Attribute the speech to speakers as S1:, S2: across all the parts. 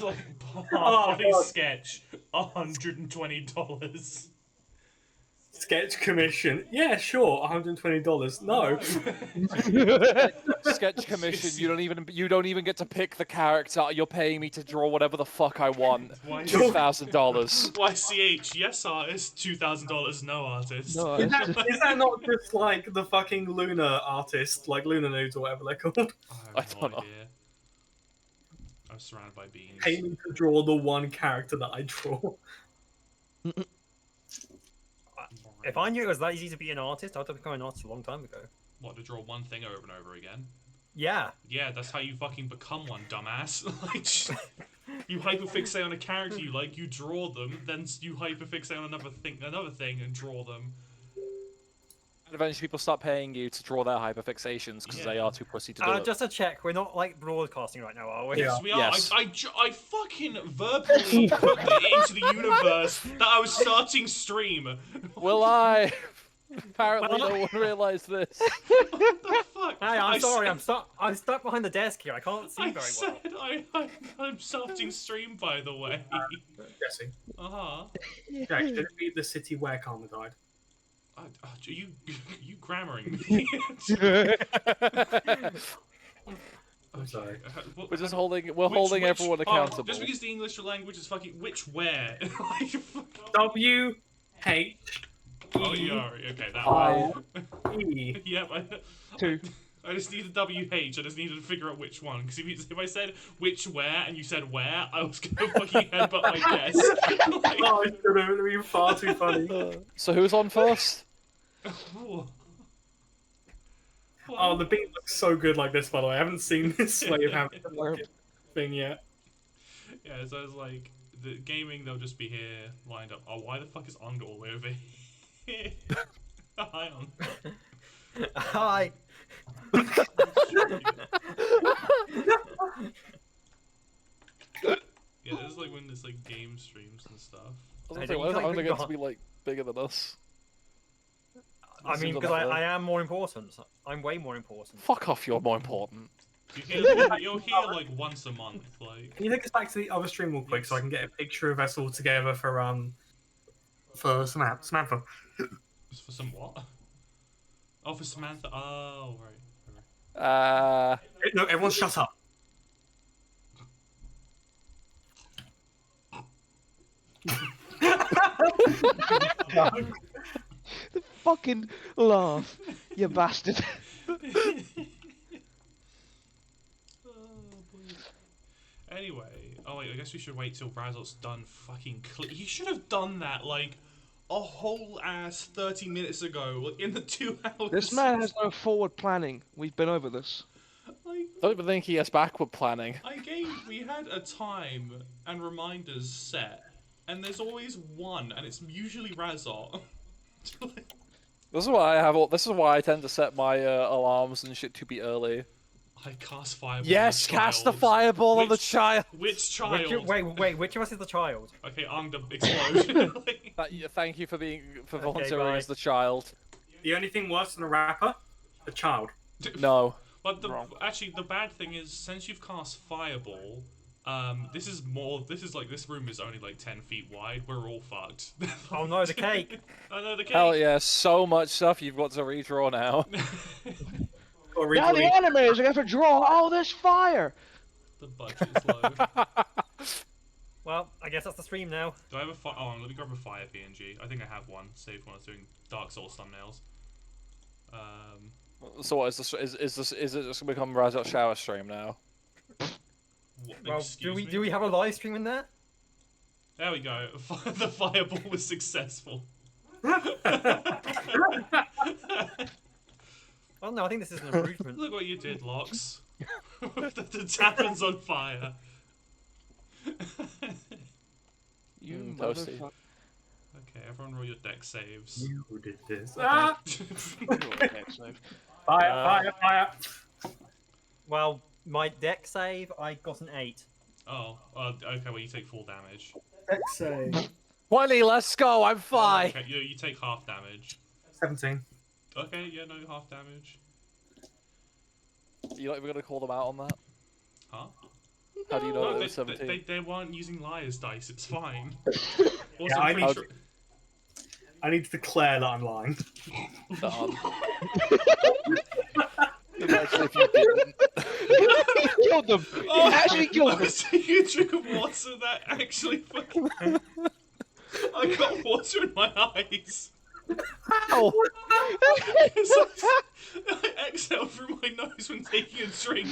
S1: Like,
S2: Oh,
S1: body
S2: God.
S1: sketch, $120.
S2: Sketch commission. Yeah, sure, $120. No.
S3: Sketch commission. You don't even get to pick the character. You're paying me to draw whatever the fuck I want. $2,000.
S1: YCH, yes artist, $2,000, no artist.
S4: No,
S2: Is
S4: it's
S2: that,
S4: just...
S2: is that not just like the fucking Luna artist, like Luna Nudes or whatever they're called?
S1: I
S3: I
S1: have
S3: don't
S1: no
S3: know.
S1: idea. I'm surrounded by beans.
S2: Pay me to draw the one character that I draw.
S5: If I knew it was that easy to be an artist, I'd have become an artist a long time ago.
S1: What, to draw one thing over and over again?
S5: Yeah.
S1: Yeah, that's how you fucking become one, dumbass. Like, you hyperfixate on a character you like, you draw them, then you hyperfixate on another thing, and draw them.
S3: And eventually people start paying you to draw their hyperfixations because they are too pussy to do it.
S5: Just to check, we're not like broadcasting right now, are we?
S2: Yeah.
S1: Yes, we are.
S3: Yes.
S1: I fucking verbally put it into the universe that I was starting stream.
S3: Will I? Apparently no one realised this.
S1: What the fuck?
S5: Hey, I'm sorry, I'm stuck behind the desk here. I can't see
S1: I
S5: very
S1: said
S5: well.
S1: I'm starting stream, by the way.
S2: Jesse.
S1: Uh-huh.
S2: Jack, did it be the city where Karma died?
S1: You grammaring me?
S2: I'm sorry.
S3: We're holding everyone accountable.
S1: Just because the English language is fucking where?
S2: W H
S1: Oh,
S2: E
S1: yeah, okay, that
S3: I-
S1: one.
S2: E.
S1: Yep,
S4: Two.
S1: I just needed WH, I just needed to figure out which one. Because if I said which where and you said where, I was gonna fucking headbutt my desk. Like,
S2: Oh, it's gonna be far too funny.
S3: So who's on first?
S2: Oh, the beat looks so good like this, by the way. I haven't seen this way of having a thing yet.
S1: Yeah, so it's like, the gaming, they'll just be here, lined up. Oh, why the fuck is Ong all the way over here? Hi, Ong.
S5: Hi.
S1: Yeah, this is like when there's like game streams and stuff.
S3: I was gonna say, why is
S5: don't
S3: Ong
S5: think
S3: going to be like bigger than us?
S5: I mean, because I am more important. I'm way more important.
S3: Fuck off, you're more important.
S1: You're here like once a month, like.
S2: Can you take us back to the other stream real quick so I can get a picture of us all together for Samantha?
S1: For some what? Oh, for Samantha. Oh, right.
S2: No, everyone shut up.
S4: The fucking laugh, you bastard.
S1: Anyway, oh wait, I guess we should wait till Brazil's done fucking He should have done that, like, a whole ass 30 minutes ago, like, in the 2 hours.
S4: This man has no forward planning. We've been over this.
S1: Like,
S3: Don't even think he has backward planning.
S1: we had a time and reminders set, and there's always one, and it's usually Razot.
S3: This is why I have all. This is why I tend to set my alarms and shit to be early.
S1: I cast fireball.
S3: Yes, cast the fireball on the child.
S1: Which child?
S5: Wait, which of us is the child?
S1: Okay, I'm the explode.
S3: Thank you for volunteering
S5: bye.
S3: as the child.
S2: The only thing worse than a rapper? The child.
S3: No.
S1: But actually, the bad thing is, since you've cast fireball, this room is only like 10 feet wide. We're all fucked.
S5: Oh no, the cake!
S1: Oh no, the cake!
S3: Hell yeah, so much stuff you've got to redraw now.
S4: Now the animators are going to draw all this fire.
S1: The budget's low.
S5: Well, I guess that's the stream now.
S1: Do I have a fire? Oh, let me grab a fire PNG. I think I have one saved when I was doing Dark Souls thumbnails.
S3: So what is this? Is it just become Razot shower stream now?
S5: Well, do we have a live stream in there?
S1: There we go. The fireball was successful.
S5: Oh no, I think this is an improvement.
S1: Look what you did, Lox. The tappen's on fire.
S4: You
S3: toasty.
S4: motherfucker.
S1: Okay, everyone roll your deck saves.
S2: You did this.
S4: Fire.
S2: Fire.
S5: Well, my deck save, I got an 8.
S1: Oh, okay, well you take full damage.
S2: Deck save.
S3: Wiley, let's go, I'm fine!
S1: Okay, you take half damage.
S2: 17.
S1: Okay, yeah, no, half damage.
S3: You're not even gonna call them out on that?
S1: Huh?
S3: How do you know
S1: No,
S3: that it was 17?
S1: they weren't using liar's dice. It's fine. Also,
S2: Yeah,
S1: I'm pretty sure.
S2: I need to declare that I'm lying.
S3: Done. Imagine if you didn't.
S4: He killed them. He
S1: Oh,
S4: actually killed
S1: I
S4: them.
S1: was taking a drink of water that actually fucking. I got water in my eyes.
S3: Ow!
S1: I exhaled through my nose when taking a drink.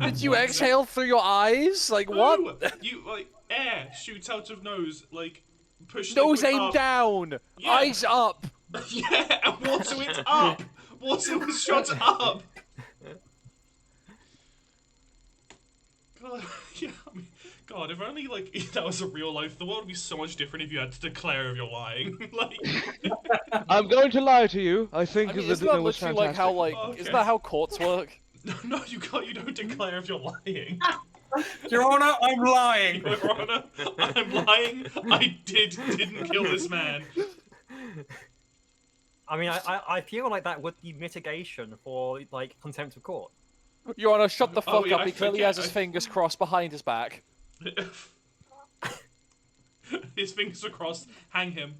S3: Did you exhale through your eyes? Like what?
S1: No, you like air shoots out of nose, like push.
S3: Nose
S1: liquid
S3: aim
S1: up.
S3: down,
S1: Yeah.
S3: eyes up.
S1: Yeah, and water went up. Water was shot up. God, yeah, I mean, God, if only like that was a real life, the world would be so much different if you had to declare if you're lying. Like,
S4: I'm going to lie to you. I think
S3: I mean,
S4: the
S3: isn't that
S4: dinner was
S3: literally
S4: fantastic.
S3: like how like
S1: Okay.
S3: isn't that how courts work?
S1: no, you can't. You don't declare if you're lying.
S2: Your Honor, I'm lying.
S1: Your Honor, I'm lying. I didn't kill this man.
S5: I mean, I feel like that would be mitigation for like contempt of court.
S3: Your Honor, shut the
S1: Oh,
S3: fuck
S1: yeah,
S3: up.
S1: I
S3: He clearly
S1: forget-
S3: has his fingers crossed behind his back.
S1: His fingers are crossed. Hang him.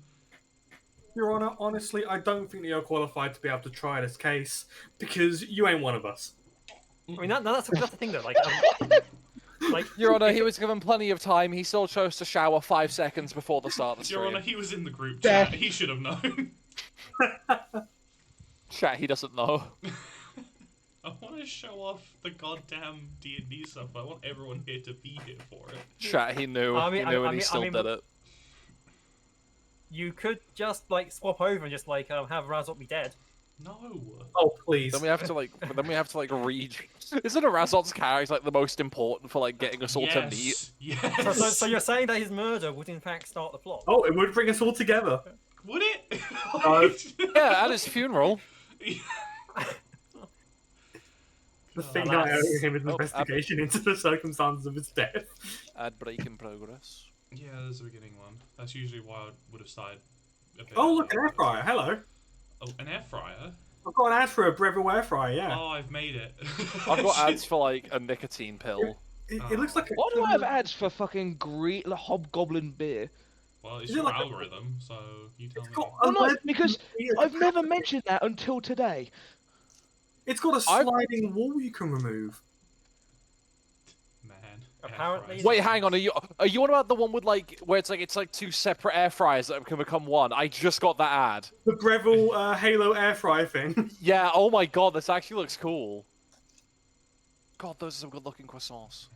S2: Your Honor, honestly, I don't think that you're qualified to be able to try this case because you ain't one of us.
S5: I mean, that's the thing though. Like,
S3: Your Honor, he was given plenty of time. He still chose to shower 5 seconds before the start of the
S1: Your Honor,
S3: stream.
S1: he was in the group
S4: Death.
S1: chat. He should have known.
S3: Chat, he doesn't know.
S1: I want to show off the goddamn D&D stuff. I want everyone here to be here for it.
S3: Chat, he knew.
S5: I mean-
S3: he knew,
S5: I
S3: and he
S5: mean-
S3: still
S5: I mean-
S3: did it.
S5: you could just like swap over and just like have Razok be dead.
S1: No.
S2: Oh, please.
S3: Then we have to like read. Isn't Arazot's character like the most important for like getting us all to meet?
S1: Yes.
S5: So you're saying that his murder would in fact start the plot?
S2: Oh, it would bring us all together.
S1: Would it?
S3: Yeah, at his funeral.
S2: The thing
S5: Alas.
S2: I owe him is an
S3: Oh,
S2: investigation into the circumstances of his death.
S3: Ad break in progress.
S1: Yeah, there's a beginning one. That's usually why I would have started. A bit
S2: Oh, look, an
S1: earlier.
S2: air fryer. Hello.
S1: Oh, an air fryer.
S2: I've got an ad for a Breville air fryer, yeah.
S1: Oh, I've made it.
S3: I've got ads for like a nicotine pill.
S2: It looks like a...
S4: Why do I have ads for fucking hobgoblin beer?
S1: Well, it's
S2: Is it
S1: your
S2: like a-
S1: algorithm, so you tell me.
S2: It's got
S4: Well, no,
S2: unleaded
S4: because
S2: beer.
S4: I've never mentioned that until today.
S2: It's got a
S3: I've-
S2: sliding wall you can remove.
S1: Man.
S5: Apparently-
S3: Wait, hang on. Are you on about the one with like where it's like 2 separate air fryers that can become one? I just got that ad.
S2: The Breville Halo air fryer thing.
S3: Yeah. Oh my god, this actually looks cool. God, those are some good-looking croissants.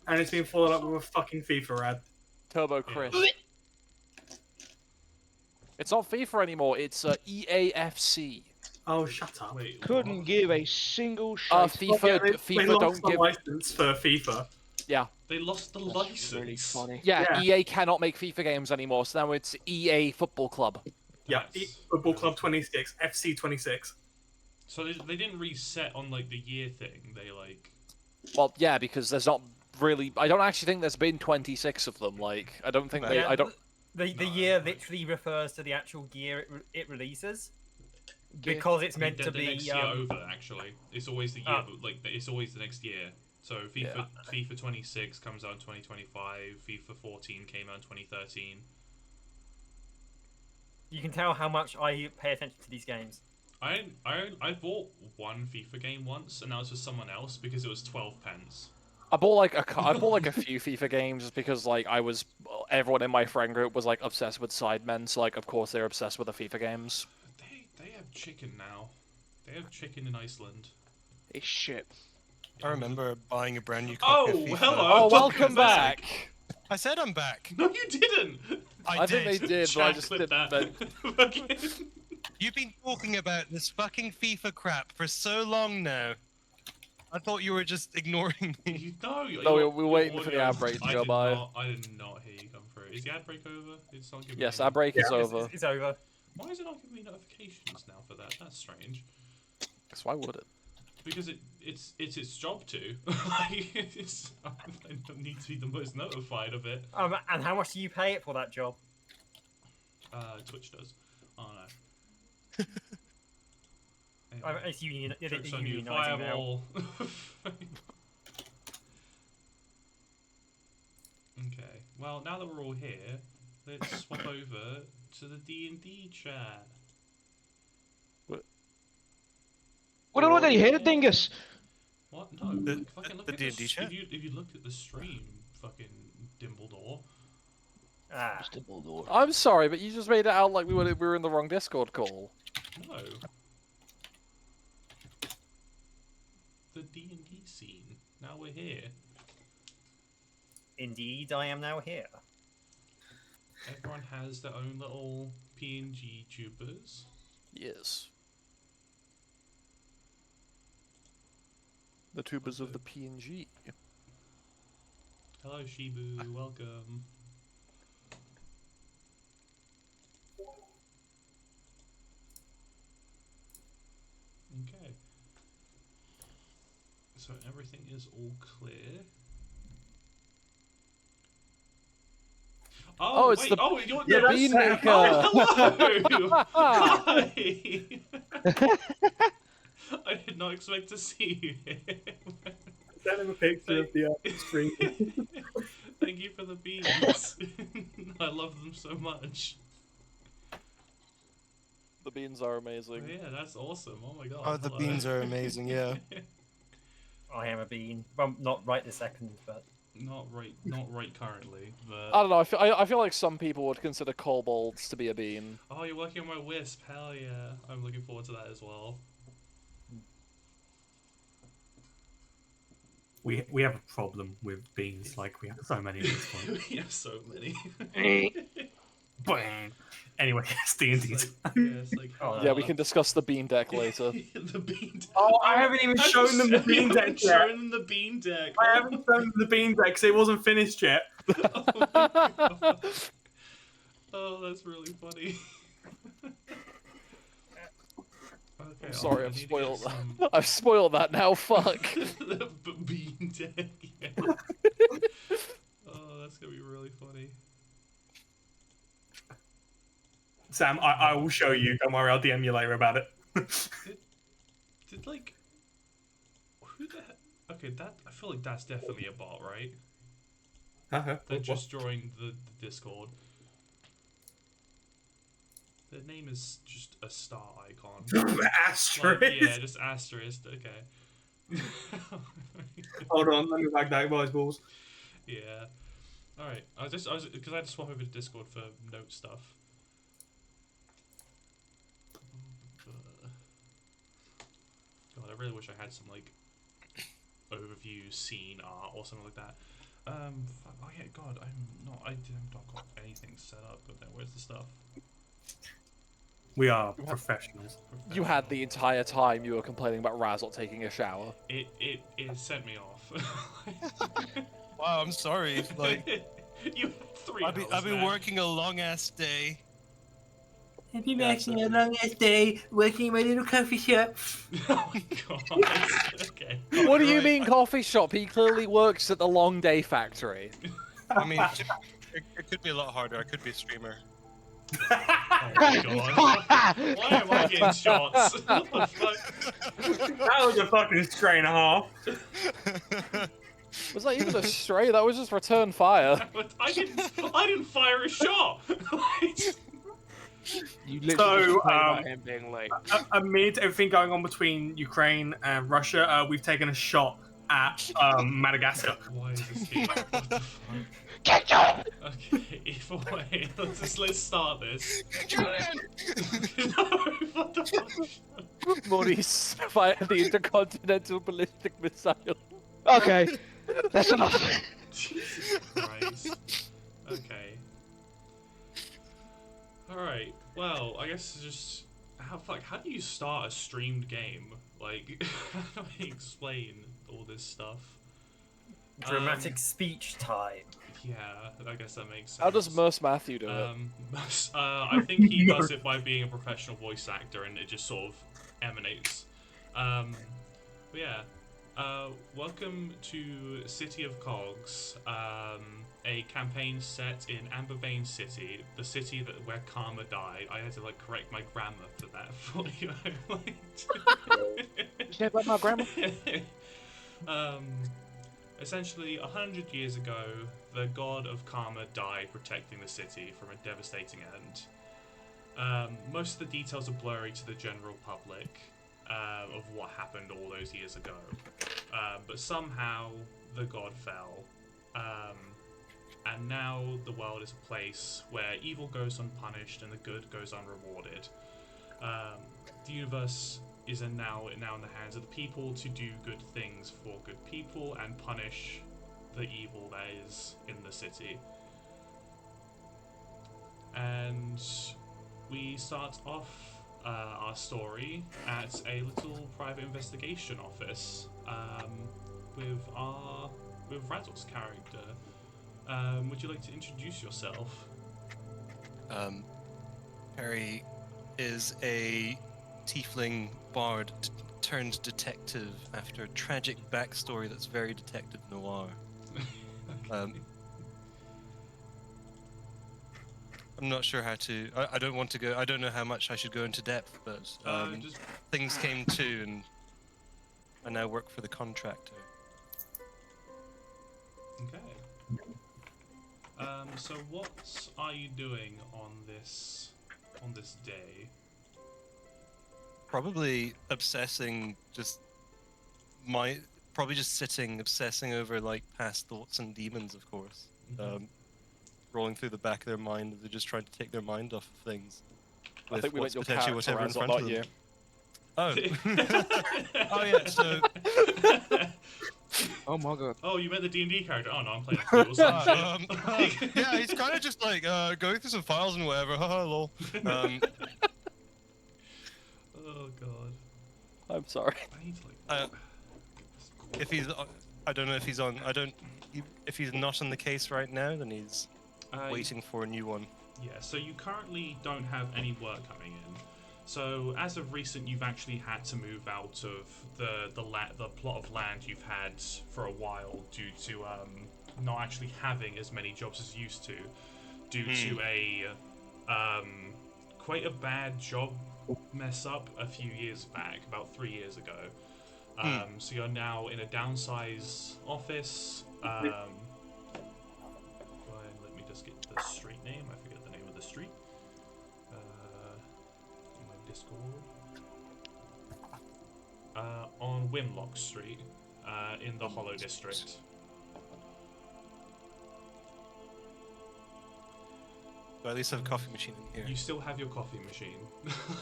S2: And it's been followed up with a fucking FIFA ad.
S3: Turbo Crisp. It's not FIFA anymore. It's EAFC.
S2: Oh, shut up.
S1: Wait.
S4: Couldn't
S1: what?
S4: give a single shit.
S3: FIFA.
S2: Yeah, they
S3: FIFA
S2: lost
S3: don't
S2: the
S3: give.
S2: license for FIFA.
S3: Yeah.
S1: They lost the license.
S4: Really funny.
S3: Yeah.
S2: Yeah.
S3: EA cannot make FIFA games anymore, so now it's EA Football Club.
S2: Yeah,
S1: That's-
S2: Football Club 26, FC 26.
S1: So they didn't reset on like the year thing. They like.
S3: Well, yeah, because there's not really. I don't actually think there's been 26 of them. Like, I don't think they.
S5: Yeah,
S3: I don't.
S5: The year literally refers to the actual year it releases, because it's meant to
S1: the
S5: be.
S1: next year over. Actually, it's always the year.
S5: Ah.
S1: But, like it's always the next year. So FIFA 26 comes out in 2025. FIFA 14 came out in 2013.
S5: You can tell how much I pay attention to these games.
S1: I bought one FIFA game once, and that was for someone else because it was 12 pence.
S3: I bought like a few FIFA games just because like everyone in my friend group was like obsessed with Sidemen, so like of course they're obsessed with the FIFA games.
S1: They have chicken now. They have chicken in Iceland.
S4: It's shit.
S6: I remember buying a brand new copy of
S1: Oh,
S6: FIFA.
S1: hello.
S3: Oh, welcome back.
S6: I said I'm back.
S1: No, you didn't.
S3: I think they did, but I
S1: Chat
S3: just
S1: clip
S3: didn't.
S1: that.
S3: But
S1: Fucking-
S6: You've been talking about this fucking FIFA crap for so long now. I thought you were just ignoring me.
S3: No, we're waiting for the ad break to go by.
S1: I did not hear you come through. Is the ad break over? It's not giving
S3: yes,
S1: me-
S3: our break is
S2: Yeah,
S3: over.
S5: It's over.
S1: Why is it not giving me notifications now for that? That's strange.
S3: So why would it?
S1: Because it's its job to. Like, I don't need to be the most notified of it.
S5: And how much do you pay it for that job?
S1: Twitch does. Oh no.
S5: It's union.
S1: Tricks on you,
S5: unionizing now.
S1: fireball. Okay. Well, now that we're all here, let's swap over to the D&D chat.
S4: We don't want any hair, dingus.
S1: What? No.
S6: The-
S1: Fucking look
S6: the
S1: at
S6: D&D
S1: this.
S6: chat?
S1: If you looked at the stream, fucking Dimbledore.
S5: Ah.
S3: I'm sorry, but you just made it out like we were in the wrong Discord call.
S1: No. The D&D scene. Now we're here.
S5: Indeed, I am now here.
S1: Everyone has their own little PNG tubers.
S3: Yes. The tubers of the PNG.
S1: Hello, Shibu. Welcome. Okay. So everything is all clear.
S3: Oh, it's
S1: wait.
S3: the-
S1: Oh, you're
S2: Yeah,
S1: the
S2: that's
S3: Bean
S2: Sam.
S3: maker.
S1: Oh, hello. Hi. I did not expect to see you here.
S2: Send him a picture of the stream.
S1: Thank you for the beans. I love them so much.
S3: The beans are
S1: Oh,
S3: amazing.
S1: yeah, that's awesome. Oh my god.
S6: Oh, the
S1: hello.
S6: beans are amazing. Yeah.
S5: I am a bean. Well, not right this second, but
S1: Not right currently, but
S3: I don't know. I feel like some people would consider kobolds to be a bean.
S1: oh, you're working on my wisp. Hell yeah. I'm looking forward to that as well.
S2: We have a problem with beans. Like we have so many at this point.
S1: We have so many.
S2: Bang. Anyway, it's D&D.
S1: It's like,
S5: Oh,
S3: Yeah, we can discuss the bean deck later.
S1: the bean deck.
S2: Oh, I haven't even shown them the bean deck yet.
S1: Shown them the bean deck.
S2: I haven't shown them the bean deck because it wasn't finished yet.
S1: Oh, my God. Oh, that's really funny. Okay,
S3: Sorry,
S1: I
S3: I've
S1: need to
S3: spoiled
S1: get
S3: that.
S1: some-
S3: I've spoiled that now. Fuck.
S1: the bean deck. Yeah. Oh, that's gonna be really funny.
S2: Sam, I will show you. Don't worry, I'll DM you later about it.
S1: Did like who the heck? Okay, that I feel like that's definitely a bot, right? They're just drawing the Discord. Their name is just a star icon.
S2: Asterisk.
S1: Like, yeah, just asterisk. Okay.
S2: Hold on, let me back that boys balls.
S1: Yeah. All right. I was because I had to swap over to Discord for note stuff. God, I really wish I had some like overview scene art or something like that. Oh yeah, God, I haven't got anything set up. But then where's the stuff?
S2: We are professionals.
S3: You had the entire time you were complaining about Razzle taking a shower.
S1: It sent me off.
S6: Wow, I'm sorry. Like,
S1: you had 3
S6: I've
S1: hours,
S6: been
S1: man.
S6: working a long ass day.
S2: I've been
S1: Yeah,
S2: working
S1: so-
S2: a long ass day, working in my little coffee shop.
S1: Oh my God. Okay.
S3: What do you
S6: right.
S3: mean coffee shop? He clearly works at the Long Day Factory.
S6: I mean, it could be a lot harder. I could be a streamer.
S1: Oh my God. Why am I getting shots? What the fuck?
S2: That was a fucking stray and a half.
S3: Was that even a stray? That was just return fire.
S1: I didn't fire a shot.
S4: You literally
S2: So,
S4: just complain about him being late.
S2: Amid everything going on between Ukraine and Russia, we've taken a shot at Madagascar.
S1: Why is this here? What the fuck?
S4: Get you!
S1: Okay, either way, let's start this. No, what the fuck?
S3: Maurice fired the intercontinental ballistic missile.
S4: Okay, that's enough.
S1: Jesus Christ. Okay. Alright, well, I guess just how do you start a streamed game? Like, how do I explain all this stuff?
S5: dramatic speech time.
S1: Yeah, I guess that makes sense.
S3: How does Merce Matthew do it?
S1: I think he does it by being a professional voice actor, and it just sort of emanates. But yeah, welcome to City of Cogs, a campaign set in Ambervain City, the city where Karma died. I had to like correct my grammar for that for you.
S4: You said about my grandma?
S1: essentially, 100 years ago, the god of karma died protecting the city from a devastating end. Most of the details are blurry to the general public of what happened all those years ago. But somehow the god fell. And now the world is a place where evil goes unpunished and the good goes unrewarded. The universe is now in the hands of the people to do good things for good people and punish the evil that is in the city. And we start off our story at a little private investigation office with Razzle's character. Would you like to introduce yourself?
S6: Perry is a tiefling bard turned detective after a tragic backstory that's very detective noir. I'm not sure how to. I don't want to go. I don't know how much I should go into depth, but
S1: Just
S6: things came to, and I now work for the contractor.
S1: okay. So what are you doing on this day?
S6: Probably obsessing, probably just sitting, obsessing over like past thoughts and demons, of course. Rolling through the back of their mind, they're just trying to take their mind off of things.
S3: I think we
S6: what's
S3: meant your
S6: potentially
S3: character,
S6: whatever in
S3: Razzle,
S6: front
S3: not
S6: of
S3: you.
S6: them. Oh. Oh yeah, so
S4: Oh my god.
S1: Oh, you meant the D&D character? Oh no, I'm playing a fool or some shit.
S6: yeah, he's kind of just like going through some files and whatever. Haha, lol.
S1: Oh god.
S3: I'm sorry.
S1: I need to like.
S6: If he's, I don't know if he's on. If he's not on the case right now, then he's waiting for a new one.
S1: Yeah. So you currently don't have any work coming in. So as of recent, you've actually had to move out of the plot of land you've had for a while due to not actually having as many jobs as you used to, due to a quite a bad job mess up a few years back, about 3 years ago. So you're now in a downsize office. Go ahead and let me just get the street name. I forget the name of the street. In my Discord. On Wimlock Street, in the Hollow District.
S6: Do I at least have a coffee machine in here?
S1: You still have your coffee machine.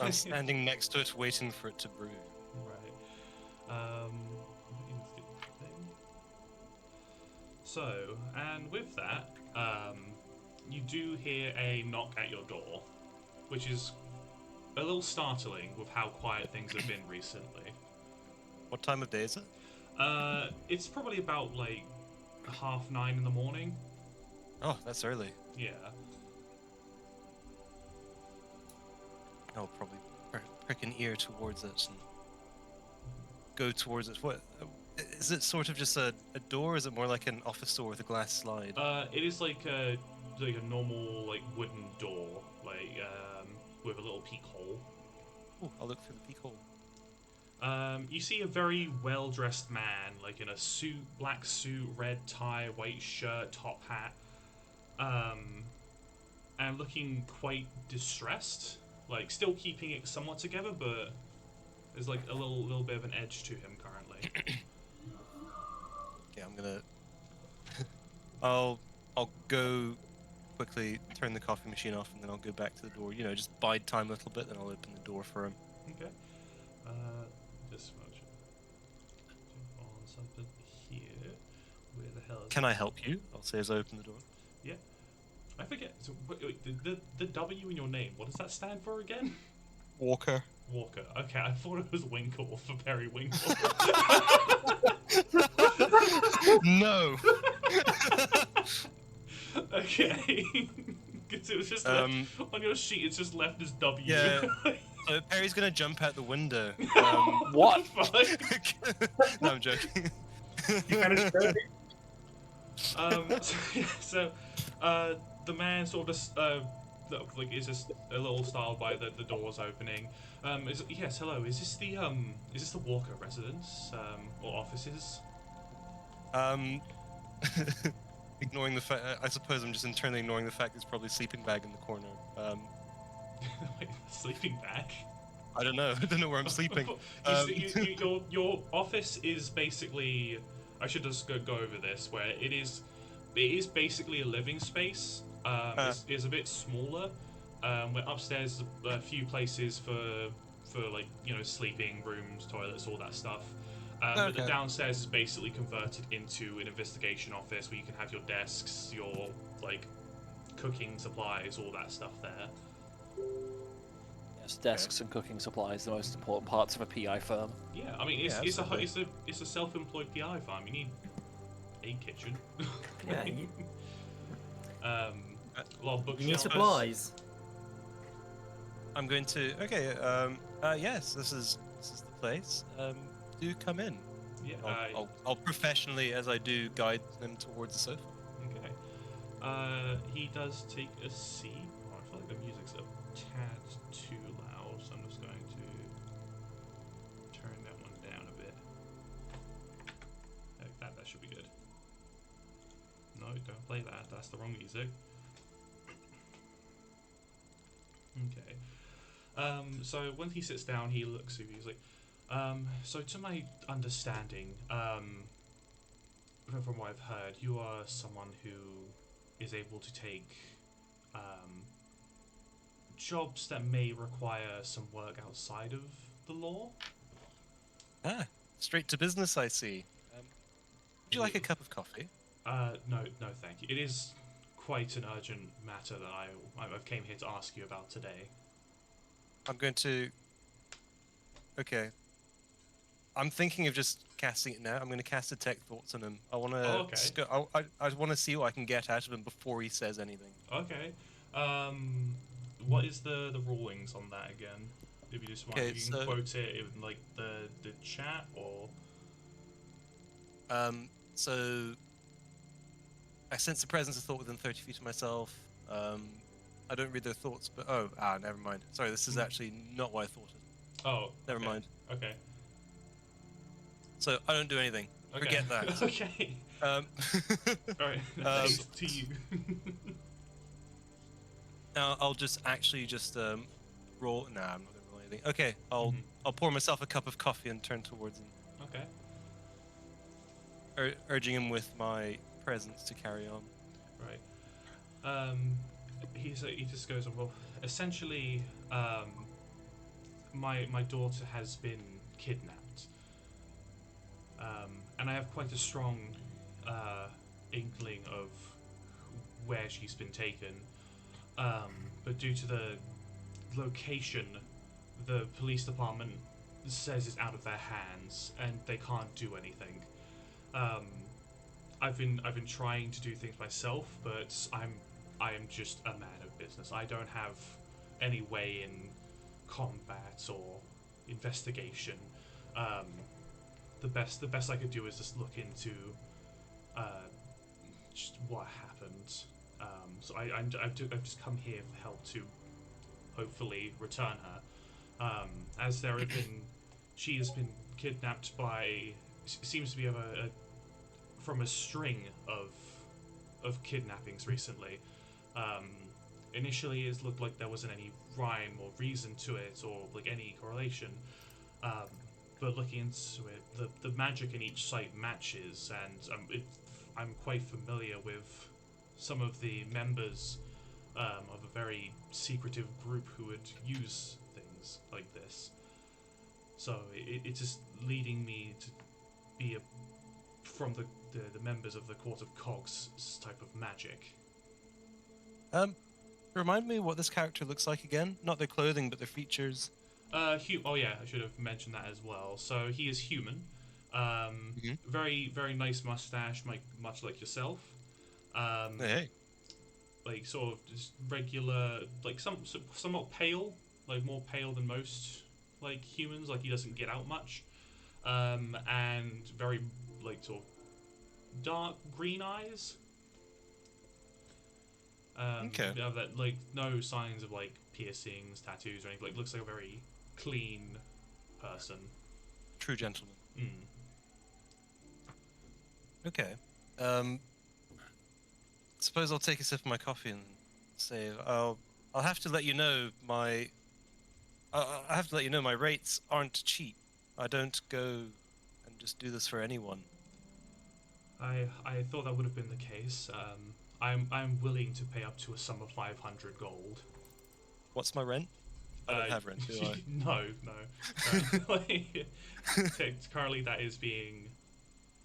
S6: I'm standing next to it, waiting for it to brew.
S1: Right. Let's get the thing. So, and with that, you do hear a knock at your door, which is a little startling with how quiet things have been recently.
S6: What time of day is it?
S1: It's probably about like 9:30 in the morning.
S6: Oh, that's early.
S1: Yeah.
S6: I'll probably prick an ear towards it and go towards it. What is it? Sort of just a door? Or is it more like an office door with a glass slide?
S1: It is like a normal like wooden door, like with a little peek hole.
S6: Oh, I'll look through the peek hole.
S1: You see a very well-dressed man, like in a suit, black suit, red tie, white shirt, top hat, and looking quite distressed. Like still keeping it somewhat together, but there's like a little bit of an edge to him currently.
S6: Yeah, I'm gonna. I'll go quickly, turn the coffee machine off, and then I'll go back to the door. You know, just bide time a little bit, then I'll open the door for him.
S1: Okay. Just on something here. Where the hell is
S6: Can I help you? I'll say as I open the door.
S1: Yeah. I forget. So, wait, the W in your name, what does that stand for again?
S6: Walker.
S1: Walker. Okay, I thought it was Winkle for Perry Winkle.
S6: No.
S1: Okay. Because it was just left, on your sheet. It's just left as W.
S6: Yeah. So Perry's gonna jump out the window.
S3: What?
S6: No, I'm joking.
S2: You finished it?
S1: So, the man sort of just, like is just a little startled by the doors opening. Yes, hello. Is this the Walker residence or offices?
S6: Um, ignoring the fact, I suppose I'm just internally ignoring the fact there's probably a sleeping bag in the corner.
S1: Wait, sleeping bag?
S6: I don't know. I don't know where I'm sleeping.
S1: Your office is basically. I should just go over this. Where it is basically a living space. It's a bit smaller. Where upstairs is a few places for like sleeping rooms, toilets, all that stuff. But the
S6: Okay.
S1: downstairs is basically converted into an investigation office where you can have your desks, your like cooking supplies, all that stuff there.
S3: Yes, desks and cooking supplies, the most important parts of a PI firm.
S1: Yeah, I mean it's a self-employed PI farm. You need a kitchen.
S5: Yeah,
S1: A lot of
S5: you
S1: bookshelves.
S5: need supplies.
S6: I'm going to. Okay. Yes, this is the place. Do come in.
S1: Yeah.
S6: I'll professionally, as I do, guide them towards the sofa.
S1: Okay. He does take a seat. Oh, I feel like the music's a tad too loud, so I'm just going to turn that one down a bit. Like that. That should be good. No, don't play that. That's the wrong music. Okay. So when he sits down, he looks at you. He's like, so to my understanding, from what I've heard, you are someone who is able to take jobs that may require some work outside of the law.
S6: Straight to business, I see. Would you like a cup of coffee?
S1: No, thank you. It is quite an urgent matter that I've came here to ask you about today.
S6: I'm going to. Okay. I'm thinking of just casting it now. I'm going to cast detect thoughts on him. I want to.
S1: Oh, okay.
S6: I want to see what I can get out of him before he says anything.
S1: Okay. What is the rulings on that again? If you just want,
S6: Okay,
S1: if you can quote it in like the chat or.
S6: So. I sense the presence of thought within 30 feet of myself. I don't read their thoughts, but never mind. Sorry, this is actually not what I thought.
S1: Oh.
S6: Never
S1: okay.
S6: mind.
S1: Okay.
S6: So I don't do anything.
S1: Okay.
S6: Forget that.
S1: Okay.
S6: Um,
S1: Alright, thanks to you.
S6: Now I'll just roll. Nah, I'm not gonna roll anything. Okay, I'll pour myself a cup of coffee and turn towards him,
S1: Okay.
S6: urging him with my presence to carry on.
S1: Right. He just goes, well, essentially, my daughter has been kidnapped. And I have quite a strong inkling of where she's been taken. But due to the location, the police department says it's out of their hands and they can't do anything. I've been trying to do things myself, but I am just a man of business. I don't have any way in combat or investigation. The best I could do is just look into just what happened. So I've just come here for help to hopefully return her. As there have been, she has been kidnapped by, seems to be from a string of kidnappings recently. Initially, it looked like there wasn't any rhyme or reason to it, or like any correlation. But looking into it, the magic in each site matches, and I'm quite familiar with some of the members of a very secretive group who would use things like this. So it's just leading me to be from the members of the Court of Cogs type of magic.
S6: Remind me what this character looks like again. Not their clothing, but their features.
S1: Oh yeah, I should have mentioned that as well. So he is human. Very, very nice mustache, much like yourself.
S6: Hey.
S1: Like sort of just regular, like somewhat pale, like more pale than most like humans. Like he doesn't get out much. And very like sort of dark green eyes.
S6: Okay.
S1: You have that, like, no signs of like piercings, tattoos, or anything. Like, looks like a very clean person.
S6: True gentleman. Okay. Suppose I'll take a sip of my coffee and say I'll have to let you know I have to let you know my rates aren't cheap. I don't go and just do this for anyone.
S1: I thought that would have been the case. I'm willing to pay up to a sum of 500 gold.
S6: What's my rent? I don't have rent, do I?
S1: No. Currently, that is being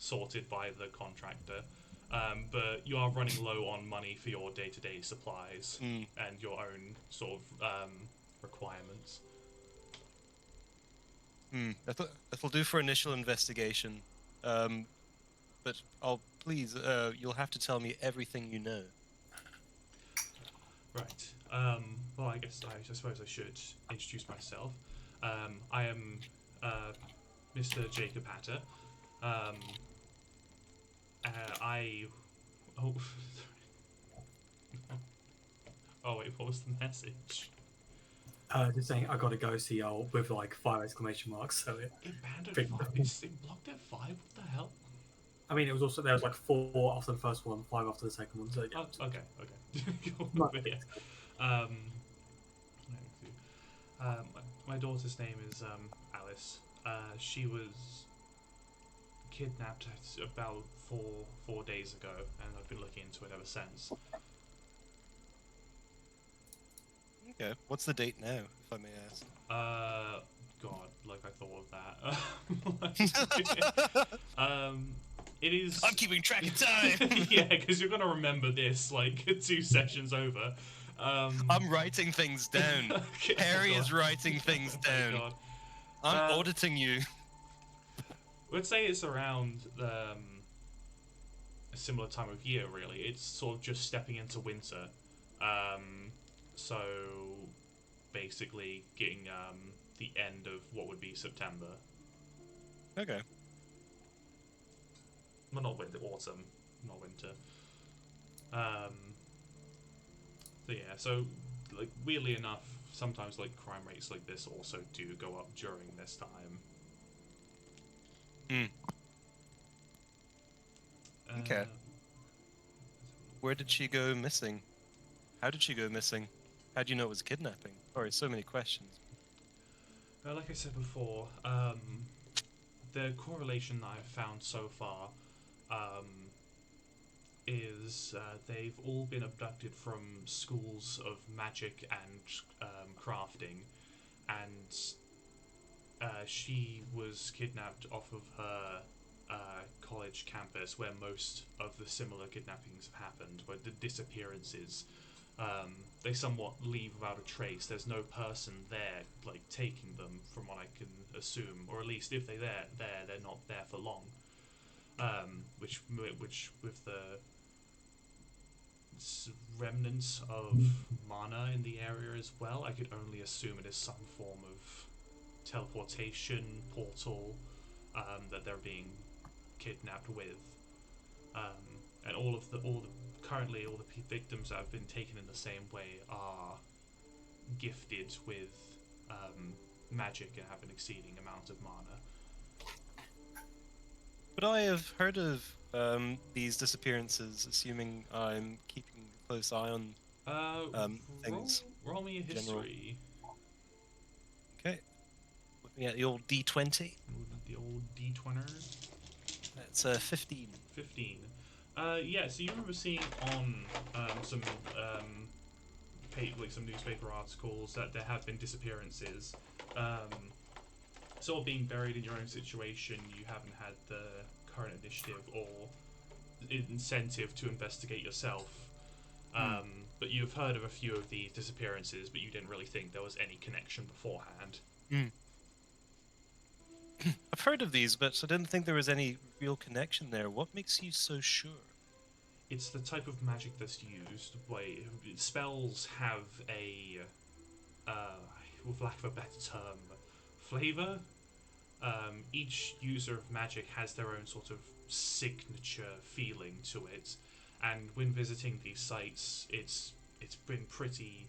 S1: sorted by the contractor. But you are running low on money for your day-to-day supplies and your own sort of requirements.
S6: That'll do for initial investigation. But you'll have to tell me everything you know.
S1: Right. Well, I suppose I should introduce myself. I am Mr. Jacob Hatter. Oh. Oh wait, what was the message?
S2: Just saying, I gotta go see y'all with like 5 exclamation marks. So it
S1: banned at
S2: big-
S1: 5. It blocked at 5. What the hell?
S2: I mean, it was also there was like 4 after the first one, 5 after the second one. So yeah.
S1: Oh, okay.
S2: Not
S1: But
S2: big.
S1: yeah. My daughter's name is Alice. She was kidnapped about four days ago, and I've been looking into it ever since.
S6: Okay. What's the date now, if I may ask?
S1: God, like I thought of that. It is.
S6: I'm keeping track of time.
S1: Yeah, because you're gonna remember this like 2 sessions over.
S6: I'm writing things down.
S1: Okay,
S6: Harry
S1: God.
S6: is writing things
S1: Oh my
S6: down.
S1: God.
S6: I'm auditing you.
S1: We'd say it's around a similar time of year, really. It's sort of just stepping into winter. So basically getting the end of what would be September.
S6: Okay.
S1: Well, not winter, autumn, not winter. So yeah, so like weirdly enough, sometimes like crime rates like this also do go up during this time.
S6: Okay. Where did she go missing? How did she go missing? How do you know it was kidnapping? Sorry, so many questions.
S1: Like I said before, the correlation that I've found so far is they've all been abducted from schools of magic and crafting, and she was kidnapped off of her college campus where most of the similar kidnappings have happened, where the disappearances, they somewhat leave without a trace. There's no person there, like, taking them, from what I can assume, or at least if they're there, they're not there for long. Which with the remnants of mana in the area as well, I could only assume it is some form of teleportation portal that they're being kidnapped with, and currently all the victims that have been taken in the same way are gifted with magic and have an exceeding amount of mana.
S6: But I have heard of these disappearances, assuming I'm keeping a close eye on things.
S1: Roll me a
S6: general.
S1: history.
S6: Okay. Looking at the old D20.
S1: The old D20.
S6: That's 15.
S1: 15. Yeah, so you remember seeing on some some newspaper articles that there have been disappearances. Sort of being buried in your own situation, you haven't had the current initiative or incentive to investigate yourself. But you've heard of a few of these disappearances, but you didn't really think there was any connection beforehand.
S6: I've heard of these, but I didn't think there was any real connection there. What makes you so sure?
S1: It's the type of magic that's used. Spells have a, with lack of a better term, flavor. Each user of magic has their own sort of signature feeling to it, and when visiting these sites, it's been pretty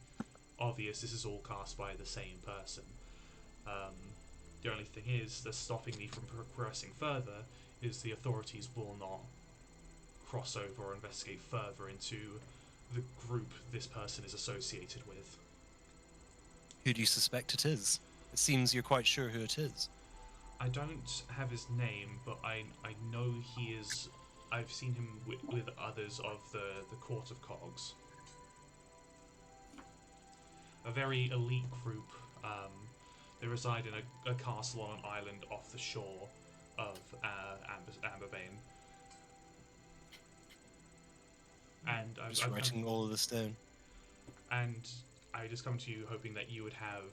S1: obvious this is all cast by the same person. The only thing is, that's stopping me from progressing further, is the authorities will not cross over or investigate further into the group this person is associated with.
S6: Who do you suspect it is? It seems you're quite sure who it is.
S1: I don't have his name, but I know he is. I've seen him with others of the Court of Cogs. A very elite group. They reside in a castle on an island off the shore of Ambervain. And
S6: Just writing all of this down.
S1: And I just come to you hoping that you would have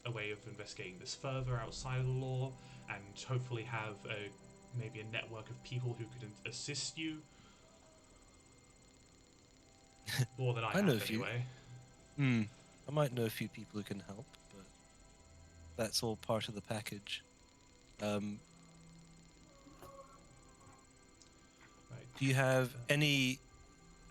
S1: a way of investigating this further outside of the law, and hopefully have maybe a network of people who could assist you. More than I
S6: know
S1: have,
S6: a few.
S1: anyway.
S6: I might know a few people who can help, but that's all part of the package.
S1: Right.
S6: Do you have any...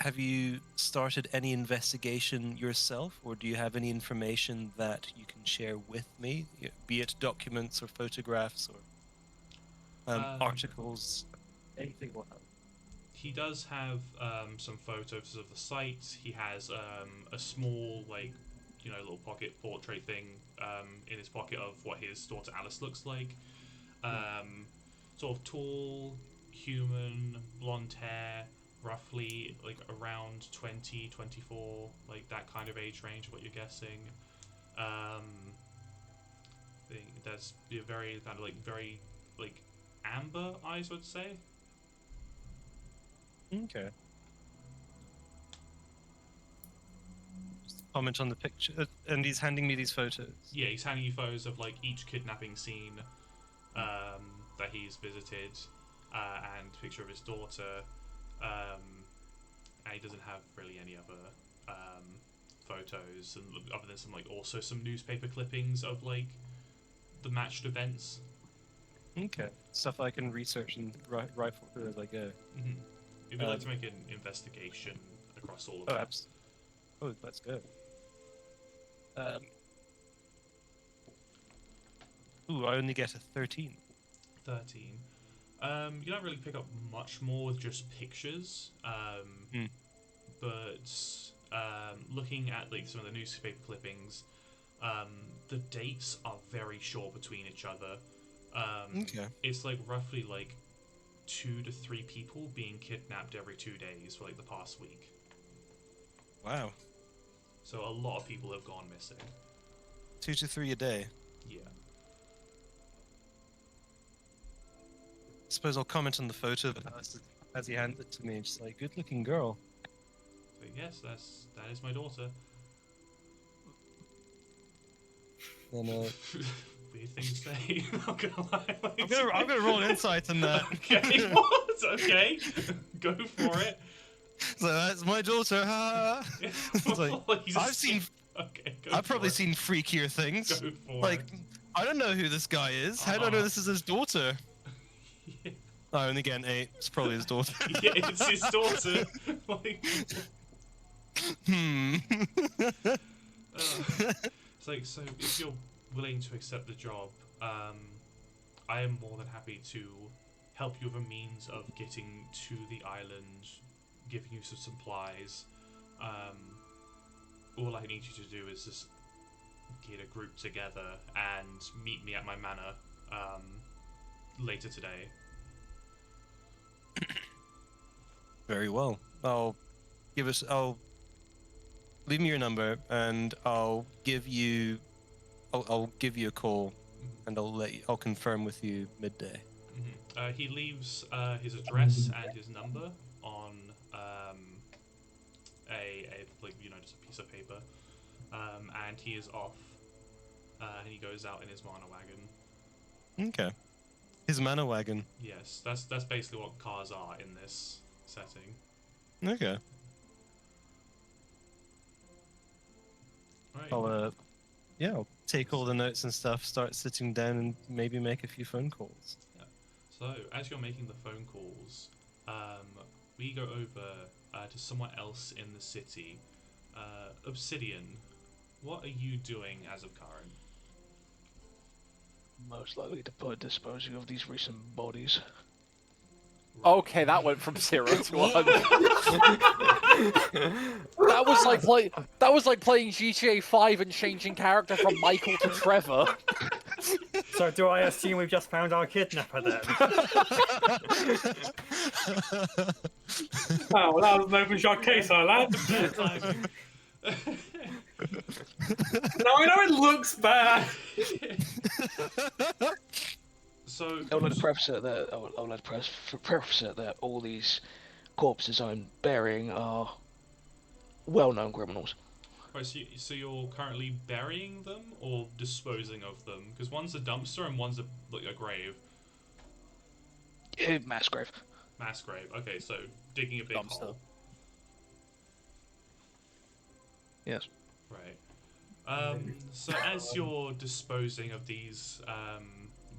S6: Have you started any investigation yourself, or do you have any information that you can share with me, be it documents or photographs or articles? Anything will help.
S1: He does have some photos of the site. He has a small, little pocket portrait thing in his pocket of what his daughter Alice looks like. Sort of tall, human, blonde hair, roughly around 20, 24, that kind of age range, what you're guessing. That's very kind of very amber eyes, I would say.
S6: Okay. Just comment on the picture, and he's handing me these photos.
S1: Yeah, he's handing you photos of each kidnapping scene that he's visited, and a picture of his daughter. And he doesn't have really any other photos, and other than also some newspaper clippings of the matched events.
S6: Okay, stuff I can research and rifle through as I go.
S1: Mm-hmm. If you'd like to make an investigation across all of them.
S6: Oh, let's go. I only get a 13.
S1: 13. You don't really pick up much more with just pictures, but looking at some of the newspaper clippings, the dates are very short between each other.
S6: Okay.
S1: It's roughly 2 to 3 people being kidnapped every 2 days for the past week.
S6: Wow.
S1: So a lot of people have gone missing.
S6: 2 to 3 a day.
S1: Yeah.
S6: Suppose I'll comment on the photo as he hands it to me. Just good-looking girl.
S1: So yes, that is my daughter.
S6: And
S1: Weird thing to say. Not gonna lie.
S6: I'm gonna roll an insight on that.
S1: Okay, what? Okay, go for it.
S6: So that's my daughter. It's I've seen.
S1: Okay,
S6: I've probably seen freakier things.
S1: Go for it.
S6: I don't know who this guy is. How do I know this is his daughter?
S1: Yeah.
S6: I only get an 8. It's probably his daughter.
S1: Yeah, it's his daughter. It's so if you're willing to accept the job, I am more than happy to help you with a means of getting to the island, giving you some supplies. All I need you to do is just get a group together and meet me at my manor later today.
S6: Very well. I'll leave me your number, and I'll give you a call, and I'll confirm with you midday.
S1: Mm-hmm. He leaves his address and his number on just a piece of paper, and he is off, and he goes out in his manor wagon.
S6: Okay. His manor wagon.
S1: Yes, that's basically what cars are in this setting.
S6: Okay.
S1: Right.
S6: I'll take all the notes and stuff, start sitting down, and maybe make a few phone calls.
S1: Yeah. So, as you're making the phone calls, we go over to someone else in the city. Obsidian, what are you doing as of current?
S4: Most likely to disposing of these recent bodies.
S3: Okay, that went from 0 to 100. That was like playing GTA 5 and changing character from Michael to Trevor.
S5: So do I assume we've just found our kidnapper then?
S2: Oh, well, that was an open shot case, lad.
S1: Bad timing.
S2: Now I know it looks bad.
S1: So
S4: I'll let preface it that I'll let preface it that all these corpses I'm burying are well-known criminals.
S1: right, so you're currently burying them or disposing of them? Because one's a dumpster and one's a grave.
S4: Mass grave.
S1: Mass grave. Okay, so digging a big
S3: Dumpster.
S1: hole.
S4: Yes.
S1: Right. So as you're disposing of these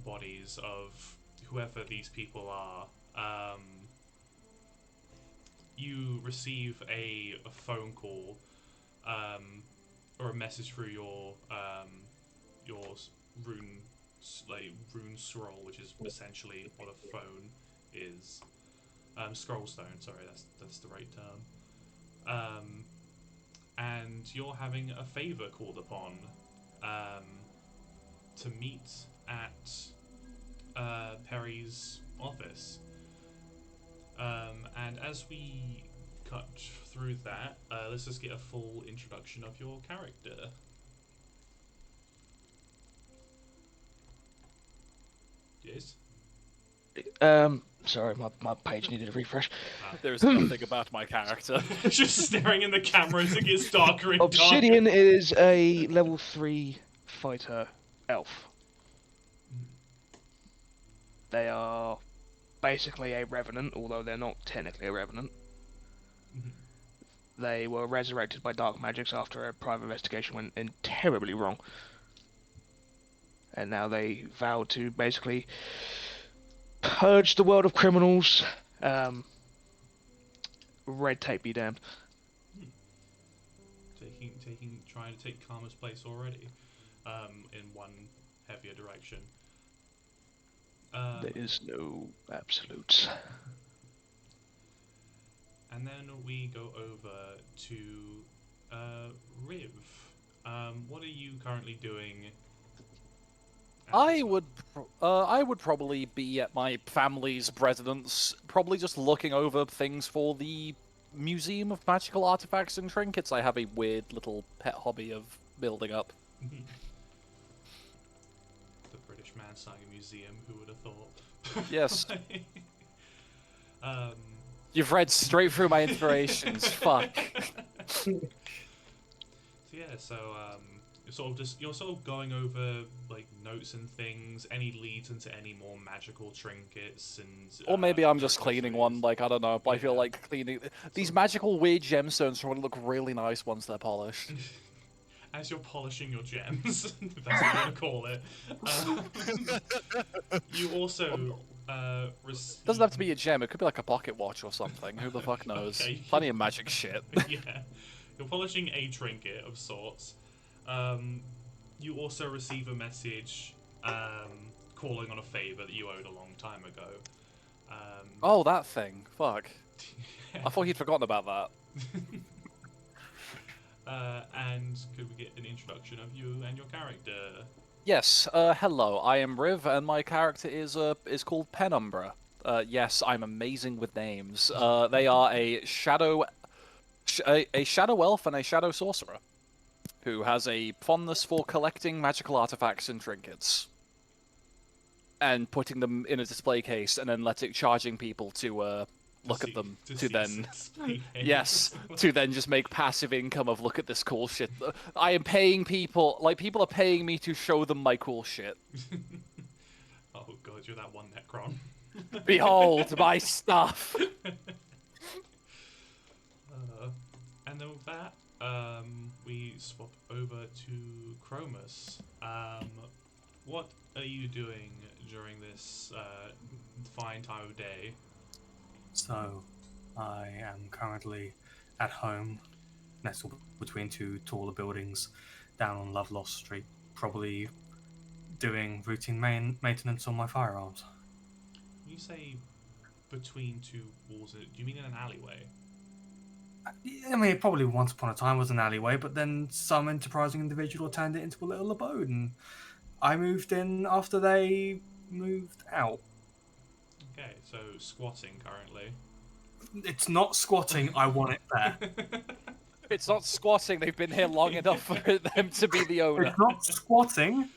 S1: bodies of whoever these people are, you receive a phone call or a message through your rune scroll, which is essentially what a phone is. Scroll stone. Sorry, that's the right term. And you're having a favor called upon to meet at Perry's office. And as we cut through that, let's just get a full introduction of your character. Yes?
S4: Sorry, my page needed a refresh.
S3: There's nothing about my character.
S1: Just staring in the camera as it gets darker and darker.
S4: Obsidian is a level 3 fighter elf. They are basically a revenant, although they're not technically a revenant. They were resurrected by dark magics after a private investigation went in terribly wrong. And now they vow to basically purge the world of criminals. Red tape be damned.
S1: Trying to take Karma's place already, in one heavier direction.
S4: There is no absolutes.
S1: And then we go over to Riv. What are you currently doing?
S3: I would probably be at my family's residence, probably just looking over things for the Museum of Magical Artifacts and Trinkets. I have a weird little pet hobby of building up.
S1: The British man starting a museum, who would have thought?
S3: Yes. You've read straight through my inspirations. Fuck.
S1: So yeah, you're sort of going over like notes and things, any leads into any more magical trinkets and.
S3: Or maybe I'm just cleaning
S1: accessories.
S3: one. Like I don't know. I feel like cleaning these magical weird gemstones probably look really nice once they're polished.
S1: As you're polishing your gems, if that's what you want to call it, you also receive...
S3: Doesn't have to be a gem. It could be like a pocket watch or something. Who the fuck knows?
S1: Okay.
S3: Plenty of magic shit.
S1: Yeah, you're polishing a trinket of sorts. You also receive a message calling on a favor that you owed a long time ago.
S3: Oh, that thing. Fuck. I thought he'd forgotten about that.
S1: And could we get an introduction of you and your character?
S3: Yes. Hello. I am Riv, and my character is called Penumbra. Yes, I'm amazing with names. They are a shadow elf and a shadow sorcerer, who has a fondness for collecting magical artifacts and trinkets, and putting them in a display case, and then charging people to look at them to then to then just make passive income of look at this cool shit. I am paying people, like people are paying me to show them my cool shit.
S1: Oh god, you're that one Necron.
S3: Behold my stuff.
S1: And then with that, we swap over to Chromus. What are you doing during this fine time of day?
S7: So, I am currently at home, nestled between two taller buildings down on Lovelost Street, probably doing routine maintenance on my firearms.
S1: You say between two walls. Do you mean in an alleyway?
S7: I mean, it probably once upon a time was an alleyway, but then some enterprising individual turned it into a little abode, and I moved in after they moved out.
S1: Okay, so squatting currently.
S7: It's not squatting, I want it there.
S3: It's not squatting. They've been here long enough for them to be the owner.
S7: It's not squatting,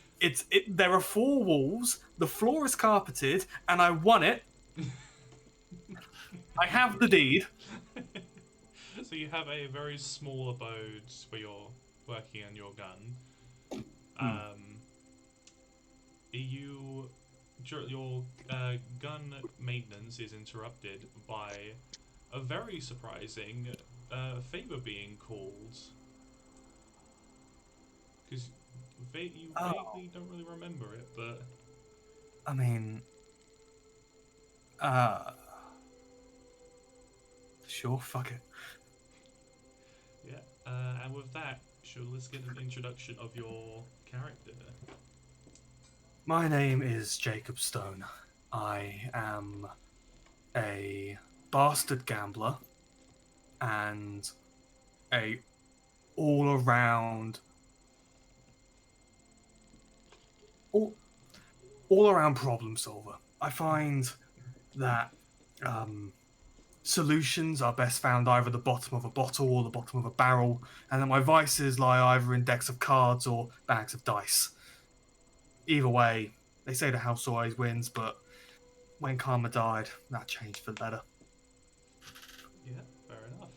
S7: there are 4 walls, the floor is carpeted, and I want it. I have the deed.
S1: So you have a very small abode where you're working on your gun. Your gun maintenance is interrupted by a very surprising favor being called. Because you vaguely don't really remember it, but...
S7: I mean... Sure, fuck it.
S1: Yeah, and with that, sure, let's get an introduction of your character.
S7: My name is Jacob Stone. I am a bastard gambler and a all-around problem solver. I find that solutions are best found either at the bottom of a bottle or the bottom of a barrel, and that my vices lie either in decks of cards or bags of dice. Either way, they say the house always wins, but when Karma died, that changed for the better.
S1: Yeah, fair enough.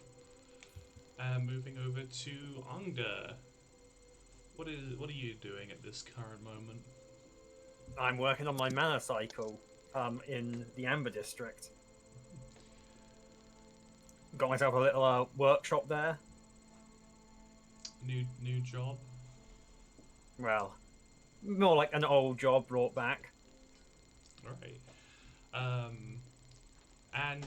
S1: Moving over to Unger. What are you doing at this current moment?
S5: I'm working on my mana cycle in the Amber District. Got myself a little workshop there.
S1: New job?
S5: Well, more like an old job brought back.
S1: Right. And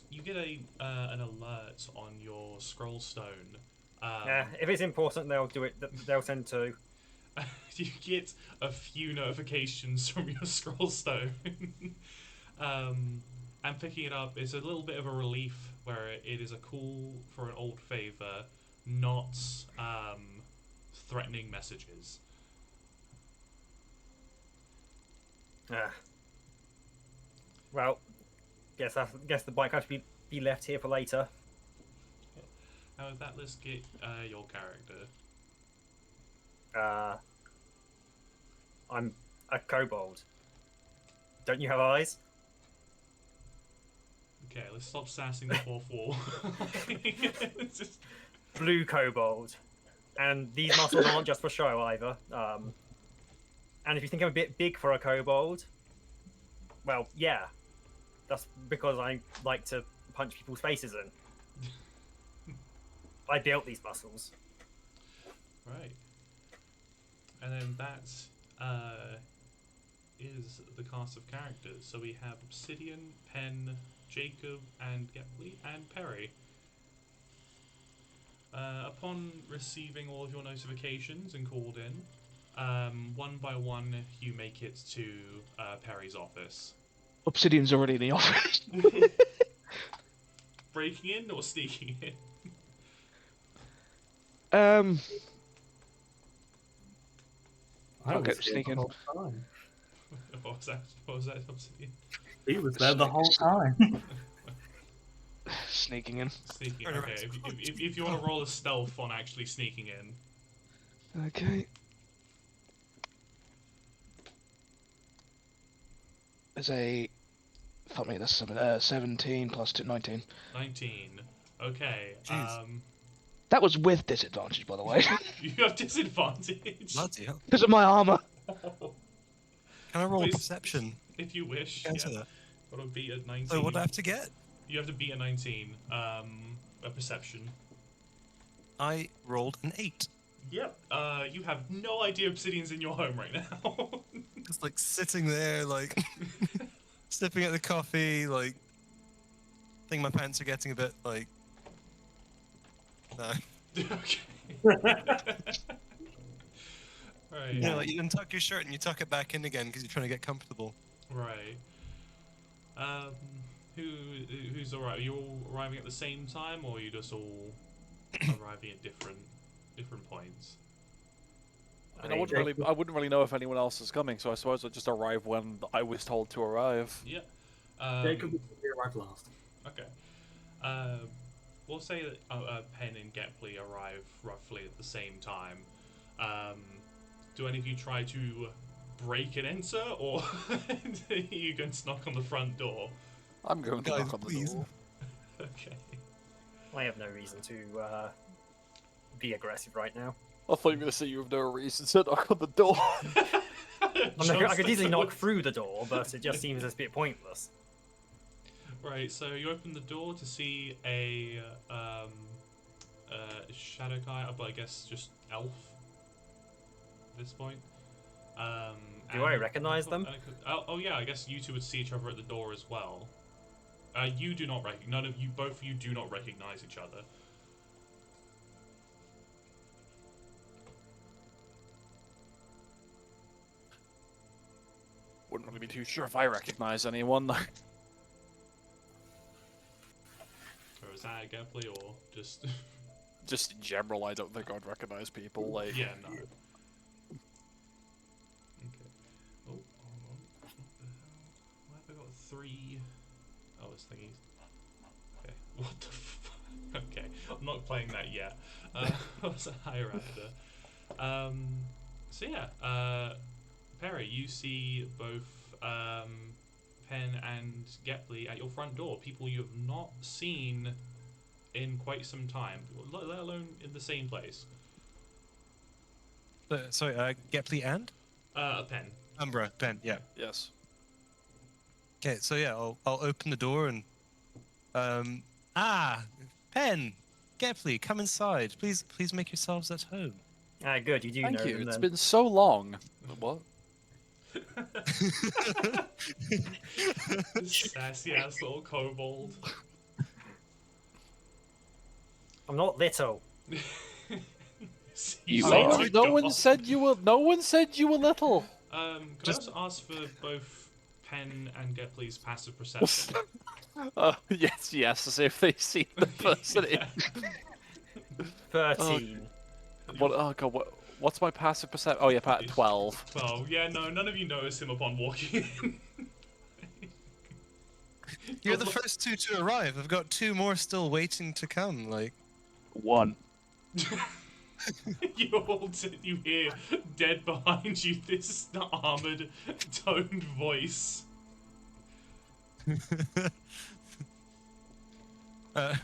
S1: you get an alert on your scroll stone.
S5: Yeah, if it's important, they'll do it. They'll send to.
S1: You get a few notifications from your scroll stone. And picking it up is a little bit of a relief, where it is a call for an old favor, not threatening messages.
S5: Well, guess the bike has to be left here for later.
S1: Now with that, let's get your character.
S5: I'm a kobold. Don't you have eyes?
S1: Okay, let's stop sassing the fourth wall. It's just...
S5: Blue kobold. And these muscles aren't just for show either. And if you think I'm a bit big for a kobold, well, yeah. That's because I like to punch people's faces in. I built these muscles.
S1: Right. And then that is the cast of characters. So we have Obsidian, Penn, Jacob, and Gepley, and Perry. Upon receiving all of your notifications and called in, one by one you make it to Perry's office.
S4: Obsidian's already in the office.
S1: Breaking in or sneaking in?
S7: I
S4: Okay,
S7: was here
S4: sneak
S7: the
S4: in.
S7: whole time.
S1: What was that, Obsidian?
S7: He was there the whole time.
S4: Sneaking in.
S1: Sneaking. Okay, if you want to roll a stealth on actually sneaking in.
S4: Okay. There's a... Fuck me, that's 17 plus 2, 19.
S1: 19. Okay.
S6: Jeez.
S4: That was with disadvantage, by the way.
S1: You have disadvantage.
S6: Bloody hell.
S4: Because of my armor.
S6: Can I roll
S1: Please.
S6: perception?
S1: If you wish.
S6: Cancel
S1: Yeah.
S6: that.
S1: Got to beat a 19.
S6: So what do I have to get?
S1: You have to beat a 19. A perception.
S6: I rolled an 8.
S1: Yep. You have no idea Obsidian's in your home right now.
S6: Just like sitting there, like sipping at the coffee, like I think my pants are getting a bit like no.
S1: Okay. Right.
S6: You know, like you untuck your shirt and you tuck it back in again because you're trying to get comfortable.
S1: Right. Who's arriving? Are you all arriving at the same time, or are you just all arriving at different points?
S3: And I wouldn't really know if anyone else is coming, so I suppose I'd just arrive when I was told to arrive.
S1: Yeah.
S7: Jacob will arrive last.
S1: Okay. We'll say that Penn and Gepley arrive roughly at the same time. Do any of you try to break and enter, or are you going to knock on the front door?
S3: I'm going to knock on the door.
S1: Okay.
S5: I have no reason to be aggressive right now.
S3: I thought you were going to say you have no reason to knock on the door.
S5: I could easily knock through the door, but it just seems a bit pointless.
S1: Right, so you open the door to see a shadow guy, but I guess just elf at this point.
S5: Do I recognize them?
S1: Oh yeah, I guess you two would see each other at the door as well. You do not recognize. Both of you do not recognize each other.
S3: Wouldn't really be too sure if I recognize anyone.
S1: Or is that a Gepley, or just?
S3: Just in general, I don't think I'd recognize people. Like,
S1: yeah, no. Okay. Oh, hold on. What the hell? Why have I got 3? Oh, it's thingies. Okay. What the fuck? Okay, I'm not playing that yet. What's a higher after? So yeah, Perry, you see both Penn and Gepley at your front door. People you have not seen in quite some time, let alone in the same place.
S6: Sorry, Gepley and?
S1: Penn.
S6: Umbra, Penn, yeah.
S3: yes.
S6: Okay, so yeah, I'll open the door and Penn, Gepley, come inside. Please make yourselves at home.
S5: Ah, good. You do
S3: Thank
S5: know
S3: you.
S5: them
S3: It's
S5: then.
S3: been so long. What?
S1: Sassy ass little kobold.
S5: I'm not little.
S3: No one said you were. No one said you were little.
S1: Could I also ask for both Penn and Gepley's passive perception?
S3: Yes, as if they see the person.
S1: Yeah.
S5: 13.
S3: What? Oh god, what's my passive perception? Oh yeah, 12.
S1: 12. Yeah, no, none of you notice him upon walking in.
S6: You're the first 2 to arrive. I've got 2 more still waiting to come. Like
S3: 1.
S1: You hear dead behind you this armored, toned voice.
S6: I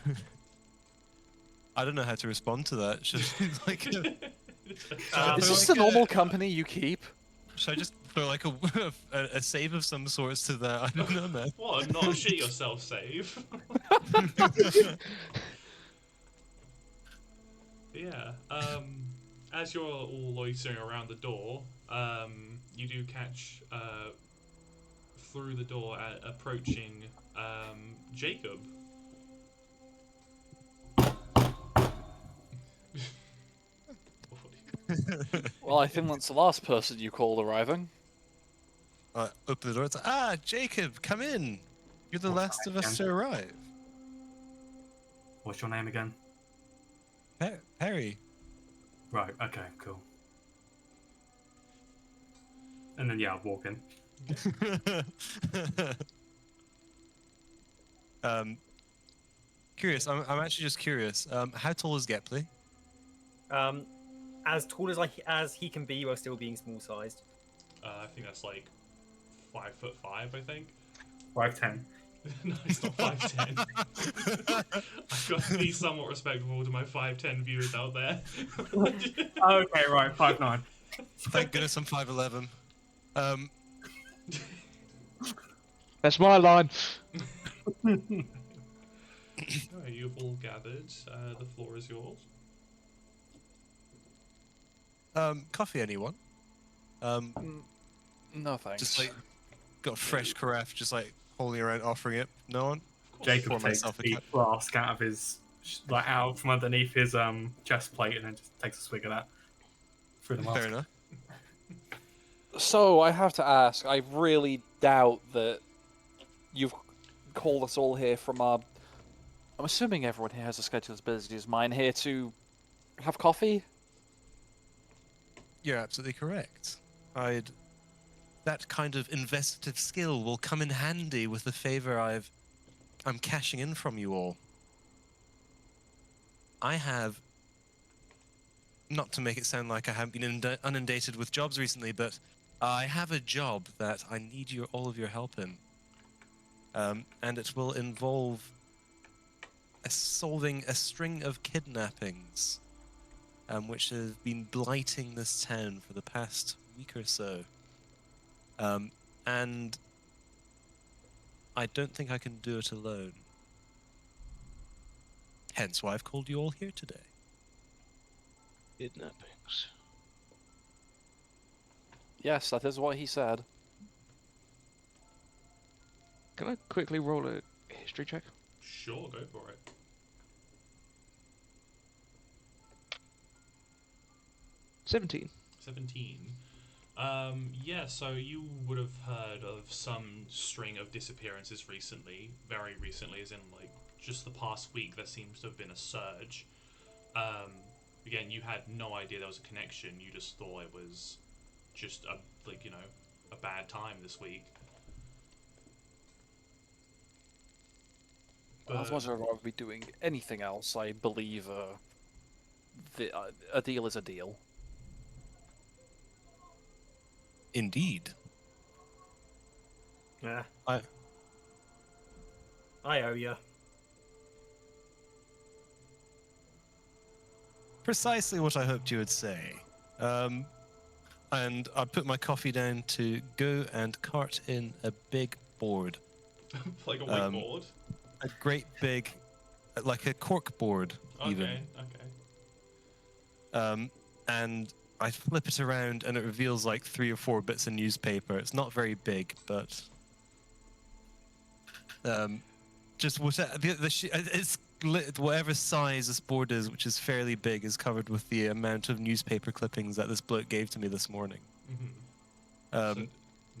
S6: don't know how to respond to that. Should like,
S3: Is this the normal company you keep?
S6: should I just throw like a save of some sorts to that? I don't know, man.
S1: What? Not shit yourself save. Yeah. As you're all loitering around the door, you do catch through the door approaching Jacob.
S3: Well, I think that's the last person you called arriving.
S6: Open the door. It's like, Jacob, come in. You're the last of us to arrive.
S7: What's your name again?
S6: Harry.
S7: Right, okay, cool. And then, yeah, I'll walk in.
S6: Curious. I'm actually just curious. How tall is Gepley?
S5: As tall as he can be while still being small-sized.
S1: I think that's like 5'5", I think.
S7: 5'10".
S1: No, it's not 5'10". I've got to be somewhat respectful to my 5'10" viewers out there.
S7: Okay, right, 5'9".
S6: Thank goodness I'm 5'11".
S4: That's my line.
S1: Alright, you've all gathered. The floor is yours.
S6: Coffee, anyone?
S3: No thanks.
S6: Just like got a fresh carafe, just like holding around, offering it. No one.
S7: Jacob
S6: Pour
S7: takes
S6: myself a
S7: the
S6: cup.
S7: flask out of his, like, out from underneath his chest plate, and then just takes a swig of that through the mask.
S6: Fair enough.
S3: So I have to ask. I really doubt that you've call us all here from our... I'm assuming everyone here has a schedule as busy as mine here to have coffee?
S6: You're absolutely correct. That kind of investigative skill will come in handy with the favor I'm cashing in from you all. I have, not to make it sound like I haven't been inundated with jobs recently, but I have a job that I need all of your help in. And it will involve solving a string of kidnappings, which have been blighting this town for the past week or so. And I don't think I can do it alone. Hence why I've called you all here today.
S4: Kidnappings.
S3: Yes, that is what he said.
S4: Can I quickly roll a history check?
S1: Sure, go for it.
S4: 17.
S1: 17. Yeah, so you would have heard of some string of disappearances recently, very recently, as in like just the past week. There seems to have been a surge. Again, you had no idea there was a connection. You just thought it was just a bad time this week.
S3: As much as I'd rather be doing anything else, I believe a deal is a deal.
S6: Indeed.
S5: Yeah.
S6: I
S5: owe you.
S6: Precisely what I hoped you would say. And I put my coffee down to go and cart in a big board.
S1: Like a whiteboard?
S6: A great big, like a cork board, even.
S1: Okay.
S6: And I flip it around and it reveals like 3 or 4 bits of newspaper. It's not very big, but just whatever it's whatever size this board is, which is fairly big, is covered with the amount of newspaper clippings that this bloke gave to me this morning.
S1: So,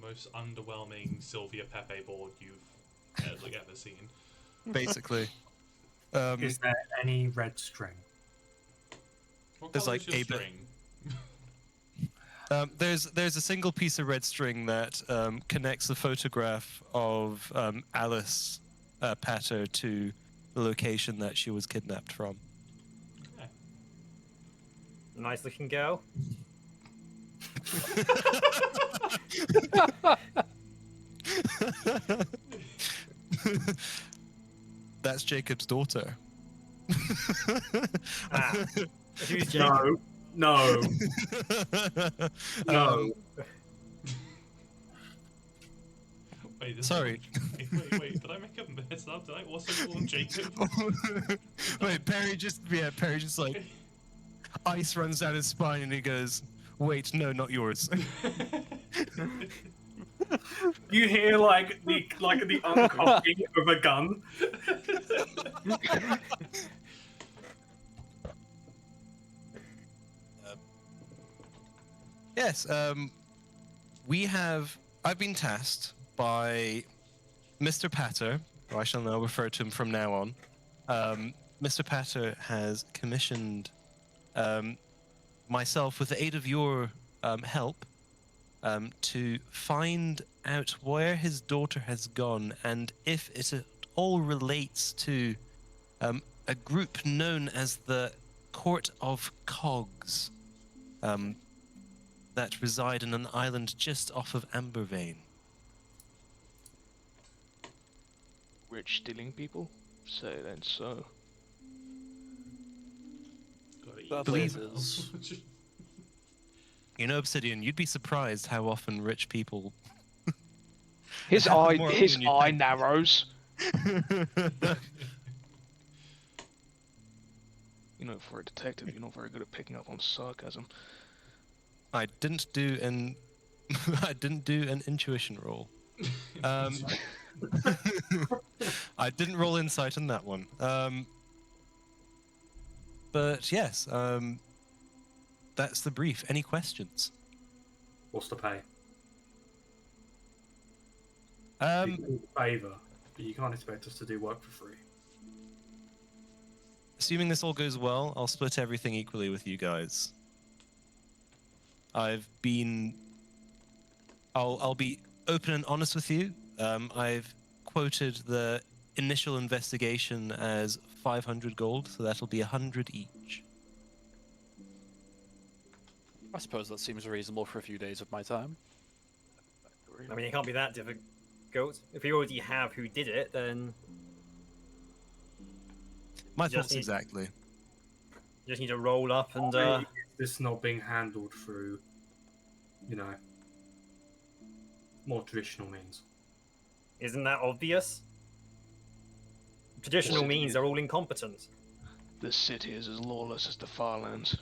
S1: most underwhelming Sylvia Pepe board you've ever seen.
S6: Basically.
S7: Is there any red string?
S1: What
S6: There's
S1: colour
S6: like
S1: is your
S6: a bit-
S1: string?
S6: There's a single piece of red string that connects the photograph of Alice Patter to the location that she was kidnapped from.
S1: Okay.
S5: Nice looking girl.
S6: That's Jacob's daughter.
S5: Who's Jacob?
S7: No. No.
S1: Wait,
S6: Sorry.
S1: Wait, did I make a mess up? Did I also call him Jacob?
S6: Wait, Perry just like ice runs down his spine and he goes, "Wait, no, not yours."
S7: You hear like the uncocking of a gun.
S6: Yes, I've been tasked by Mr. Patter, or I shall now refer to him from now on. Mr. Patter has commissioned myself, with the aid of your help, to find out where his daughter has gone and if it at all relates to a group known as the Court of Cogs, that reside in an island just off of Ambervain.
S4: Rich stealing people? Say then so.
S6: Believe-
S1: it.
S6: You know, Obsidian, you'd be surprised how often rich people...
S4: His
S6: More
S4: eye
S6: often than you think.
S4: narrows. You know, for a detective, you're not very good at picking up on sarcasm.
S6: I didn't do an intuition roll. I didn't roll insight on that one. But yes, that's the brief. Any questions?
S7: What's the pay?
S6: Um,
S7: Favor. But you can't expect us to do work for free.
S6: Assuming this all goes well, I'll split everything equally with you guys. I'll be open and honest with you. I've quoted the initial investigation as 500 gold, so that'll be 100 each.
S3: I suppose that seems reasonable for a few days of my time.
S5: I mean, it can't be that difficult. If you already have who did it, then
S6: My
S5: Just
S6: thoughts
S5: need-
S6: exactly.
S5: you just need to roll up and
S7: Why is this not being handled through, more traditional means?
S5: isn't that obvious? Traditional
S4: Yes, it
S5: means
S4: is.
S5: are all incompetent.
S4: The city is as lawless as the Farlands.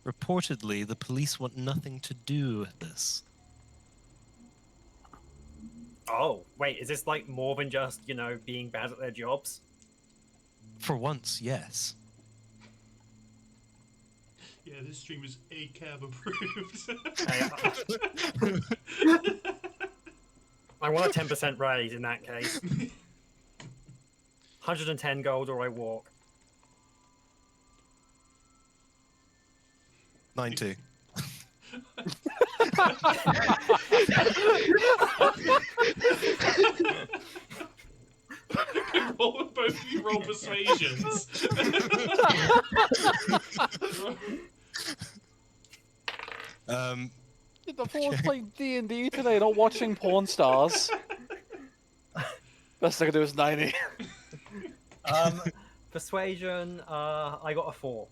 S6: Reportedly, the police want nothing to do with this.
S5: Oh, wait, is this like more than just, being bad at their jobs?
S6: For once, yes.
S1: Yeah, this stream is ACAB approved.
S5: I want a 10% raise in that case. 110 gold or I walk.
S6: 90.
S1: Both of you roll persuasions.
S3: The four's playing D&D today, not watching porn stars. Best I can do is 90.
S5: Persuasion, I got a 4.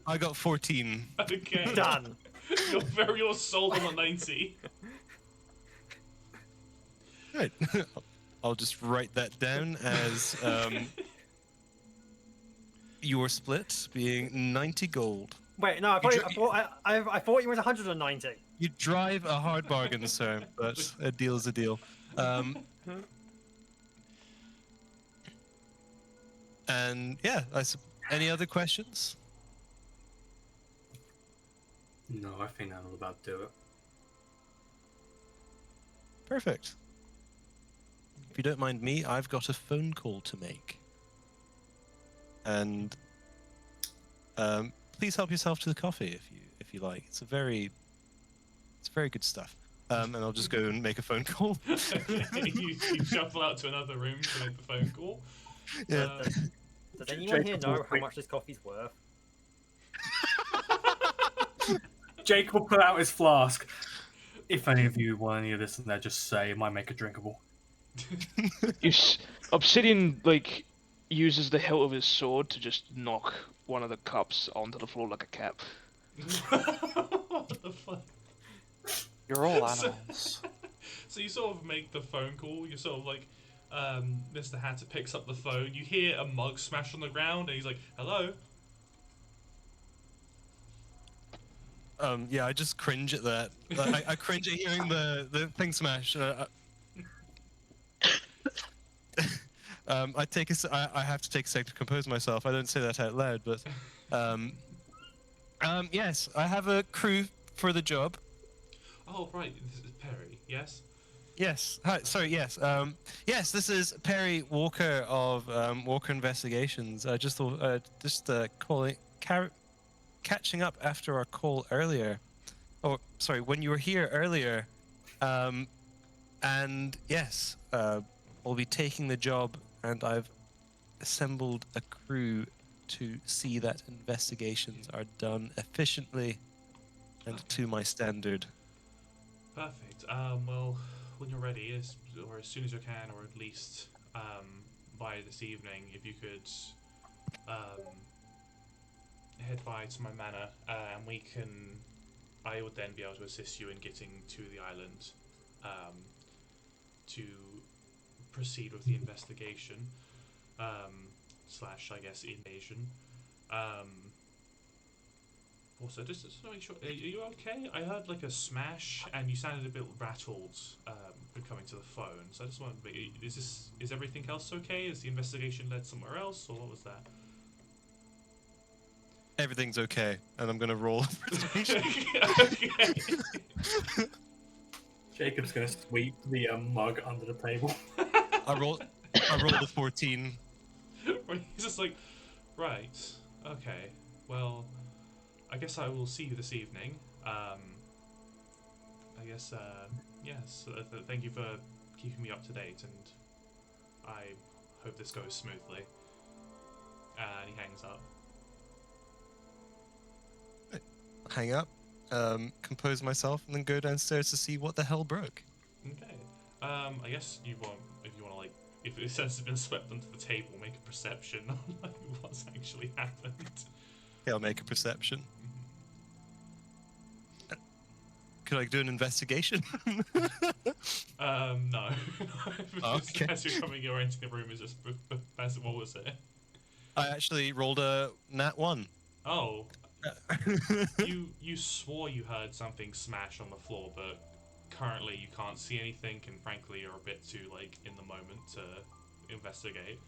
S6: I got 14.
S1: Okay.
S5: Done.
S1: You're sold on the 90.
S6: Right. I'll just write that down as your split being 90 gold.
S5: Wait, no, I thought you were 190.
S6: You drive a hard bargain, sir, but a deal is a deal. And yeah, any other questions?
S7: No, I think that'll about do it.
S6: Perfect. If you don't mind me, I've got a phone call to make. And please help yourself to the coffee if you like. It's very good stuff. And I'll just go and make a phone call.
S1: you shuffle out to another room to make the phone call.
S6: Yeah.
S5: Does anyone here know how much this coffee's worth?
S7: Jake will pull out his flask. If any of you want any of this, and they just say it might make it drinkable.
S4: Obsidian uses the hilt of his sword to just knock one of the cups onto the floor like a cat.
S1: What the fuck?
S3: You're all animals.
S1: So you sort of make the phone call. You're sort of like, Mr. Hatter picks up the phone. You hear a mug smash on the ground, and he's like, "Hello."
S6: Yeah, I just cringe at that. I cringe at hearing the thing smash. I have to take a sec to compose myself. I don't say that out loud, but yes, I have a crew for the job.
S1: Oh right, this is Perry. Yes.
S6: Yes. Hi. Sorry. Yes. Yes. This is Perry Walker of Walker Investigations. I just thought catching up after our call earlier. Oh, sorry. When you were here earlier, and yes, we'll be taking the job, and I've assembled a crew to see that investigations are done efficiently and to my standard.
S1: Perfect. Well, when you're ready, or as soon as you can, or at least by this evening, if you could head by to my manor, and I would then be able to assist you in getting to the island to proceed with the investigation / I guess invasion. Also, just to make sure, are you okay? I heard like a smash, and you sounded a bit rattled when coming to the phone. So I just wanted to make, is everything else okay? Is the investigation led somewhere else, or what was that?
S6: Everything's okay, and I'm gonna roll.
S1: Okay.
S7: Jacob's gonna sweep the mug under the table.
S6: I rolled a 14.
S1: He's just like, right, okay, well, I guess I will see you this evening. I guess, yes, thank you for keeping me up to date, and I hope this goes smoothly. And he hangs up.
S6: Hang up, compose myself, and then go downstairs to see what the hell broke.
S1: Okay. I guess if you want to, like, if it says it's been swept under the table, make a perception on like what's actually happened.
S6: Okay, I'll make a perception. Could I do an investigation?
S1: No.
S6: Okay.
S1: As you're coming, you're entering the room. Is just what was it?
S6: I actually rolled a nat 1.
S1: Oh. You swore you heard something smash on the floor, but currently you can't see anything, and frankly you're a bit too like in the moment to investigate.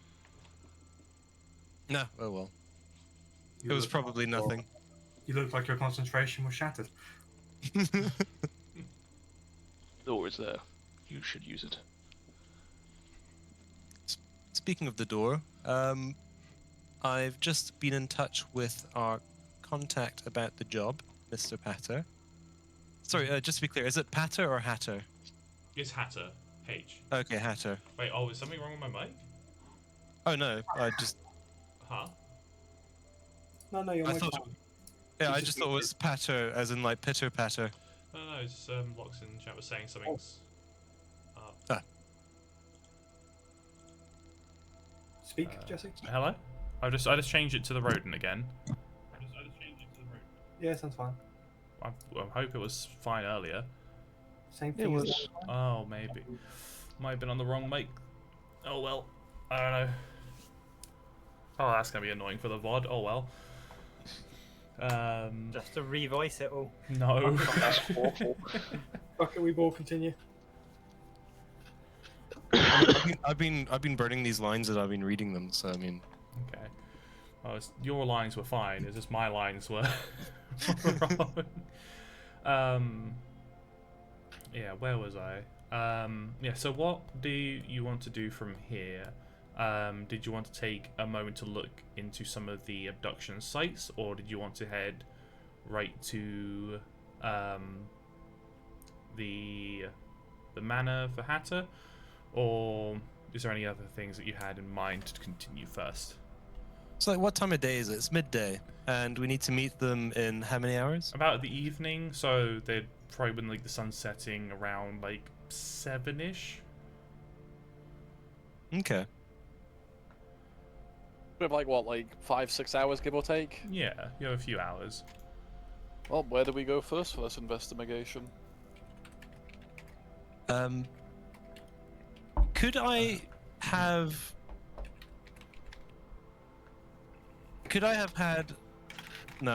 S6: No, oh well. It was probably nothing.
S7: You look like your concentration was shattered.
S4: Door is there. You should use it.
S6: Speaking of the door, I've just been in touch with our contact about the job, Mr. Patter. Sorry, just to be clear, is it Patter or Hatter?
S1: It's Hatter. H.
S6: Okay, Hatter.
S1: Wait, oh, is something wrong with my mic?
S6: Oh no, I just...
S1: Huh?
S7: No, you're
S6: I
S7: my
S6: thought...
S7: friend.
S6: Yeah, I just thought it was Patter, as in like pitter patter.
S1: No, it's Lox in chat was saying something's up.
S6: Ah.
S7: Speak, Jesse.
S8: Hello? I just changed it to the rodent again.
S7: Yeah, sounds fine.
S8: I hope it was fine earlier.
S7: Same
S4: It
S7: thing as
S4: was.
S7: that.
S8: Oh, maybe. Might have been on the wrong mic. Oh well. I don't know. Oh, that's gonna be annoying for the VOD. Oh well.
S5: Just to revoice it all.
S8: No.
S4: That's awful.
S7: Okay, we will continue.
S6: I've been burning these lines as I've been reading them, so I mean...
S8: Okay. Oh, your lines were fine. It's just my lines were wrong. Yeah, where was I? Yeah, so what do you want to do from here? Did you want to take a moment to look into some of the abduction sites, or did you want to head right to the manor for Hatter, or is there any other things that you had in mind to continue first?
S6: So like, what time of day is it? It's midday, and we need to meet them in how many hours?
S8: About the evening, so they'd probably been like the sun setting around like 7-ish.
S6: Okay.
S3: We have like what, like 5-6 hours, give or take?
S8: Yeah, you have a few hours.
S3: Well, where do we go first for this investigation?
S6: Could I have had... No,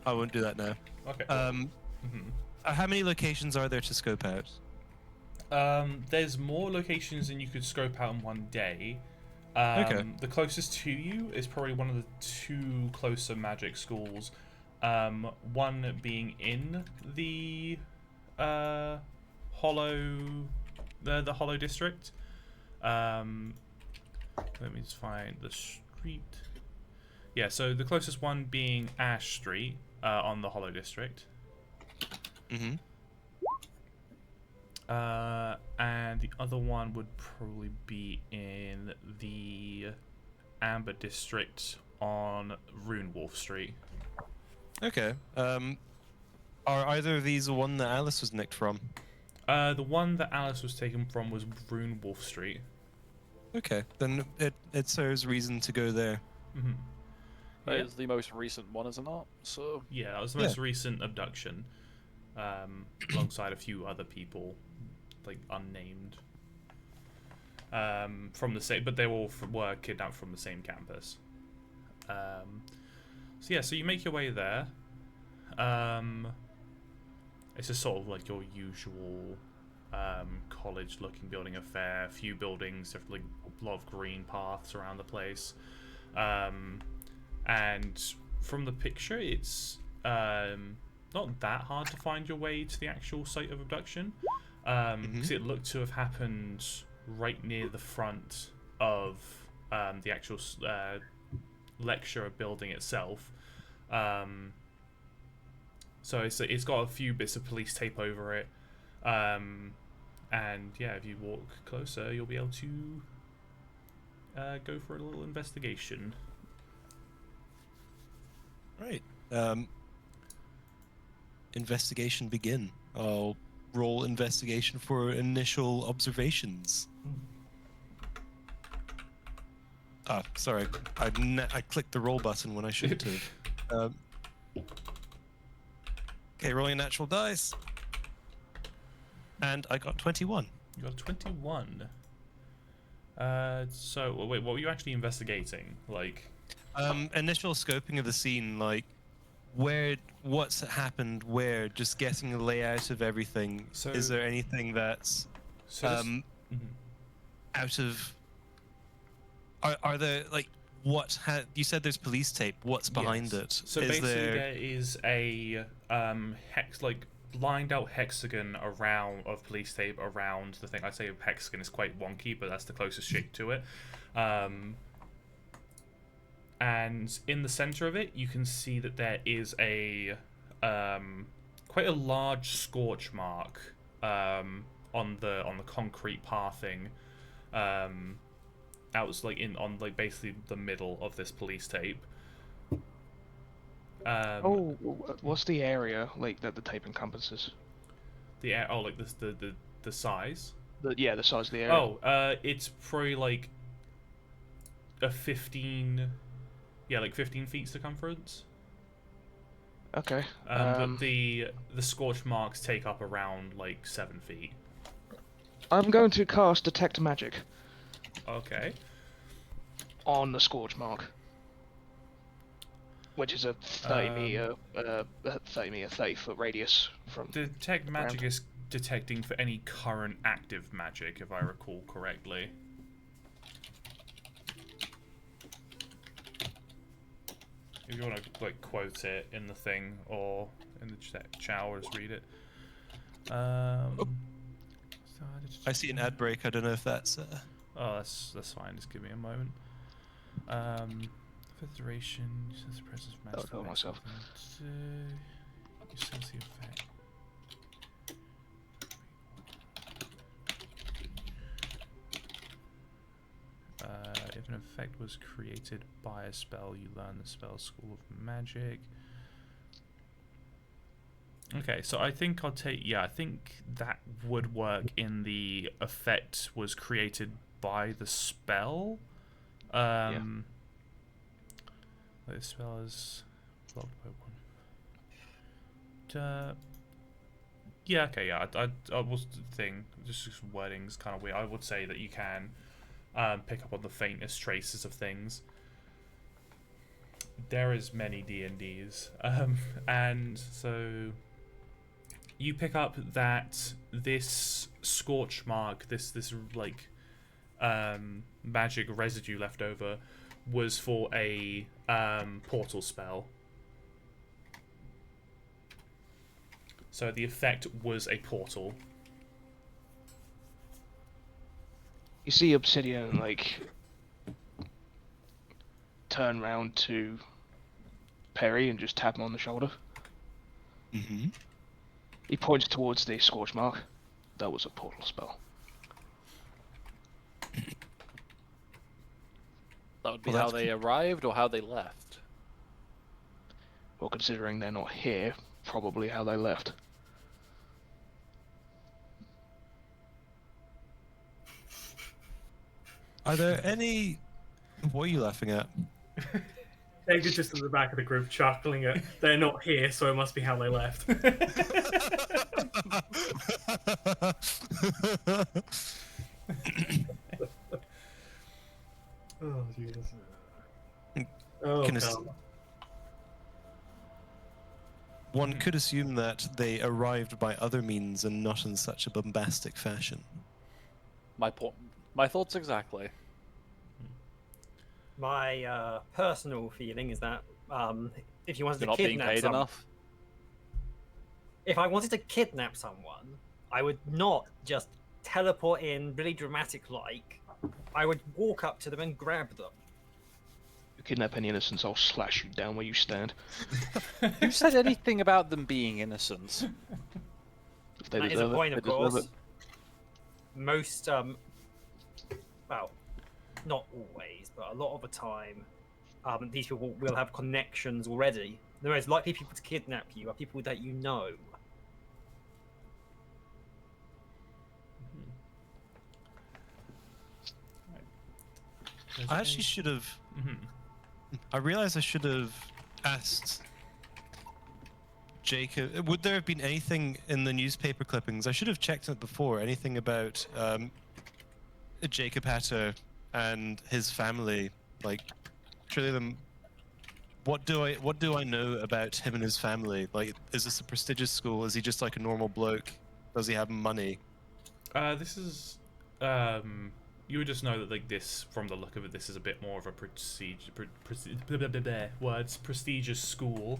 S6: I won't do that now.
S8: Okay.
S6: How many locations are there to scope out?
S8: There's more locations than you could scope out in one day.
S6: Okay.
S8: The closest to you is probably one of the two closer magic schools. One being in the Hollow, the Hollow district. Let me just find the street. Yeah, so the closest one being Ash Street on the Hollow district.
S6: Mm-hmm.
S8: And the other one would probably be in the Amber district on Runewolf Street.
S6: Okay. Are either of these the one that Alice was nicked from?
S8: The one that Alice was taken from was Runewolf Street.
S6: Okay, then it serves reason to go there.
S8: Mm-hmm.
S3: That
S8: Yeah.
S3: is the most recent one, isn't it? So
S8: Yeah, that was the most recent abduction, alongside a few other people, like unnamed, from the same, but they all were kidnapped from the same campus. So yeah, so you make your way there. It's just sort of like your usual college-looking building affair. A few buildings, like a lot of green paths around the place. And from the picture, it's not that hard to find your way to the actual site of abduction. because it looked to have happened right near the front of the actual lecture building itself. So it's got a few bits of police tape over it, and yeah, if you walk closer, you'll be able to go for a little investigation.
S6: Right. Investigation begin. I'll roll investigation for initial observations. Ah, sorry. I clicked the roll button when I shouldn't have. Okay, rolling a natural dice. And I got 21.
S8: You got 21. So wait, what were you actually investigating? Like,
S6: Initial scoping of the scene, like what's happened, where, just getting a layout of everything.
S8: So,
S6: is there anything that's out of? Are there like you said there's police tape? What's behind it?
S8: So basically, there is a lined out hexagon of police tape around the thing. I'd say hexagon is quite wonky, but that's the closest shape to it. And in the center of it, you can see that there is a quite a large scorch mark on the concrete pathing, out on basically the middle of this police tape.
S4: What's the area like that the tape encompasses?
S8: The size.
S4: The size of the area.
S8: It's probably like a 15 feet circumference.
S4: Okay.
S8: But the scorch marks take up around like 7 feet.
S4: I'm going to cast Detect Magic
S8: Okay.
S4: on the scorch mark, which is a 30 foot radius from.
S8: Detect magic is detecting for any current active magic, if I recall correctly. If you want to like quote it in the thing or in the chat, or just read it.
S6: I see an ad break. I don't know if that's.
S8: Oh, that's fine. Just give me a moment. Federation uses the presence of magic.
S4: I'll myself.
S8: You sense the effect. If an effect was created by a spell, you learn the spell School of Magic. Okay, so I think I'll take... Yeah, I think that would work in the effect was created by the spell. The spell is blocked by one. Yeah, okay, yeah. I was the thing. Just wording's kind of weird. I would say that you can pick up on the faintest traces of things. There is many D&Ds, and so you pick up that this scorch mark, this like magic residue left over, was for a portal spell. So the effect was a portal.
S4: You see Obsidian like turn round to Perry and just tap him on the shoulder.
S6: Mm-hmm.
S4: He points towards the scorch mark. That was a portal spell.
S3: That would be how they arrived or how they left.
S4: Well, considering they're not here, probably how they left.
S6: Are there any... What are you laughing at?
S2: David's just at the back of the group chuckling at, they're not here, so it must be how they left. Oh, Jesus. Oh, God.
S6: One could assume that they arrived by other means and not in such a bombastic fashion.
S3: My thoughts exactly.
S5: My personal feeling is that if you wanted
S3: You're
S5: to
S3: not being
S5: kidnap
S3: paid
S5: someone,
S3: enough.
S5: if I wanted to kidnap someone, I would not just teleport in, really dramatic like. I would walk up to them and grab them.
S4: You kidnap any innocents, I'll slash you down where you stand.
S3: Who said anything about them being innocent?
S4: If they
S5: That is a
S4: deserve
S5: point,
S4: it,
S5: of
S4: they deserve
S5: course.
S4: it.
S5: Most, well, not always, but a lot of the time, these people will have connections already. The most likely people to kidnap you are people that you know.
S6: I actually should have. I realized I should have asked Jacob. Would there have been anything in the newspaper clippings? I should have checked it before. Anything about Jacob Hatter and his family? Like, surely them. What do I know about him and his family? Like, is this a prestigious school? Is he just like a normal bloke? Does he have money?
S8: This is you would just know that like this, from the look of it, this is a bit more of a prestigious school.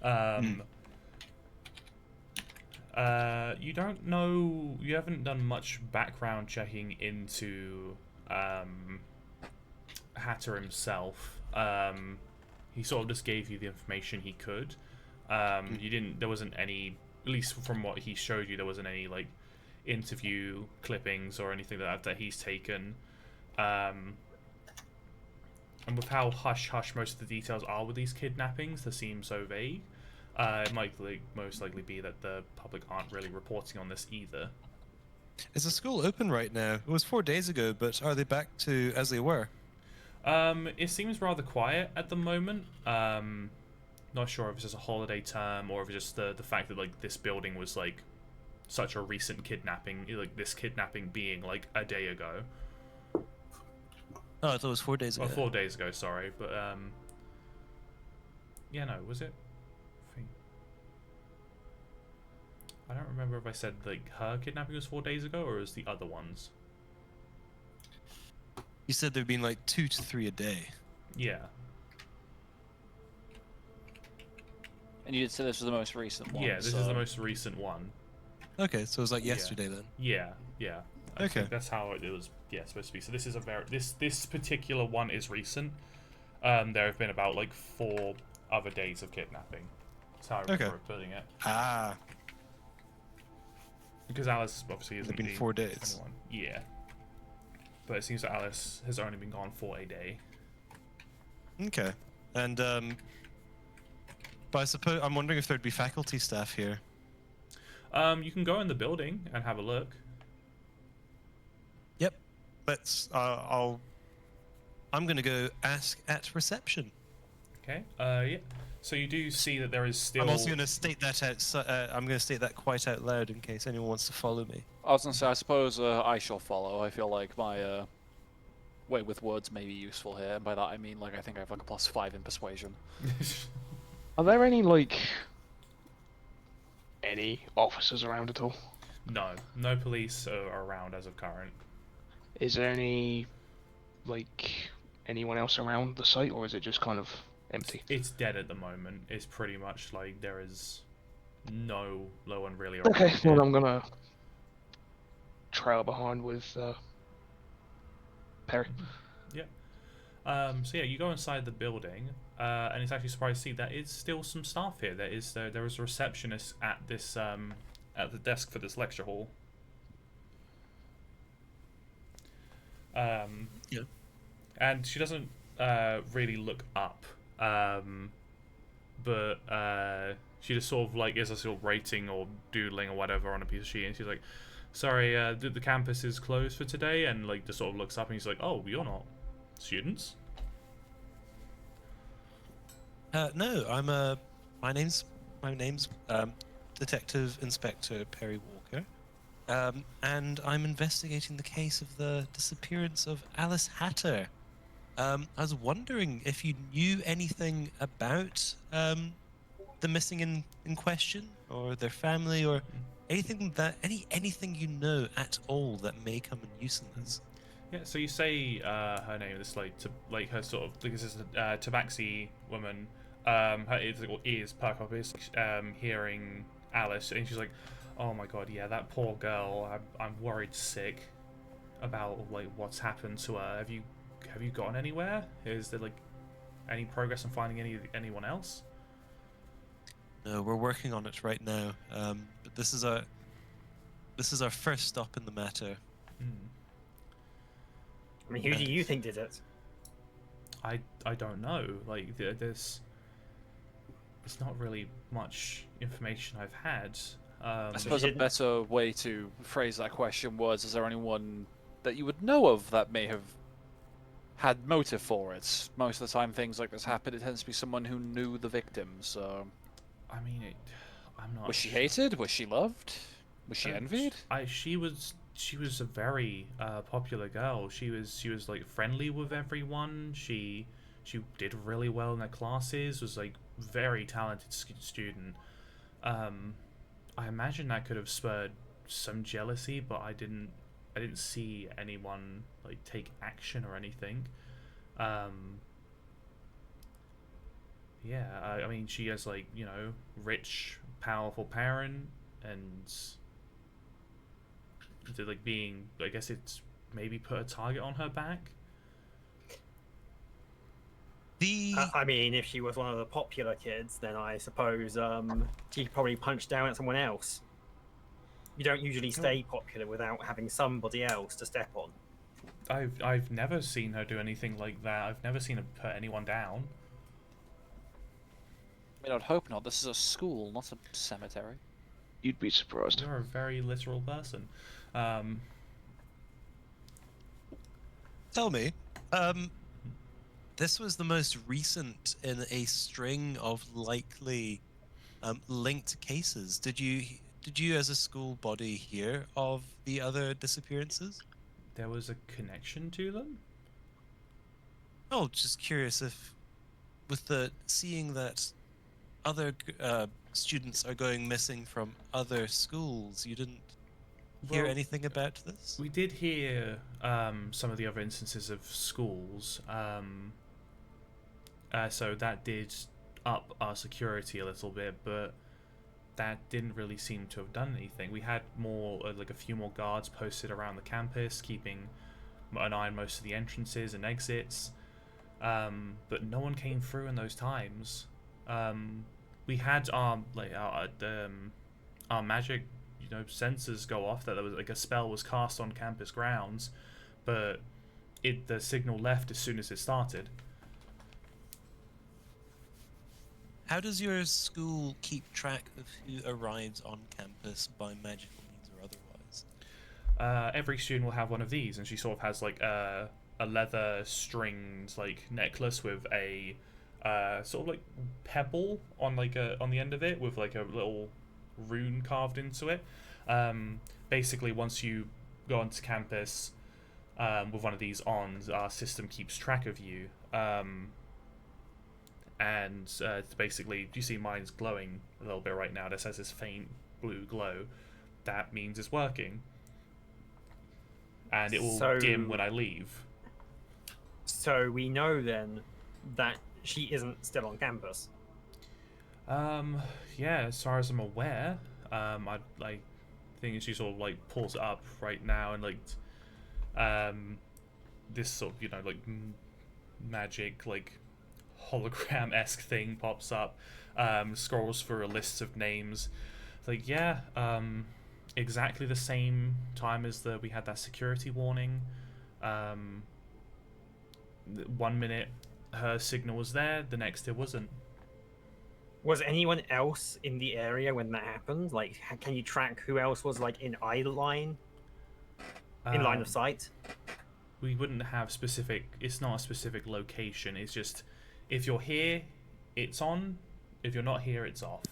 S8: You don't know. You haven't done much background checking into Hatter himself. He sort of just gave you the information he could. You didn't. There wasn't any. At least from what he showed you, there wasn't any like interview clippings or anything like that he's taken. And with how hush-hush most of the details are with these kidnappings, they seem so vague. It might most likely be that the public aren't really reporting on this either.
S6: Is the school open right now? It was 4 days ago, but are they back to as they were?
S8: It seems rather quiet at the moment. Not sure if it's just a holiday term or if it's just the fact that like this building was like such a recent kidnapping, like this kidnapping being like a day ago.
S6: Oh, I thought it was 4 days ago.
S8: Well, 4 days ago, sorry, but yeah, no, was it? I don't remember if I said like her kidnapping was 4 days ago or was the other ones.
S6: You said there'd been like 2 to 3 a day.
S8: Yeah.
S3: And you did say this was the most recent one.
S8: Yeah, this is the most recent one.
S6: Okay, so it was like yesterday then.
S8: Yeah, yeah. I
S6: Okay.
S8: think that's how it was. Yeah, supposed to be. So this is a very this particular one is recent. There have been about like 4 other days of kidnapping. That's how I remember putting it.
S6: Ah.
S8: Because Alice obviously isn't
S6: been
S8: the
S6: 4 days.
S8: only one. Yeah. But it seems that Alice has only been gone for a day.
S6: Okay. And but I suppose I'm wondering if there'd be faculty staff here.
S8: You can go in the building and have a look.
S6: Yep. I'm gonna go ask at reception.
S8: Okay. Yeah. So you do see that there is still.
S6: I'm also gonna state that I'm gonna state that quite out loud in case anyone wants to follow me.
S3: I was gonna say, I suppose I shall follow. I feel like my way with words may be useful here, and by that I mean like I think I have like a +5 in persuasion.
S4: Are there any officers around at all?
S8: No police are around as of current.
S4: Is there anyone else around the site, or is it just kind of empty?
S8: It's dead at the moment. It's pretty much like there is no one really around.
S4: Okay,
S8: here.
S4: well I'm gonna trail behind with Perry.
S8: Yeah. So yeah, you go inside the building, and it's actually surprised to see there is still some staff here. There is a receptionist at this at the desk for this lecture hall.
S6: Yeah.
S8: And she doesn't really look up, but she just sort of like is a sort of writing or doodling or whatever on a piece of sheet, and she's like, "Sorry, the campus is closed for today," and like just sort of looks up and he's like, "Oh, you're not students?"
S6: No, I'm my name's Detective Inspector Perry Walker, and I'm investigating the case of the disappearance of Alice Hatter. I was wondering if you knew anything about the missing in question, or their family, or anything anything you know at all that may come in use in this.
S8: Yeah, so you say her name, this like her sort of, because it's a tabaxi woman. Her ears perk up, hearing Alice, and she's like, Oh my god, yeah, that poor girl. I'm worried sick about like what's happened to her. Have you gotten anywhere? Is there like any progress in finding anyone else?
S6: No, we're working on it right now. But this is our first stop in the matter.
S8: Hmm.
S5: I mean, who do you think did it?
S8: I don't know. Like there's not really much information I've had.
S3: I suppose a better way to phrase that question was: is there anyone that you would know of that may have had motive for it? Most of the time, things like this happen. It tends to be someone who knew the victim. So,
S8: I mean, I'm not.
S3: Was she hated? Was she loved? Was she envied?
S8: She was a very popular girl. She was like friendly with everyone. She did really well in her classes. Was like very talented student. I imagine that could have spurred some jealousy, but I didn't see anyone like take action or anything. Yeah, I mean, she has like, you know, rich, powerful parent, and like being, I guess it's maybe put a target on her back.
S5: I mean, if she was one of the popular kids, then I suppose she probably punched down at someone else. You don't usually stay popular without having somebody else to step on.
S8: I've never seen her do anything like that. I've never seen her put anyone down.
S3: I mean, I'd hope not. This is a school, not a cemetery.
S4: You'd be surprised.
S8: You're a very literal person.
S6: Tell me, this was the most recent in a string of likely linked cases. Did you as a school body hear of the other disappearances?
S8: There was a connection to them?
S6: Oh, just curious if, with the seeing that other students are going missing from other schools, you didn't hear anything about this?
S8: We did hear some of the other instances of schools. So that did up our security a little bit, but that didn't really seem to have done anything. We had more, like a few more guards posted around the campus, keeping an eye on most of the entrances and exits. But no one came through in those times. We had our magic, you know, sensors go off that there was like a spell was cast on campus grounds, but the signal left as soon as it started.
S6: How does your school keep track of who arrives on campus by magical means or otherwise?
S8: Every student will have one of these, and she sort of has like a leather stringed like necklace with a sort of like pebble on on the end of it with like a little rune carved into it. Basically, once you go onto campus with one of these on, our system keeps track of you. And it's basically, you see mine's glowing a little bit right now. This has this faint blue glow. That means it's working. And it will dim when I leave.
S5: So we know then that she isn't still on campus.
S8: Yeah, as far as I'm aware, I like think she sort of like pulls it up right now, and like this sort of, you know, like magic like hologram-esque thing pops up, scrolls through a list of names. It's like, yeah, exactly the same time as we had that security warning. 1 minute her signal was there, the next it wasn't.
S5: Was anyone else in the area when that happened? Like, can you track who else was like in eye line, in line of sight?
S8: We wouldn't have specific. It's not a specific location. It's just, if you're here, it's on. If you're not here, it's off.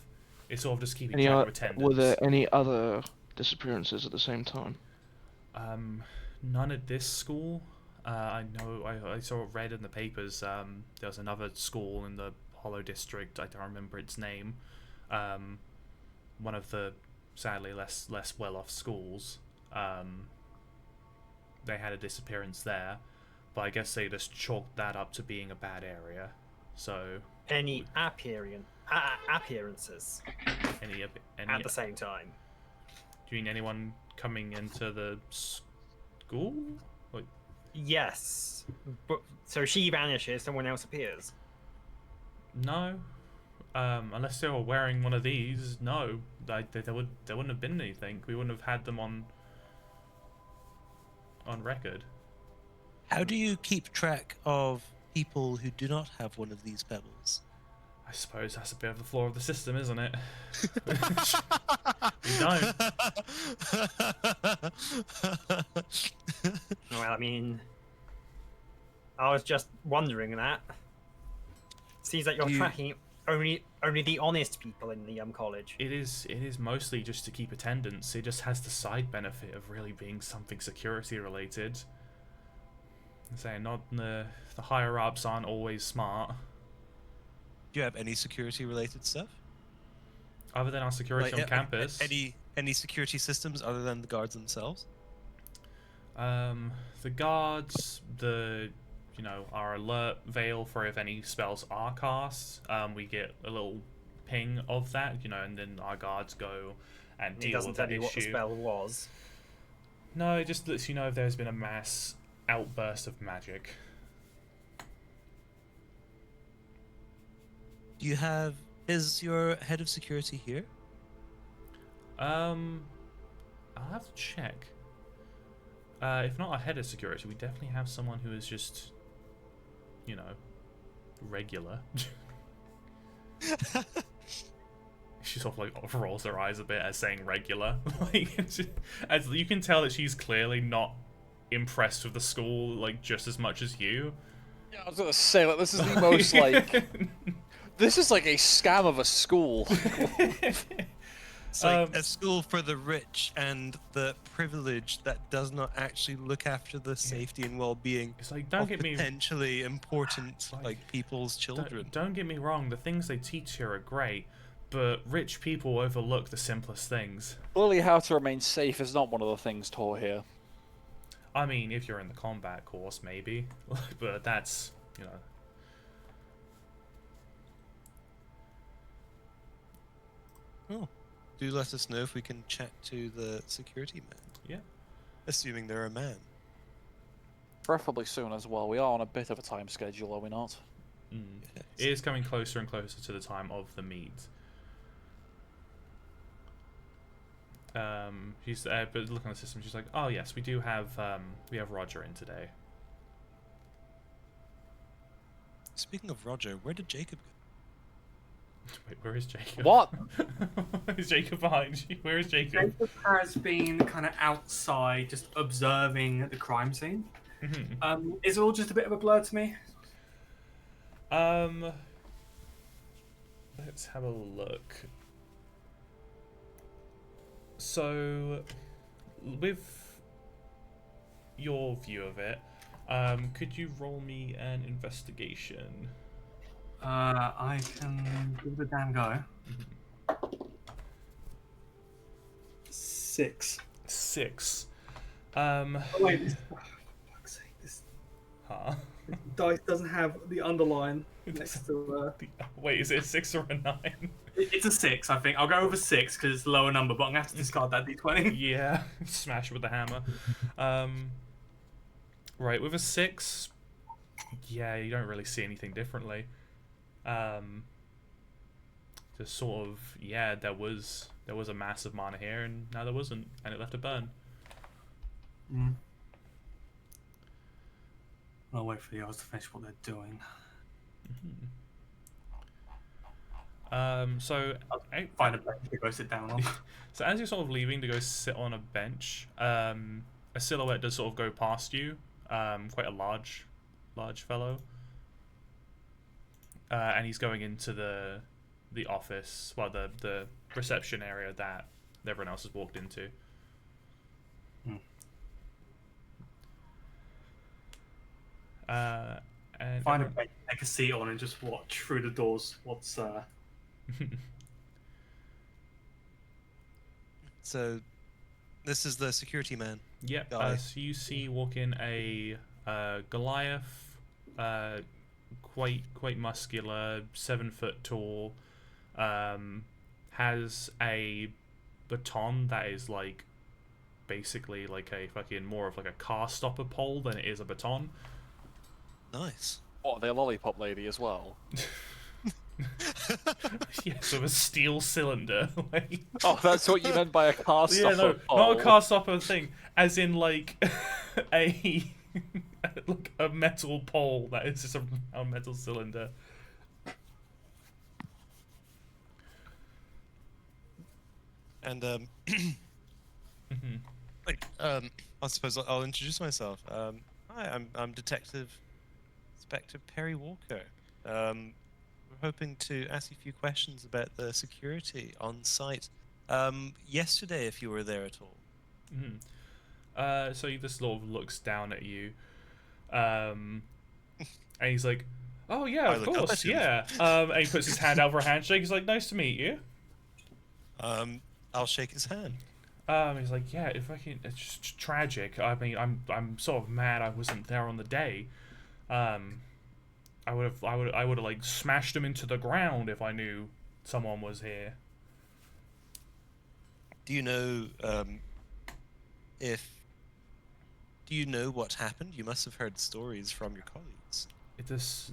S8: It's sort of just keeping track of attendance.
S4: Were there any other disappearances at the same time?
S8: None at this school. I know. I saw it read in the papers. There was another school in the Hollow District. I don't remember its name. One of the sadly less well-off schools. They had a disappearance there, but I guess they just chalked that up to being a bad area. So
S5: Any appearances
S8: any
S5: at the same time?
S8: Do you mean anyone coming into the school? Like,
S5: Yes. But, so she vanishes, someone else appears.
S8: no. Unless they were wearing one of these, no. There wouldn't have been anything. We wouldn't have had them on record.
S6: How do you keep track of people who do not have one of these pebbles?
S8: I suppose that's a bit of the flaw of the system, isn't it? We don't.
S5: Well, I mean, I was just wondering that. Seems like you're tracking only the honest people in the college.
S8: It is mostly just to keep attendance. It just has the side benefit of really being something security related. I'm saying not the higher ups aren't always smart.
S6: Do you have any security related stuff?
S8: Other than our security on campus.
S6: Any security systems other than the guards themselves?
S8: The guards, our alert veil for if any spells are cast. We get a little ping of that, and then our guards go and deal with that issue.
S5: It doesn't tell you what the spell was.
S8: No, it just lets you know if there's been a mass outburst of magic.
S6: Is your head of security here?
S8: I'll have to check. If not our head of security, we definitely have someone who is just, regular. She sort of like rolls her eyes a bit as saying regular. As you can tell that she's clearly not impressed with the school like just as much as you.
S3: Yeah, I was gonna say, like, this is the most like this is like a scam of a school.
S6: It's like a school for the rich and the privileged that does not actually look after the safety and well-being
S8: it's like, don't get me
S6: potentially important people's children.
S8: Don't get me wrong, the things they teach here are great, but rich people overlook the simplest things.
S3: Clearly, how to remain safe is not one of the things taught here.
S8: I mean, if you're in the combat course, maybe, but that's,
S6: Oh, do let us know if we can chat to the security man.
S8: Yeah.
S6: Assuming they're a man.
S3: Preferably soon as well. We are on a bit of a time schedule, are we not?
S8: Mm. Yes. It is coming closer and closer to the time of the meet. She's but look on the system. She's like, "Oh yes, we do have Roger in today."
S6: Speaking of Roger, where did Jacob go?
S8: Wait, where is Jacob?
S3: What?
S8: Is Jacob behind you? Where is Jacob?
S7: Jacob has been kind of outside, just observing the crime scene. It's all just a bit of a blur to me.
S8: Let's have a look. So, with your view of it, could you roll me an investigation?
S7: I can give it a damn go. 6.
S8: Oh,
S7: wait, for fuck's sake, this dice doesn't have the underline next to.
S8: Wait, is it a 6 or a 9?
S7: It's a 6, I think. I'll go with a 6 because it's the lower number, but I'm gonna have to discard that d20.
S8: Yeah, smash it with the hammer. Right, with a 6, yeah, you don't really see anything differently. Just sort of, yeah, there was a massive mana here, and now there wasn't, and it left a burn.
S7: I'll wait for the others to finish what they're doing.
S8: So
S7: I'll find a bench to go sit down on.
S8: So as you're sort of leaving to go sit on a bench, a silhouette does sort of go past you. Quite a large fellow. And he's going into the office, well, the reception area that everyone else has walked into. And
S7: find a bench, take a seat on, and just watch through the doors. What's
S6: So, this is the security man.
S8: Yeah. So you see walk in a Goliath, quite muscular, 7 foot tall, has a baton that is like basically like a fucking more of like a car stopper pole than it is a baton.
S6: Nice.
S3: Oh, they're lollipop lady as well.
S8: Yes, with a steel cylinder. Like,
S3: Oh, that's what you meant by a car stopper.
S8: yeah, no,
S3: pole.
S8: not a car stopper thing, as in like a like a metal pole that is just a metal cylinder.
S6: And I suppose I'll introduce myself. Hi, I'm Detective Inspector Perry Walker. We're hoping to ask you a few questions about the security on site. Yesterday, if you were there at all.
S8: So he just sort of looks down at you, and he's like, "Oh yeah, of course, yeah." And he puts his hand out for a handshake. He's like, "Nice to meet you."
S6: I'll shake his hand.
S8: He's like, "Yeah, it's just tragic. I mean, I'm sort of mad I wasn't there on the day. I would have like smashed him into the ground if I knew someone was here."
S6: Do you know do you know what happened? You must have heard stories from your colleagues.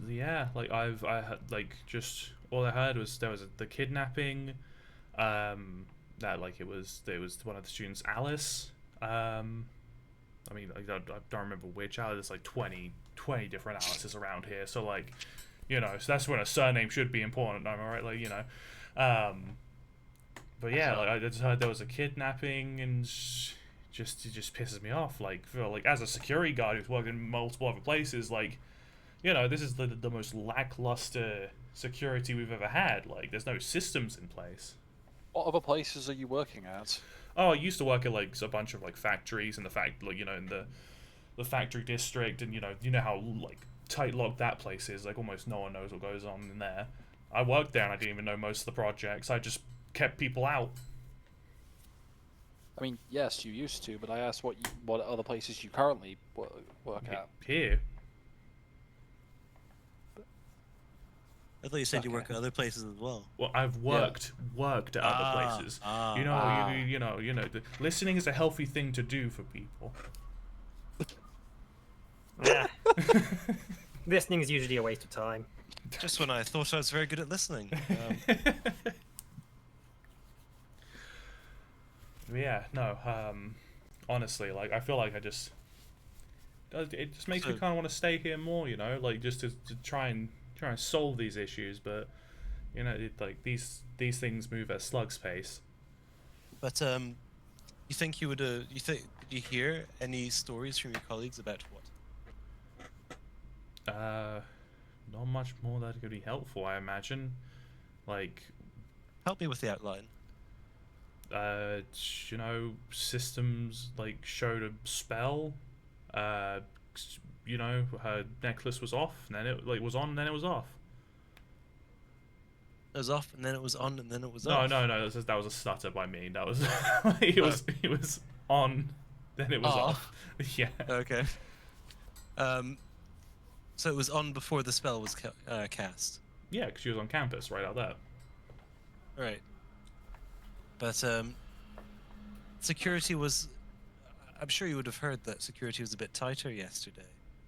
S8: Yeah, like I had like just all I heard was there was the kidnapping, that like it was one of the students, Alice. I mean, like, I don't remember which Alice. There's like 20 different Alices around here, so like, you know, so that's when a surname should be important. Am I right? Like, you know, but yeah, like I just heard there was a kidnapping, and it just pisses me off. Like, as a security guard who's worked in multiple other places, like, you know, this is the most lackluster security we've ever had. Like, there's no systems in place.
S3: What other places are you working at?
S8: Oh, I used to work at like a bunch of like factories in like, you know, in the factory district, and you know how like tight locked that place is. Like, almost no one knows what goes on in there. I worked there and I didn't even know most of the projects. I just kept people out.
S3: I mean, yes, you used to, but I asked what other places you currently work at.
S8: Here.
S6: I thought you said you work at other places as well.
S8: Well, I've worked at other places. You know, listening is a healthy thing to do for people.
S5: Yeah. Listening is usually a waste of time.
S6: Just when I thought I was very good at listening.
S8: Yeah, no, honestly, like, I feel like it just makes me kind of want to stay here more, you know, like, just to try and solve these issues, but, you know, like, these things move at slug's pace.
S6: But, you think you would, did you hear any stories from your colleagues about what?
S8: Not much more that could be helpful, I imagine. Like,
S6: help me with the outline.
S8: You know, systems like showed a spell. You know, her necklace was off, and then it like was on, and then it was off.
S6: It was off, and then it was on, and then it was off.
S8: No. That was a stutter by me. That was it was on, then it was off. Yeah.
S6: Okay. So it was on before the spell was cast.
S8: Yeah, because she was on campus right out there.
S6: Right. But security was. I'm sure you would have heard that security was a bit tighter yesterday.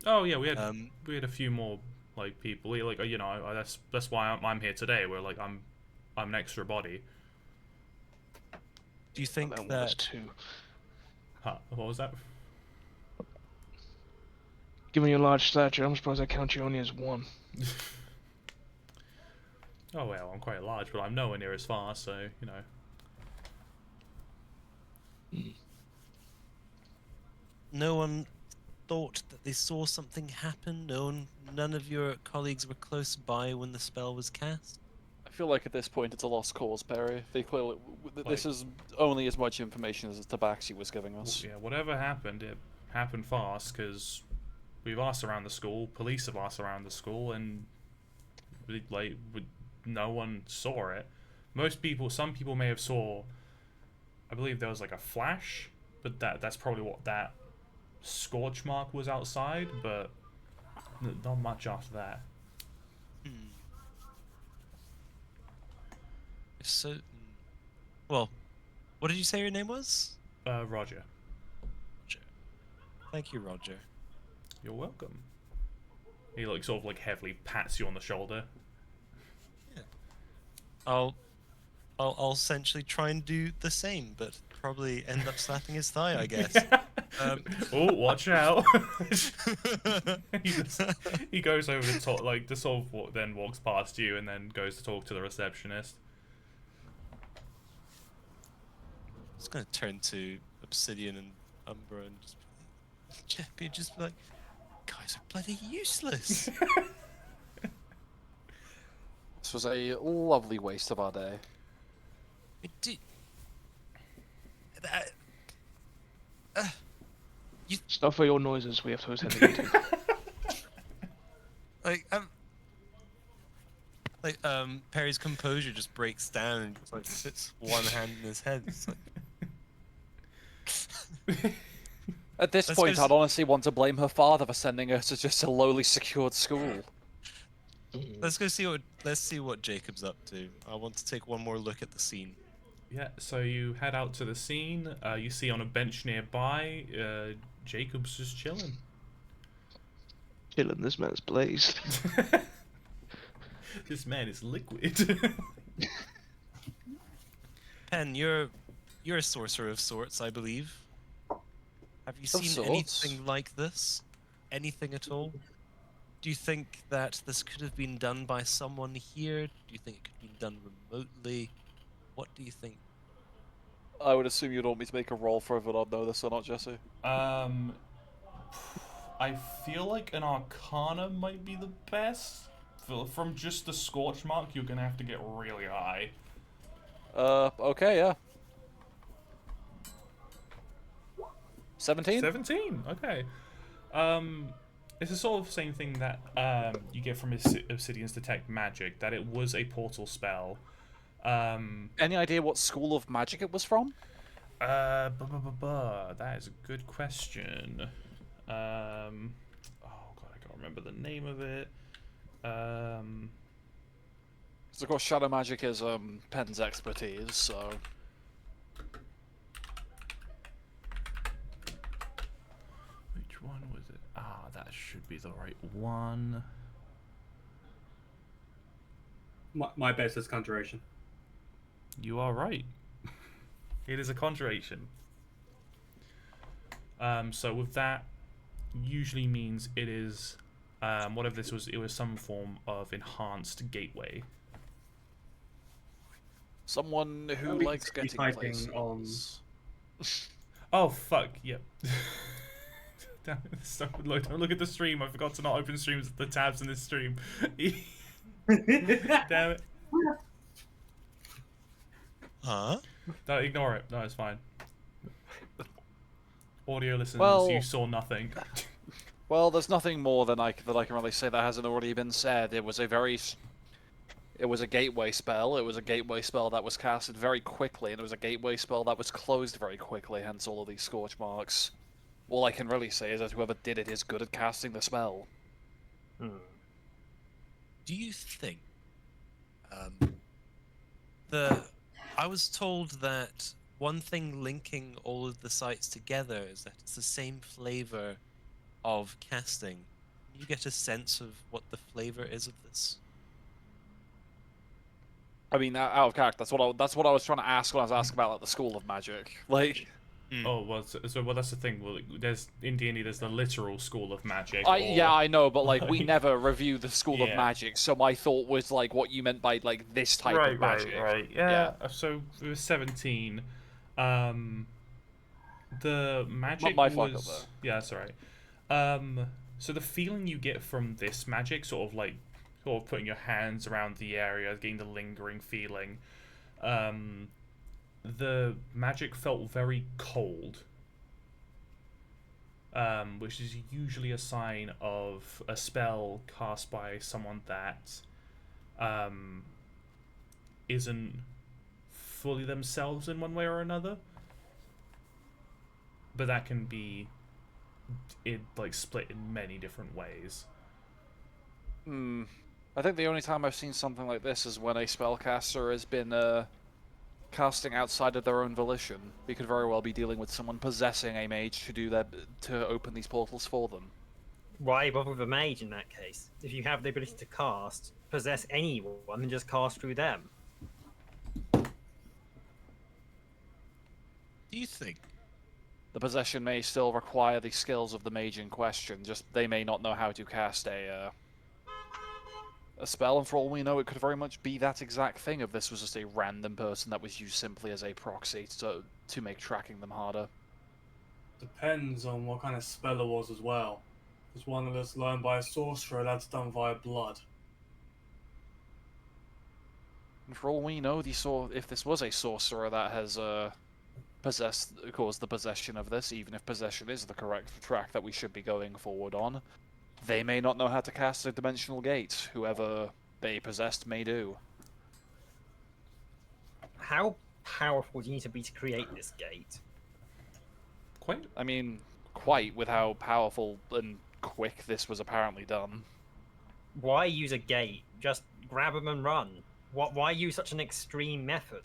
S8: Oh yeah, we had a few more like people. Like, you know, that's why I'm here today. We're like I'm an extra body.
S6: Do you think that?
S4: Two.
S8: Huh, what was that?
S4: Given your large stature, I'm surprised I count you only as one.
S8: Oh well, I'm quite large, but I'm nowhere near as fast, so you know.
S6: No one thought that they saw something happen? None of your colleagues were close by when the spell was cast?
S3: I feel like at this point it's a lost cause, Perry. They clearly, this is only as much information as the Tabaxi was giving us.
S8: Yeah, whatever happened, it happened fast, because we've asked around the school, police have asked around the school, and no one saw it. Some people may have saw, I believe there was like a flash, but that's probably what that scorch mark was outside, but not much after that.
S6: So, well, What did you say your name was?
S8: Roger.
S6: Roger. Thank you, Roger.
S8: You're welcome. He like sort of like heavily pats you on the shoulder.
S6: Yeah. I'll essentially try and do the same, but probably end up slapping his thigh, I guess.
S8: Oh, watch out! He goes over to talk, like, then walks past you and then goes to talk to the receptionist.
S6: It's gonna turn to Obsidian and Umbra and just be like, guys are bloody useless.
S3: This was a lovely waste of our day.
S4: Stuff for your noises. We have to attend the meeting.
S6: Perry's composure just breaks down and just, like, sits one hand in his head. It's like...
S3: At this
S6: Let's
S3: point,
S6: go
S3: I'd honestly want to blame her father for sending her to just a lowly secured school.
S6: Let's see what Jacob's up to. I want to take one more look at the scene.
S8: Yeah, so you head out to the scene. You see on a bench nearby, Jacob's just chilling.
S4: Chilling, this man's blazed.
S8: This man is liquid.
S6: Pen, you're a sorcerer of sorts, I believe. Have you seen
S3: sorts?
S6: anything like this? Anything at all? Do you think that this could have been done by someone here? Do you think it could have been done remotely? What do you think?
S3: I would assume you'd want me to make a roll for whether I'd know this or not, Jesse.
S8: I feel like an Arcana might be the best. From just the scorch mark, you're gonna have to get really high.
S3: Okay, yeah. 17?
S8: 17, okay. It's the sort of same thing that you get from Obsidian's Detect Magic, that it was a portal spell.
S3: Any idea what school of magic it was from?
S8: That is a good question. Oh god, I can't remember the name of it.
S3: Because of course shadow magic is Pen's expertise, so...
S8: Which one was it? Ah, that should be the right one.
S7: My best is conjuration.
S8: You are right. It is a conjuration. So with that, usually means it is, whatever this was, it was some form of enhanced gateway.
S3: Someone who
S7: I'll be
S3: likes getting
S7: typing
S3: places.
S7: on-
S8: Oh fuck! Yep. Damn it! Don't look at the stream. I forgot to not open the tabs in this stream. Damn it!
S6: Huh?
S8: Don't ignore it. No, it's fine. Audio listeners,
S3: Well-
S8: you saw nothing.
S3: Well, there's nothing more than that I can really say that hasn't already been said. It was a gateway spell. It was a gateway spell that was casted very quickly, and it was a gateway spell that was closed very quickly, hence all of these scorch marks. All I can really say is that whoever did it is good at casting the spell.
S6: Do you think I was told that one thing linking all of the sites together is that it's the same flavor of casting. Can you get a sense of what the flavor is of this?
S3: I mean, out of character, that's what I was trying to ask when I was asking about like the school of magic. Like,
S8: Oh well, well that's the thing. Well, there's in D&D there's the literal school of magic.
S3: yeah, I know, but like we
S8: like-
S3: never review the school of
S8: Yeah.
S3: magic, so my thought was like what you meant by like this type of magic.
S8: Yeah. So it was 17. The magic
S3: my fuck up
S8: was
S3: there.
S8: yeah, that's alright. So the feeling you get from this magic, sort of putting your hands around the area, getting the lingering feeling. The magic felt very cold, which is usually a sign of a spell cast by someone that isn't fully themselves in one way or another. But that can be split in many different ways.
S3: I think the only time I've seen something like this is when a spellcaster has been casting outside of their own volition. We could very well be dealing with someone possessing a mage to open these portals for them.
S5: Why bother with a mage in that case? If you have the ability to cast, possess anyone, and just cast through them.
S6: Do you think?
S3: The possession may still require the skills of the mage in question, just they may not know how to cast a spell, and for all we know, it could very much be that exact thing if this was just a random person that was used simply as a proxy to make tracking them harder.
S7: Depends on what kind of spell it was as well. Because one of us learned by a sorcerer, that's done via blood.
S3: And for all we know, if this was a sorcerer that has caused the possession of this, even if possession is the correct track that we should be going forward on, they may not know how to cast a dimensional gate. Whoever they possessed may do.
S5: How powerful do you need to be to create this gate?
S3: Quite with how powerful and quick this was apparently done.
S5: Why use a gate? Just grab them and run. Why use such an extreme method?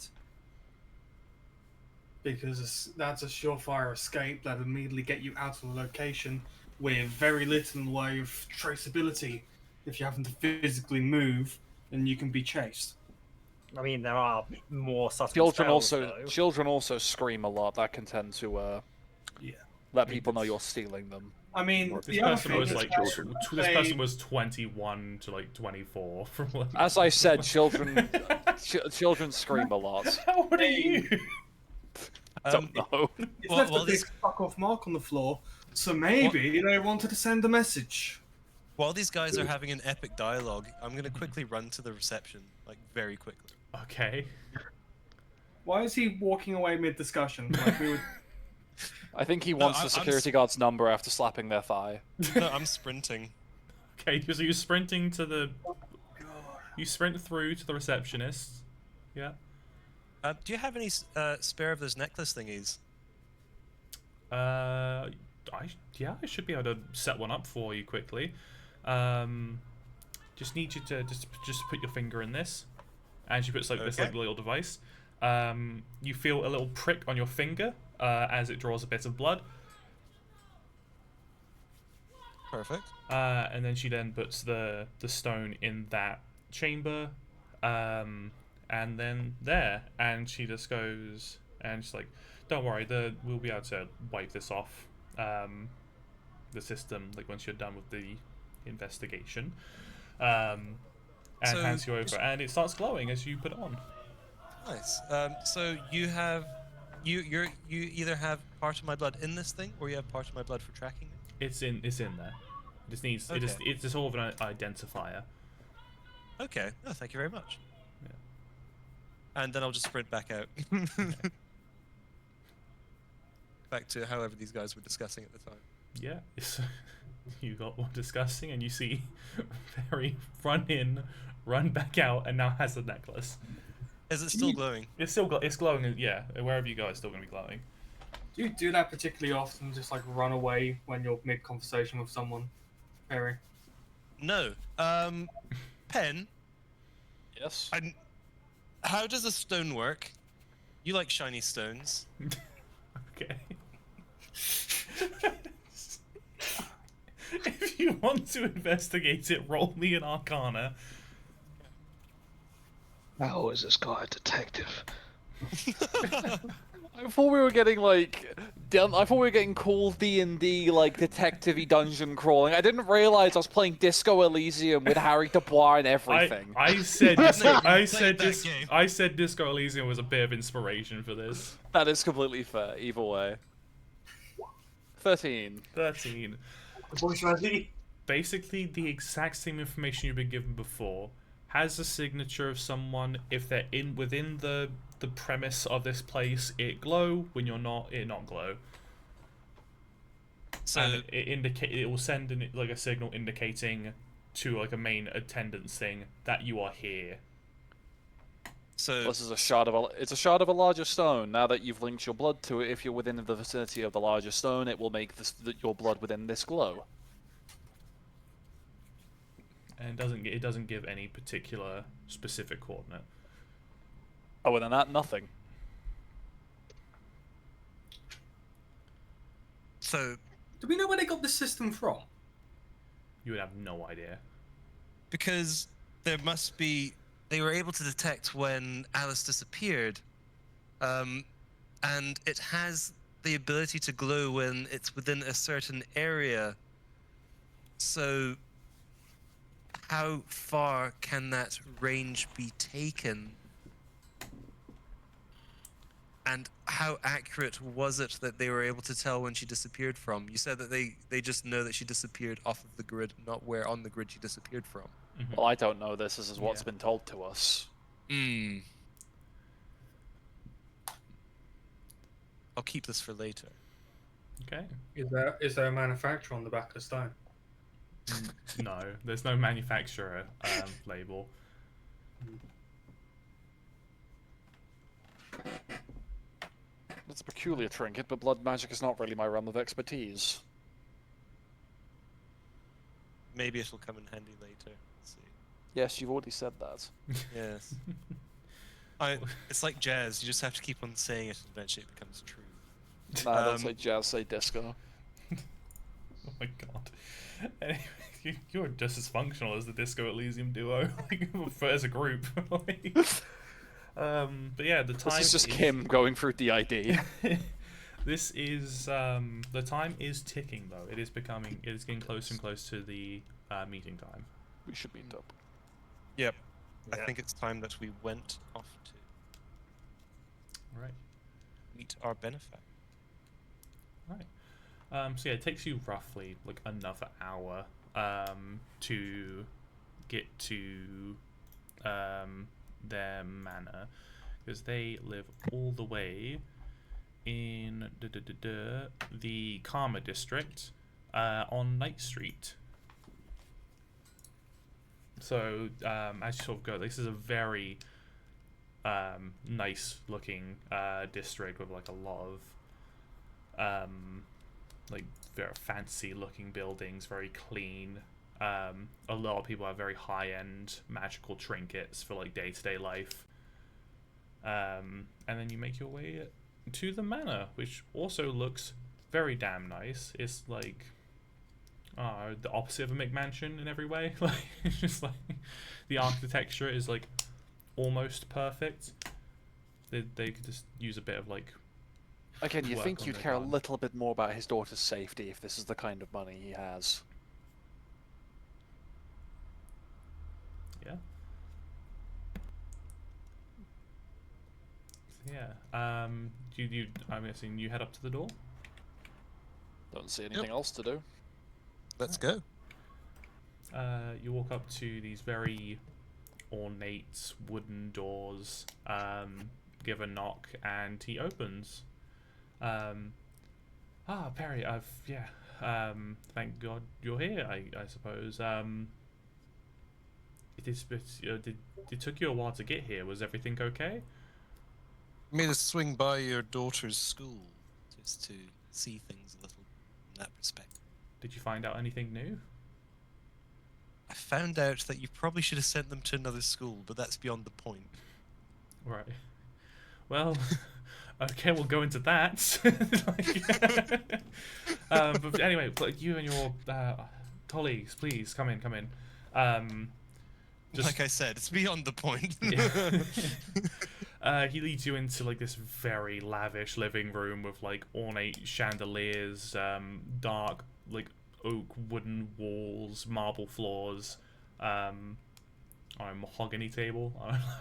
S7: Because that's a surefire escape that immediately get you out of the location with very little in the way of traceability. If you happen to physically move, then you can be chased.
S5: I mean, there are more subtle spells, though.
S3: Children also scream a lot. That can tend to let people know you're stealing them.
S7: I mean,
S8: This person was 21 to like 24. From what...
S3: As I said, children children scream a lot.
S8: How old are you?
S3: Don't know.
S7: It's left a big fuck-off mark on the floor, so maybe they wanted to send a message.
S6: While these guys are having an epic dialogue, I'm going to quickly run to the reception, like, very quickly.
S8: Okay.
S7: Why is he walking away mid-discussion? Like we would...
S3: I think he wants the security guard's number after slapping their thigh.
S6: No, I'm sprinting.
S8: Okay, so you're sprinting to the... You sprint through to the receptionist. Yeah.
S6: Do you have any spare of those necklace thingies?
S8: I should be able to set one up for you quickly. Just need you to just put your finger in this, and she puts like this like little device. You feel a little prick on your finger as it draws a bit of blood.
S6: Perfect.
S8: And then she puts the stone in that chamber, and then there, and she just goes and she's like, "Don't worry, we'll be able to wipe this off the system like once you're done with the investigation." And so hands you over, and it starts glowing as you put it on.
S6: Nice. So you either have part of my blood in this thing, or you have part of my blood for tracking it.
S8: It's in there. It just needs.
S6: Okay.
S8: It's just sort of an identifier.
S6: Okay. Oh, thank you very much.
S8: Yeah.
S6: And then I'll just sprint back out. Back to however these guys were discussing at the time.
S8: Yeah. You got one discussing, and you see Barry run in, run back out, and now has the necklace.
S6: Is it still glowing?
S8: It's glowing. Yeah, wherever you go, it's still gonna be glowing.
S7: Do you do that particularly often? Just like run away when you're mid-conversation with someone, Barry?
S6: No. Pen.
S3: Yes.
S6: How does a stone work? You like shiny stones.
S8: Okay. If you want to investigate it, roll me an Arcana.
S4: How is this guy a detective?
S3: I thought we were getting cool D&D like detective-y dungeon crawling. I didn't realize I was playing Disco Elysium with Harry Dubois and everything.
S8: I said Disco Elysium was a bit of inspiration for this.
S3: That is completely fair. Either way. 13.
S8: Basically, the exact same information you've been given before has a signature of someone. If they're within the premise of this place, it glow. When you're not, it not glow. So and it will send like a signal indicating to like a main attendance thing that you are here.
S3: So this is a shard of a larger stone. Now that you've linked your blood to it, if you're within the vicinity of the larger stone, it will make your blood within this glow.
S8: And it doesn't give any particular specific coordinate.
S3: Other than that, nothing.
S6: So,
S7: Do we know where they got this system from?
S8: You would have no idea.
S6: because there must be, they were able to detect when Alice disappeared, and it has the ability to glow when it's within a certain area. So, how far can that range be taken? And how accurate was it that they were able to tell when she disappeared from? You said that they just know that she disappeared off of the grid, not where on the grid she disappeared from.
S3: Well, I don't know this. This is what's
S8: Yeah.
S3: been told to us.
S6: I'll keep this for later.
S8: Okay.
S7: Is there a manufacturer on the back of the stone?
S8: No, there's no manufacturer label.
S3: It's a peculiar trinket, but blood magic is not really my realm of expertise.
S6: Maybe it'll come in handy later. Let's see.
S3: Yes, you've already said that.
S6: Yes. It's like jazz. You just have to keep on saying it, and eventually it becomes true.
S3: Nah, don't say jazz, say disco.
S8: Oh my god. Anyway, you're just as functional as the Disco Elysium duo, as a group. But yeah, the time
S3: This is just Kim going through DID.
S8: This is the time is ticking though. It is getting closer and closer to the meeting time.
S3: We should meet up.
S6: Yep. I
S5: Yeah.
S6: think it's time that we went off to
S8: Right.
S6: meet our benefactor.
S8: Right. So yeah, it takes you roughly like another hour to get to their manor, because they live all the way in the Karma district on Night Street. So as you sort of go, this is a very nice looking district with like a lot of like very fancy looking buildings, very clean. A lot of people have very high end magical trinkets for like day-to-day life. And then you make your way to the manor, which also looks very damn nice. It's like the opposite of a McMansion in every way. Like it's just like the architecture is like almost perfect. They could just use a bit of like
S3: Again, you
S8: work
S3: think
S8: on
S3: you'd
S8: their
S3: care a
S8: garden.
S3: little bit more about his daughter's safety if this is the kind of money he has.
S8: Yeah. Yeah. I'm guessing you head up to the door.
S3: Don't see anything else to do.
S6: Let's go.
S8: You walk up to these very ornate wooden doors. Give a knock, and he opens. Perry, thank God you're here. I suppose. It took you a while to get here. Was everything okay?
S6: Made us swing by your daughter's school just to see things a little from that perspective.
S8: Did you find out anything new?
S6: I found out that you probably should have sent them to another school, but that's beyond the point.
S8: Right. Well, okay, we'll go into that. But anyway, you and your colleagues, please come in.
S6: Like I said, it's beyond the point.
S8: He leads you into like this very lavish living room with like ornate chandeliers, dark like oak wooden walls, marble floors, a mahogany table.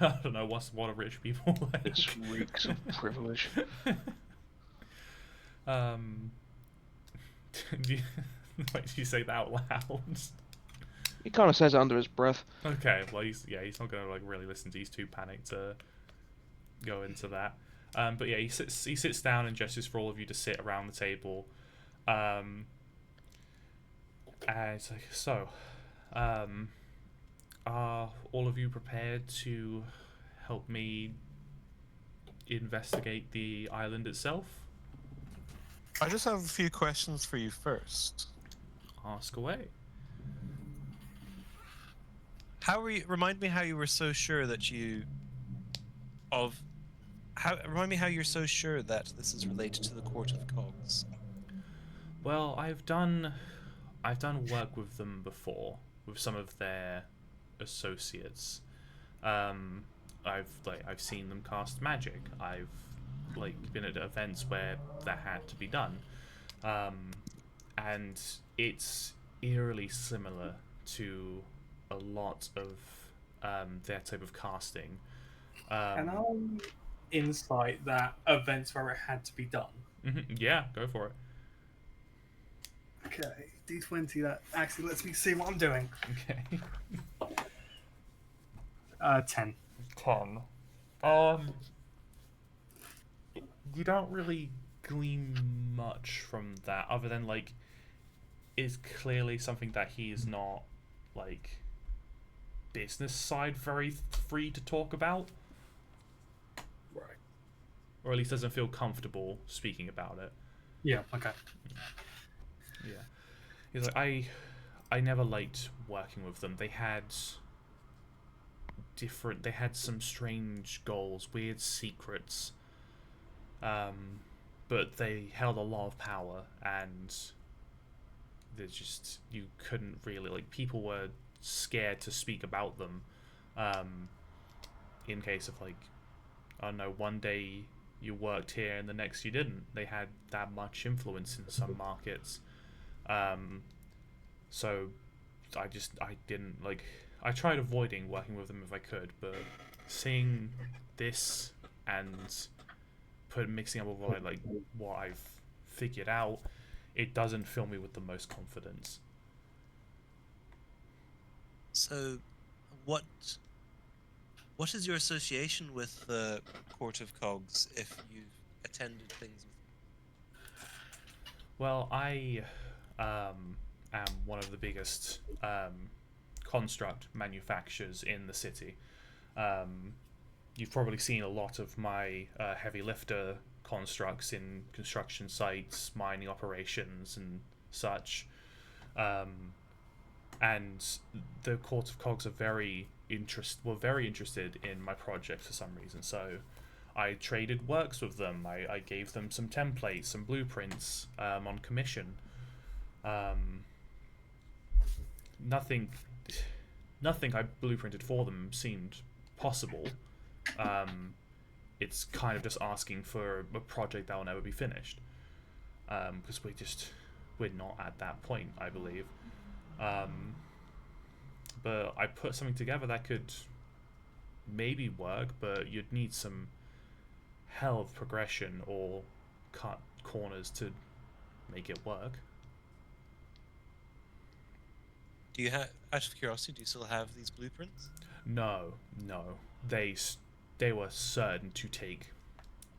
S8: I don't know what are rich people like.
S4: This reeks of privilege.
S8: Wait, did you say that out loud?
S4: He kind of says it under his breath.
S8: Okay, well he's not gonna like really listen to these two panic to go into that. But yeah, he sits down and gestures for all of you to sit around the table. And it's like, so, are all of you prepared to help me investigate the island itself?
S6: I just have a few questions for you first.
S8: Ask away.
S6: Remind me how you were so sure that remind me how you're so sure that this is related to the Court of Cogs.
S8: Well, I've done work with them before, with some of their associates. I've seen them cast magic. I've been at events where that had to be done, and it's eerily similar to a lot of their type of casting.
S7: And I'll insight that events where it had to be done.
S8: Yeah, go for it.
S7: Okay, D20. That actually lets me see what I'm doing.
S8: Okay.
S7: 10.
S8: 10. You don't really glean much from that, other than it's clearly something that he is not business side very free to talk about,
S7: Right.
S8: or at least doesn't feel comfortable speaking about it.
S7: Yeah. Okay.
S8: Yeah, he's like, I never liked working with them. They had some strange goals, weird secrets, but they held a lot of power, and you couldn't really, people were scared to speak about them, in case of I don't know, one day you worked here and the next you didn't. They had that much influence in some markets. So I didn't I tried avoiding working with them if I could, but seeing this and mixing up with what I've figured out, it doesn't fill me with the most confidence.
S6: So, what is your association with the Court of Cogs if you've attended things with?
S8: Well, I am one of the biggest construct manufacturers in the city. You've probably seen a lot of my heavy lifter constructs in construction sites, mining operations, and such. And the Court of Cogs are very interested in my project for some reason. So I traded works with them. I gave them some templates, some blueprints on commission. Nothing I blueprinted for them seemed possible. It's kind of just asking for a project that will never be finished, because we're not at that point, I believe. But I put something together that could maybe work, but you'd need some hell of progression or cut corners to make it work.
S6: Do you have, out of curiosity, do you still have these blueprints?
S8: No. They were certain to take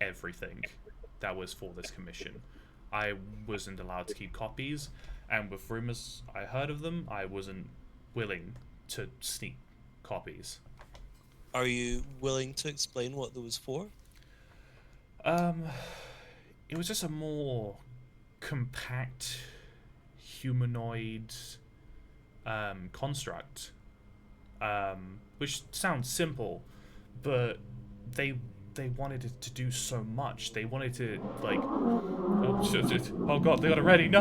S8: everything that was for this commission. I wasn't allowed to keep copies, and with rumors I heard of them, I wasn't willing to sneak copies.
S6: Are you willing to explain what that was for?
S8: It was just a more compact humanoid construct, which sounds simple, but they wanted it to do so much. They wanted to oh god, they got it ready. No.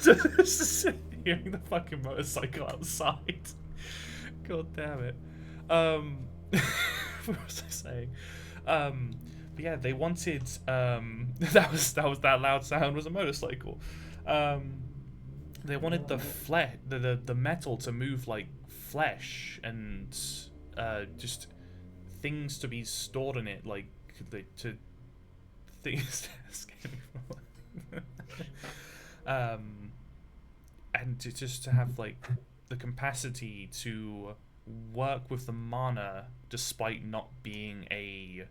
S8: Just hearing the fucking motorcycle outside. God damn it. What was I saying? But yeah, they wanted that loud sound was a motorcycle. They wanted the metal to move like flesh, and just things to be stored in it, to things and to have the capacity to work with the mana despite not being a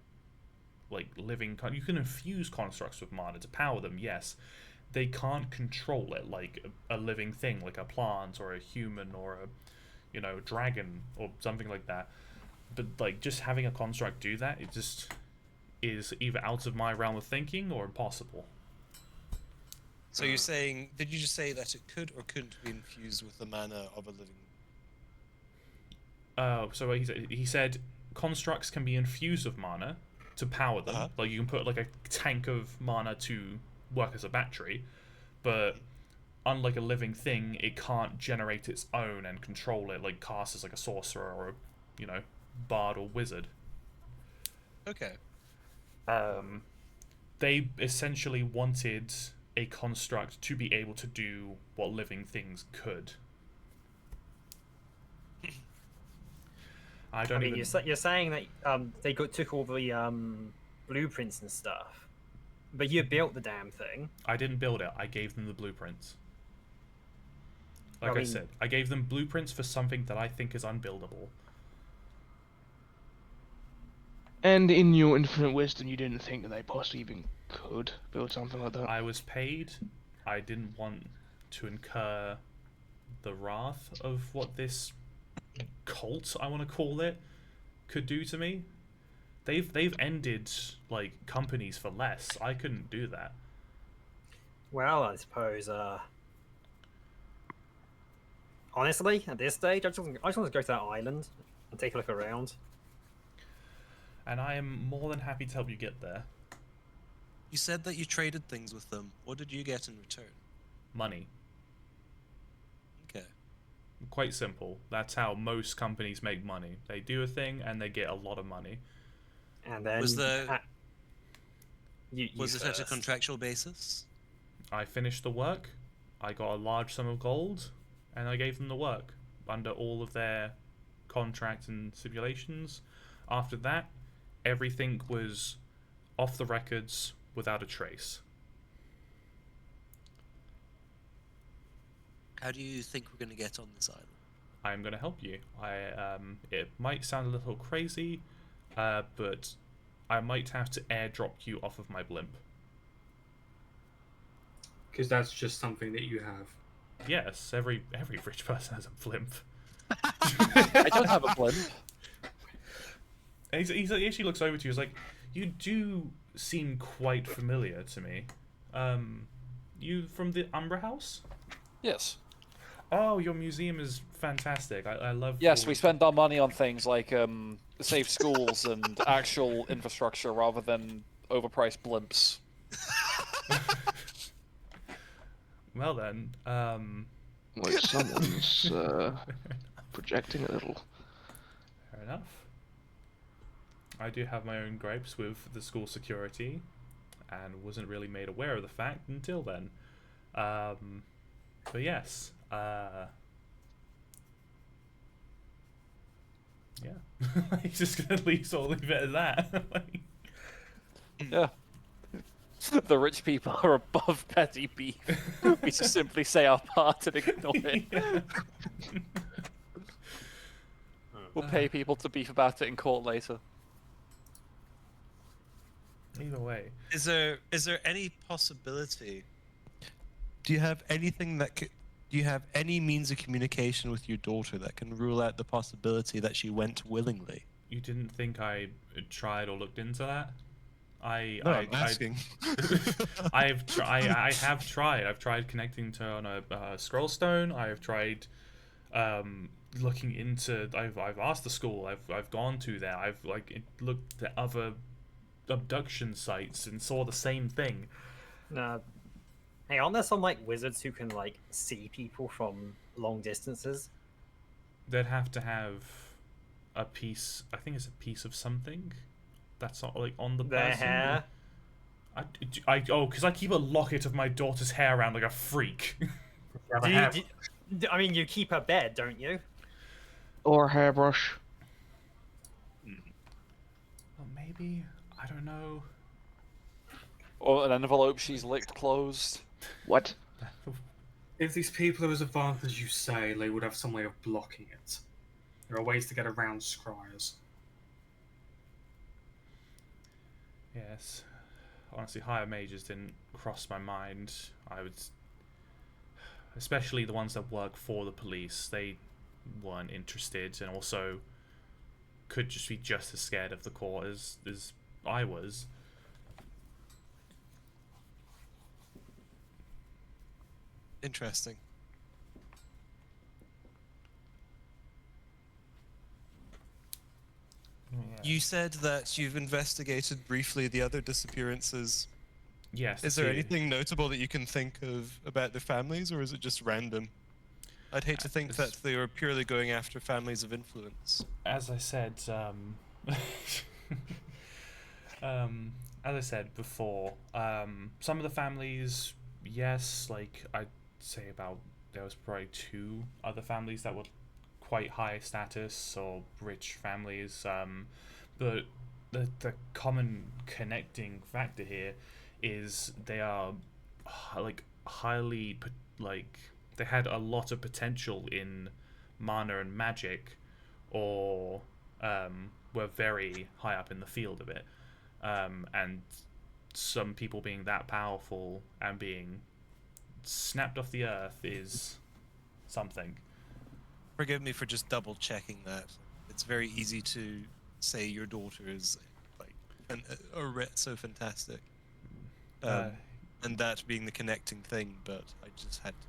S8: living you can infuse constructs with mana to power them, yes. They can't control it like a living thing, like a plant or a human or a dragon or something like that. But just having a construct do that, it just is either out of my realm of thinking or impossible.
S6: So you're saying, did you just say that it could or couldn't be infused with the mana of a living?
S8: So he said constructs can be infused with mana, to power them.
S6: Uh-huh.
S8: Like you can put like a tank of mana to work as a battery, but unlike a living thing, it can't generate its own and control it like cast as like a sorcerer or a, bard or wizard.
S6: Okay.
S8: They essentially wanted a construct to be able to do what living things could.
S5: You're saying that they took all the blueprints and stuff, but you built the damn thing.
S8: I didn't build it. I gave them the blueprints. Like I said, I gave them blueprints for something that I think is unbuildable.
S4: And in your infinite wisdom, you didn't think that they possibly even could build something like that?
S8: I was paid. I didn't want to incur the wrath of what this cult, I want to call it, could do to me. They've ended like companies for less. I couldn't do that.
S5: Well, I suppose. Honestly, at this stage, I just want to go to that island and take a look around.
S8: And I am more than happy to help you get there.
S6: You said that you traded things with them. What did you get in return?
S8: Money.
S6: Okay.
S8: Quite simple. That's how most companies make money. They do a thing and they get a lot of money.
S5: And then
S6: Was it
S5: first.
S6: at a contractual basis?
S8: I finished the work, I got a large sum of gold, and I gave them the work under all of their contracts and stipulations. After that, everything was off the records without a trace.
S6: How do you think we're going to get on this island?
S8: I'm going to help you. It might sound a little crazy, but I might have to airdrop you off of my blimp.
S7: Because that's just something that you have.
S8: Yes, every rich person has a blimp.
S3: I don't have a blimp.
S8: And he actually looks over to you. He's like, "You do seem quite familiar to me. You from the Umbra House?
S3: Yes.
S8: Oh, your museum is fantastic. I love.
S3: Yes, we spend our money on things like safe schools and actual infrastructure rather than overpriced blimps.
S8: Well then,
S4: Like someone's projecting a little.
S8: fair enough. I do have my own gripes with the school security, and wasn't really made aware of the fact until then. But yes, yeah. He's just gonna leave it at that.
S3: Yeah. The rich people are above petty beef. We just simply say our part and ignore it.
S8: Yeah.
S3: We'll pay people to beef about it in court later.
S8: Either way,
S6: Is there any possibility? Do you have anything that could? Do you have any means of communication with your daughter that can rule out the possibility that she went willingly?
S8: you didn't think I tried or looked into that? I'm
S6: asking.
S8: I have tried. I've tried connecting to on a scroll stone. I've tried looking into. I've asked the school. I've gone to there. I've looked at other abduction sites and saw the same thing.
S5: Hey, aren't there some like wizards who can like see people from long distances?
S8: They'd have to have a piece. I think it's a piece of something. That's not like on the
S5: Their
S8: person.
S5: hair.
S8: Because I keep a locket of my daughter's hair around like a freak.
S5: I mean, you keep her bed, don't you?
S4: Or a hairbrush.
S8: Well, maybe. I don't know.
S3: Or an envelope she's licked closed.
S4: What?
S7: If these people are as advanced as you say, they would have some way of blocking it. There are ways to get around scryers.
S8: Yes. Honestly, higher mages didn't cross my mind. I would... Especially the ones that work for the police. They weren't interested, and also could just be just as scared of the court as I was.
S6: Interesting. You said that you've investigated briefly the other disappearances.
S8: Yes.
S6: Is there anything notable that you can think of about the families, or is it just random? I'd hate to think that they were purely going after families of influence.
S8: As I said, as I said before, some of the families, yes, like I'd say about there was probably 2 other families that were quite high status or rich families, but the common connecting factor here is they are like highly like they had a lot of potential in mana and magic, or were very high up in the field of it, and some people being that powerful and being snapped off the earth is something.
S6: Forgive me for just double checking that. It's very easy to say your daughter is like so fantastic, and that being the connecting thing. But I just had to.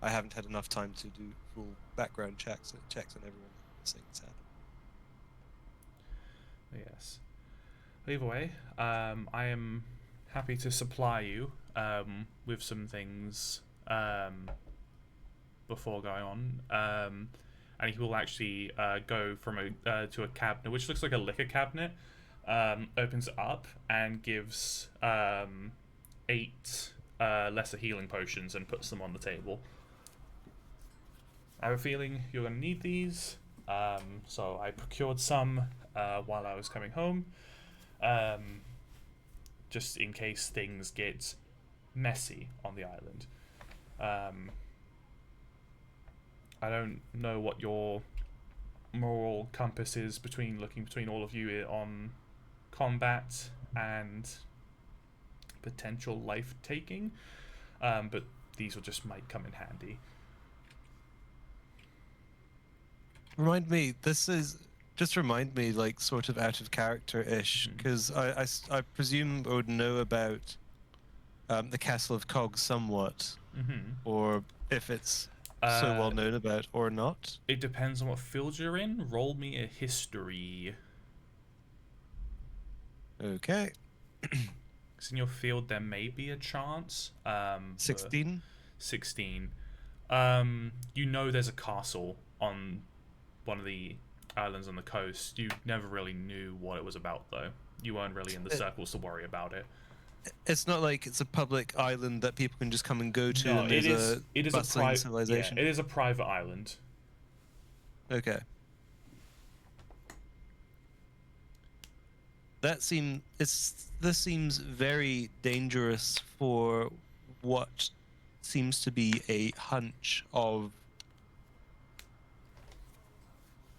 S6: I haven't had enough time to do full background checks on everyone. This thing's happened.
S8: Yes. Either way, I am happy to supply you with some things before going on. And he will actually go from to a cabinet, which looks like a liquor cabinet, opens it up and gives 8 lesser healing potions and puts them on the table. I have a feeling you're going to need these, so I procured some while I was coming home, just in case things get messy on the island. I don't know what your moral compass is looking between all of you on combat and potential life taking, but these might come in handy.
S6: Remind me, like, sort of out of character-ish, because I presume I would know about the Castle of Cogs somewhat, or if it's so well known about or not.
S8: It depends on what field you're in. Roll me a history.
S6: Okay.
S8: Because in your field there may be a chance.
S6: 16?
S8: 16. You know there's a castle on one of the islands on the coast. You never really knew what it was about, though. You weren't really in the circles to worry about it.
S6: It's not like it's a public island that people can just come and go to.
S8: No,
S6: and
S8: it is a
S6: bustling civilization.
S8: Yeah, it is a private island.
S6: Okay. This seems very dangerous for what seems to be a hunch of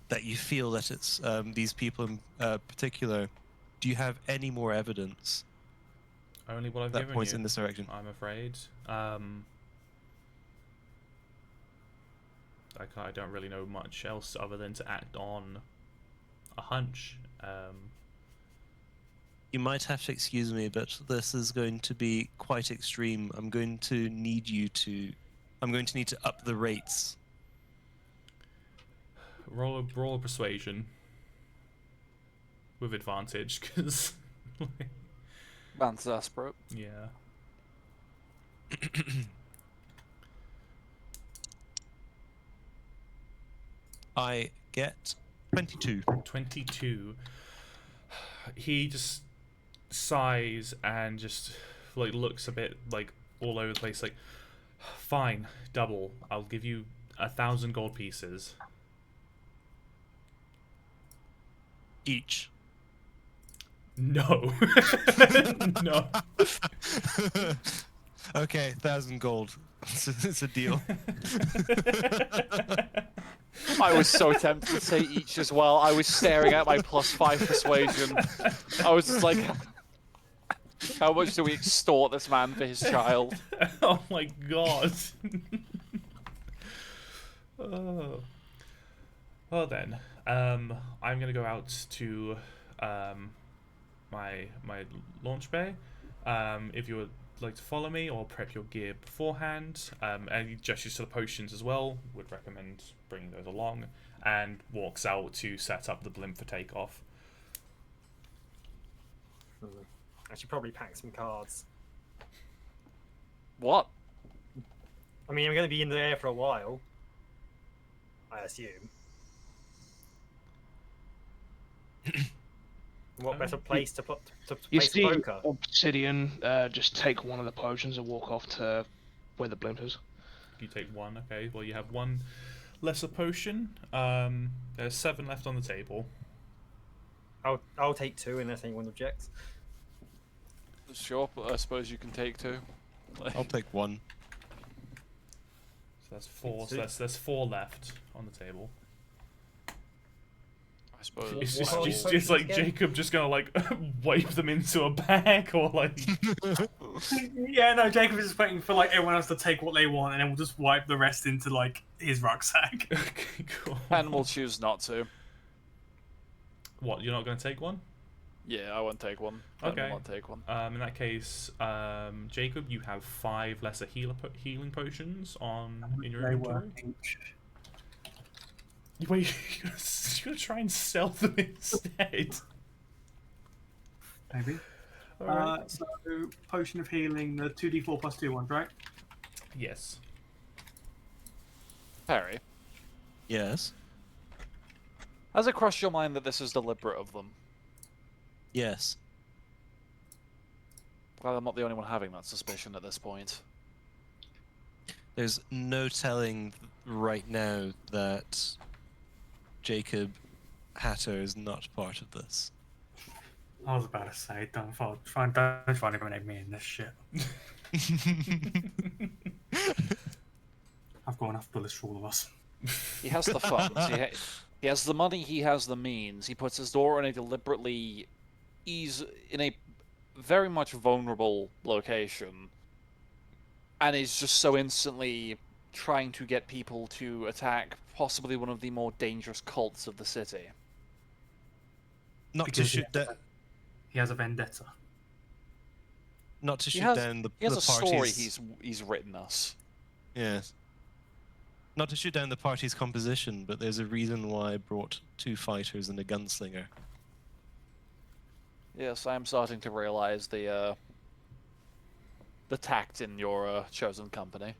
S6: that you feel that it's these people in particular. Do you have any more evidence?
S8: Only what I've
S6: that
S8: given
S6: points
S8: you,
S6: in this direction.
S8: I'm afraid. I don't really know much else other than to act on a hunch.
S6: You might have to excuse me, but this is going to be quite extreme. I'm going to need to up the rates.
S8: Roll a persuasion with advantage, because
S3: Man's desperate.
S8: yeah.
S6: I get 22.
S8: 22. He just sighs and just like looks a bit like all over the place, like, fine, double. I'll give you 1,000 gold pieces.
S6: Each.
S8: No. No.
S6: Okay, 1,000 gold. It's a deal.
S3: I was so tempted to say each as well. I was staring at my +5 persuasion. I was just like, how much do we extort this man for his child?
S8: Oh my god. Oh. Well then, I'm gonna go out to my launch bay. If you would like to follow me or prep your gear beforehand. And he gestures to the potions as well. Would recommend bringing those along. And walks out to set up the blimp for takeoff.
S5: I should probably pack some cards.
S3: What?
S5: I mean, I'm going to be in the air for a while. I assume. What better place to
S4: You
S5: place
S4: see
S5: poker?
S4: Obsidian just take one of the potions and walk off to where the blimp is.
S8: You take one, okay. Well, you have one lesser potion. There's 7 left on the table.
S5: I'll take 2 unless anyone objects.
S3: Sure, but I suppose you can take 2.
S6: I'll take 1.
S8: So that's 4. So there's 4 left on the table.
S3: I suppose.
S8: It's
S5: What are these
S8: just
S5: potions
S8: like
S5: again?
S8: Jacob just gonna like wave them into a bag or like.
S7: Yeah, no, Jacob is just waiting for like everyone else to take what they want, and then we'll just wipe the rest into like his rucksack.
S8: Okay, cool.
S3: And we'll choose not to.
S8: What? You're not gonna take one?
S3: Yeah, I won't take one.
S8: Okay.
S3: I won't take one.
S8: In that case, Jacob, you have 5 lesser healing potions in your
S7: They were
S8: inventory. Wait, you're gonna try and sell them instead?
S7: Maybe.
S8: Alright.
S7: So potion of healing, the 2d4 plus 2 ones, right?
S8: Yes.
S3: Perry,
S6: Yes.
S3: has it crossed your mind that this is deliberate of them?
S6: Yes.
S3: Glad I'm not the only one having that suspicion at this point.
S6: There's no telling right now that Jacob Hatter is not part of this.
S7: I was about to say, don't try to eliminate me in this shit. I've got enough bullets for all of us.
S3: He has the funds. He has the money. He has the means. He puts his door in a deliberately, in a very much vulnerable location, and is just so instantly trying to get people to attack possibly one of the more dangerous cults of the city.
S6: Not
S7: Because
S6: to shoot down.
S7: He has a vendetta.
S6: Not to
S3: He
S6: shoot
S3: has-
S6: down the
S3: He has
S6: the
S3: a
S6: party's.
S3: story he's written us.
S6: Yes. Not to shoot down the party's composition, but there's a reason why I brought 2 fighters and a gunslinger.
S3: Yes, I am starting to realize the tact in your chosen company.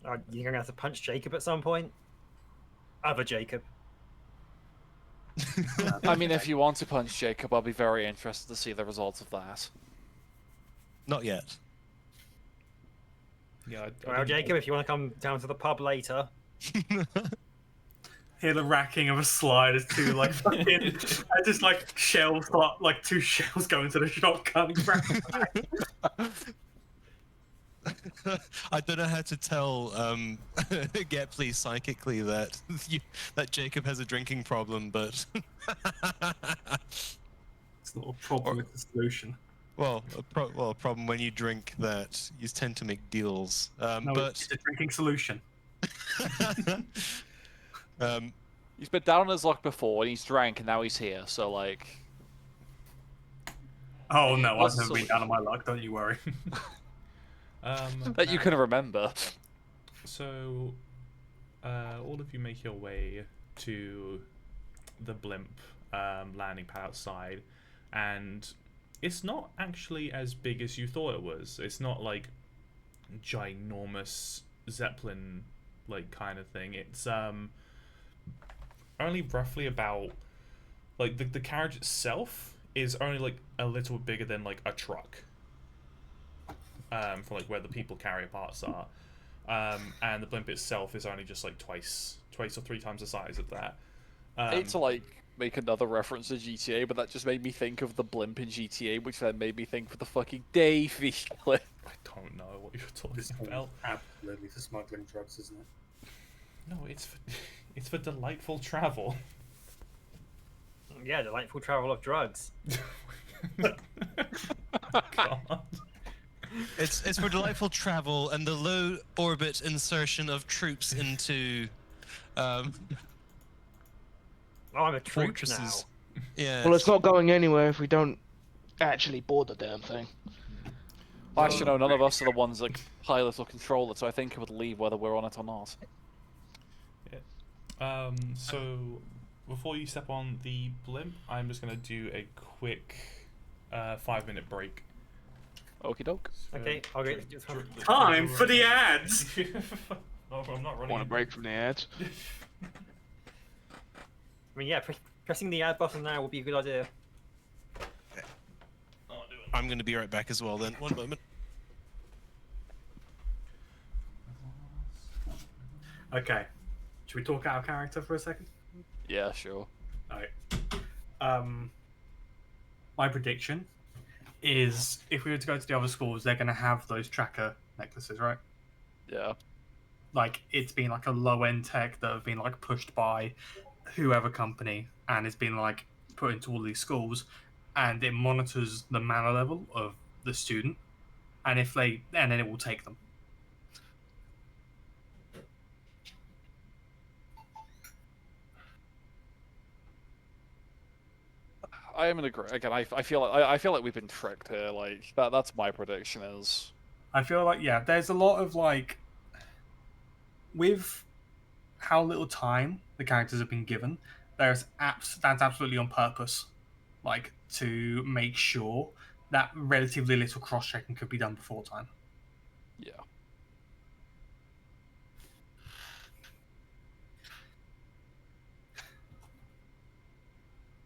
S5: You're going to have to punch Jacob at some point? Other Jacob.
S3: I mean, if you want to punch Jacob, I'll be very interested to see the results of that.
S6: Not yet.
S8: Yeah.
S5: Well, Jacob, if you want to come down to the pub later.
S7: Hear the racking of a slide as 2 like fucking, I just like shells, like 2 shells go into the shotgun.
S6: I don't know how to tell Gepli psychically that that Jacob has a drinking problem, but
S7: It's not a problem, it's a solution.
S6: well, a problem when you drink that you tend to make deals.
S7: No,
S6: But
S7: it's a drinking solution.
S3: He's been down on his luck before, and he's drank, and now he's here. So like,
S7: Oh no, I've
S3: What's
S7: never
S3: the
S7: been down on my luck, don't you worry.
S3: that you can remember.
S8: So, all of you make your way to the blimp landing pad outside, and it's not actually as big as you thought it was. It's not like ginormous Zeppelin like kind of thing. It's only roughly about like the carriage itself is only like a little bigger than like a truck. For like where the people carrier parts are. And the blimp itself is only just like twice or 3 times the size of that.
S3: I hate to like make another reference to GTA, but that just made me think of the blimp in GTA, which then made me think of the fucking Davy clip.
S8: I don't know what you're talking
S7: This is
S8: about.
S7: absolutely for smuggling drugs, isn't it?
S8: No, it's for delightful travel.
S5: Yeah, delightful travel of drugs.
S8: God.
S6: it's for delightful travel and the low orbit insertion of troops into
S5: Oh, I'm a troop
S6: fortresses.
S5: now.
S6: Yeah.
S4: Well, it's not going anywhere if we don't actually board the damn thing.
S3: Actually, no, none of us are the ones that pilot or control it, so I think it would leave whether we're on it or not.
S8: So before you step on the blimp, I'm just gonna do a quick 5-minute break.
S3: Okie doke.
S5: Okay, I'll get
S2: Time for the ads.
S1: Oh, I'm not running.
S4: Want a break from the ads?
S5: I mean, yeah, pressing the add button now would be a good idea.
S6: I'm going to be right back as well then. One moment.
S7: Okay. Should we talk out of character for a second?
S3: Yeah, sure.
S7: Alright. My prediction is if we were to go to the other schools, they're going to have those tracker necklaces, right?
S3: Yeah.
S7: Like, it's been like a low-end tech that have been like pushed by whoever company and it's been like put into all these schools, and it monitors the mana level of the student, and then it will take them.
S3: I am in agree. Again, I feel like we've been tricked here. Like that's my prediction is.
S7: I feel like, yeah, there's a lot of like, with how little time the characters have been given, that's absolutely on purpose, like to make sure that relatively little cross-checking could be done before time.
S3: Yeah.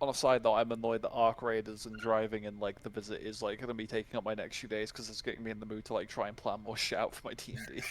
S3: On a side note, I'm annoyed that Arc Raiders and driving and like the visit is like going to be taking up my next few days because it's getting me in the mood to like try and plan more shit out for my D&D.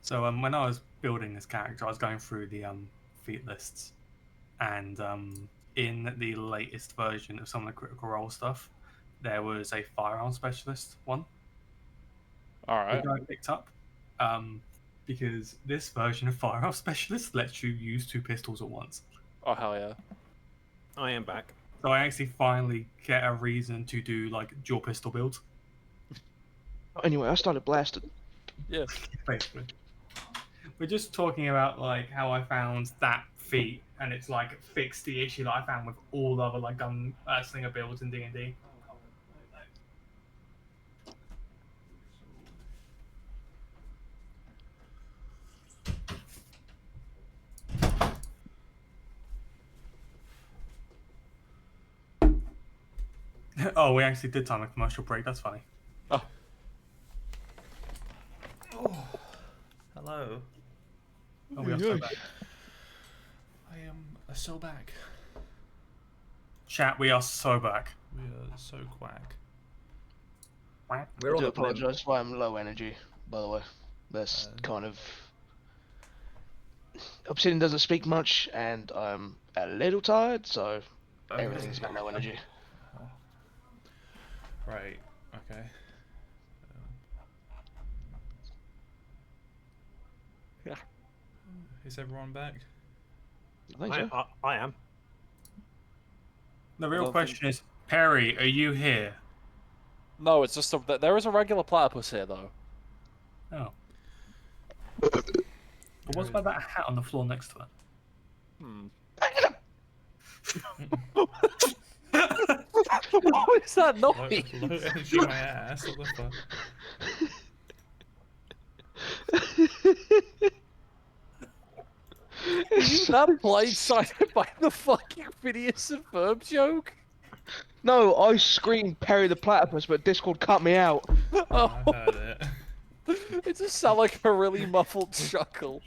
S7: So when I was building this character, I was going through the feat lists, and in the latest version of some of the critical role stuff, there was a firearm specialist one.
S3: All right.
S7: Which I picked up because this version of firearm specialist lets you use 2 pistols at once.
S3: Oh hell yeah!
S5: I am back.
S7: So I actually finally get a reason to do like dual pistol builds.
S4: Anyway, I started blasting.
S3: Yeah.
S7: Basically. We're just talking about like how I found that feat, and it's like fixed the issue that I found with all other like gun slinger builds in D&D. Oh, we actually did time a commercial break. That's funny.
S3: Oh.
S8: Hello.
S7: Oh, we are so back.
S8: I am so back.
S7: Chat, we are so back.
S8: We are so quack.
S7: Quack.
S5: We're
S4: I
S5: on
S4: do
S5: the blimp.
S4: apologise why I'm low energy, by the way. That's kind of... Obsidian doesn't speak much, and I'm a little tired, so everything's a bit low energy.
S8: Right. Okay.
S4: Yeah.
S8: Is everyone back?
S4: I think so.
S5: I am.
S7: The real
S3: don't
S7: question is, Perry, are you here?
S3: No, it's just there is a regular platypus here though.
S7: Oh. But what's about that hat on the floor next to it?
S3: What is that
S8: Low
S3: noise?
S8: energy my ass. What the fuck?
S3: Is that blindsided by the fucking Phineas and Ferb joke?
S4: No, I screamed Perry the Platypus, but Discord cut me out.
S3: Oh,
S8: I heard it.
S3: it just sounded like a really muffled chuckle.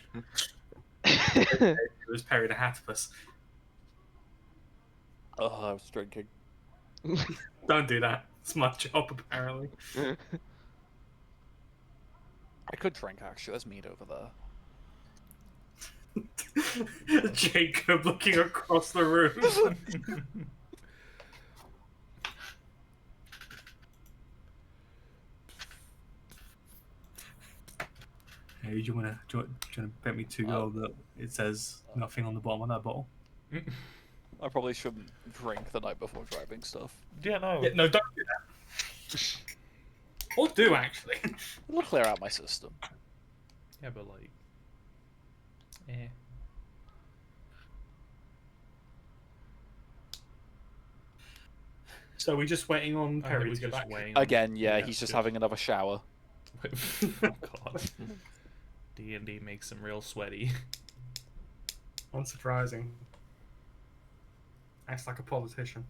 S7: It was Perry the Hatipus.
S3: Oh, I was drinking.
S7: Don't do that. It's my job, apparently.
S3: I could drink actually. There's meat over there.
S2: Jacob looking across the room.
S7: Hey, do you wanna bet me 2 gold that it says nothing on the bottom of that bottle?
S3: I probably shouldn't drink the night before driving stuff.
S8: Yeah, no.
S2: Yeah, no, don't do that. Or do, actually.
S3: It'll clear out my system.
S8: Yeah, but like, eh.
S2: So we're just waiting on
S8: I
S2: Perry
S8: think
S2: to
S8: we're
S2: get
S8: just
S2: back.
S8: waiting on-
S3: Again, yeah,
S8: Yeah,
S3: he's just
S8: good.
S3: having another shower.
S8: Oh god. D&D makes him real sweaty.
S2: Unsurprising. Acts like a politician.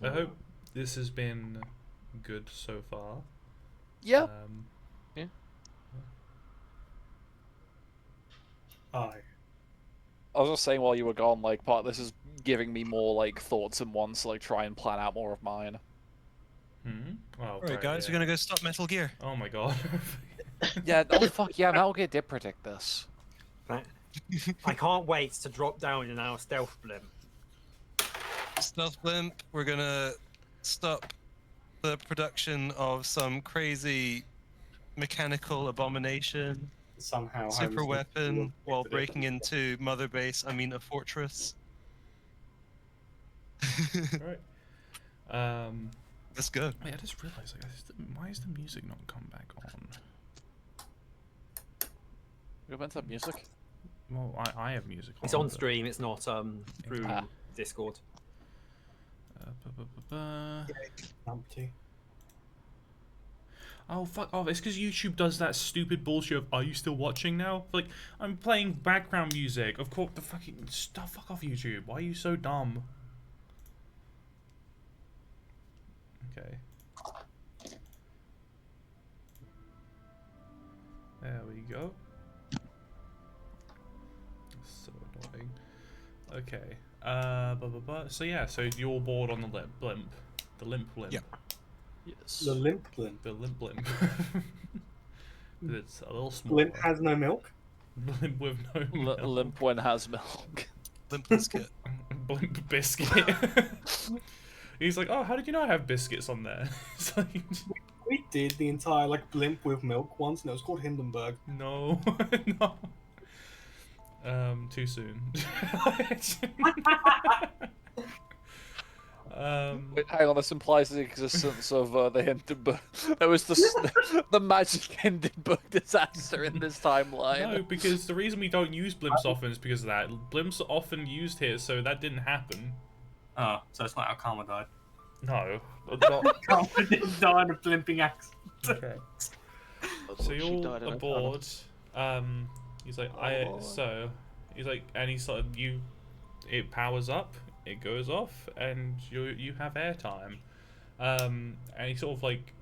S8: I hope this has been good so far.
S3: Yeah.
S2: Aye.
S3: I was just saying while you were gone, like, part of this is giving me more, like, thoughts and wants to, like, try and plan out more of mine.
S8: Oh,
S6: Alright, guys,
S8: yeah.
S6: we're gonna go stop Metal Gear.
S8: Oh my god.
S3: Yeah, oh fuck, yeah, Metal Gear did predict this.
S5: I can't wait to drop down in our stealth blimp.
S6: Stealth blimp, we're gonna stop the production of some crazy mechanical abomination,
S2: Somehow.
S6: super weapon, while breaking into Mother Base, I mean a fortress.
S8: Right.
S6: Let's go.
S8: Wait, I just realised, like, why is the music not come back on?
S3: You meant to have music?
S8: Well, I have music on.
S5: It's on
S8: but-
S5: stream. It's not through
S3: Ah.
S5: Discord.
S2: Empty.
S8: Oh, fuck off. It's because YouTube does that stupid bullshit of, are you still watching now? Like, I'm playing background music. Of course, the fucking stuff. Fuck off, YouTube. Why are you so dumb? Okay. There we go. So annoying. Okay. So yeah, so you're bored on the blimp. The limp blimp.
S6: Yeah.
S3: Yes.
S2: The limp blimp.
S8: The limp blimp. It's a little small.
S2: Blimp has no milk.
S8: Blimp with no milk.
S3: Limp when has milk.
S6: Limp biscuit.
S8: Blimp biscuit. He's like, oh, how did you know I have biscuits on there? It's like,
S2: We did the entire like blimp with milk once, and it was called Hindenburg.
S8: no, no. Too soon.
S3: Wait, hang on, this implies the existence of the Hindenburg. There was the magic Hindenburg disaster in this timeline.
S8: No, because the reason we don't use blimps often is because of that. Blimps are often used here, so that didn't happen.
S7: Oh, so it's not how Karma died.
S8: No, not.
S2: Karma didn't die in a blimping accident.
S8: Okay. So you're all aboard. He's like, he's like, and he's like, it powers up, it goes off, and you have airtime. And he sort of like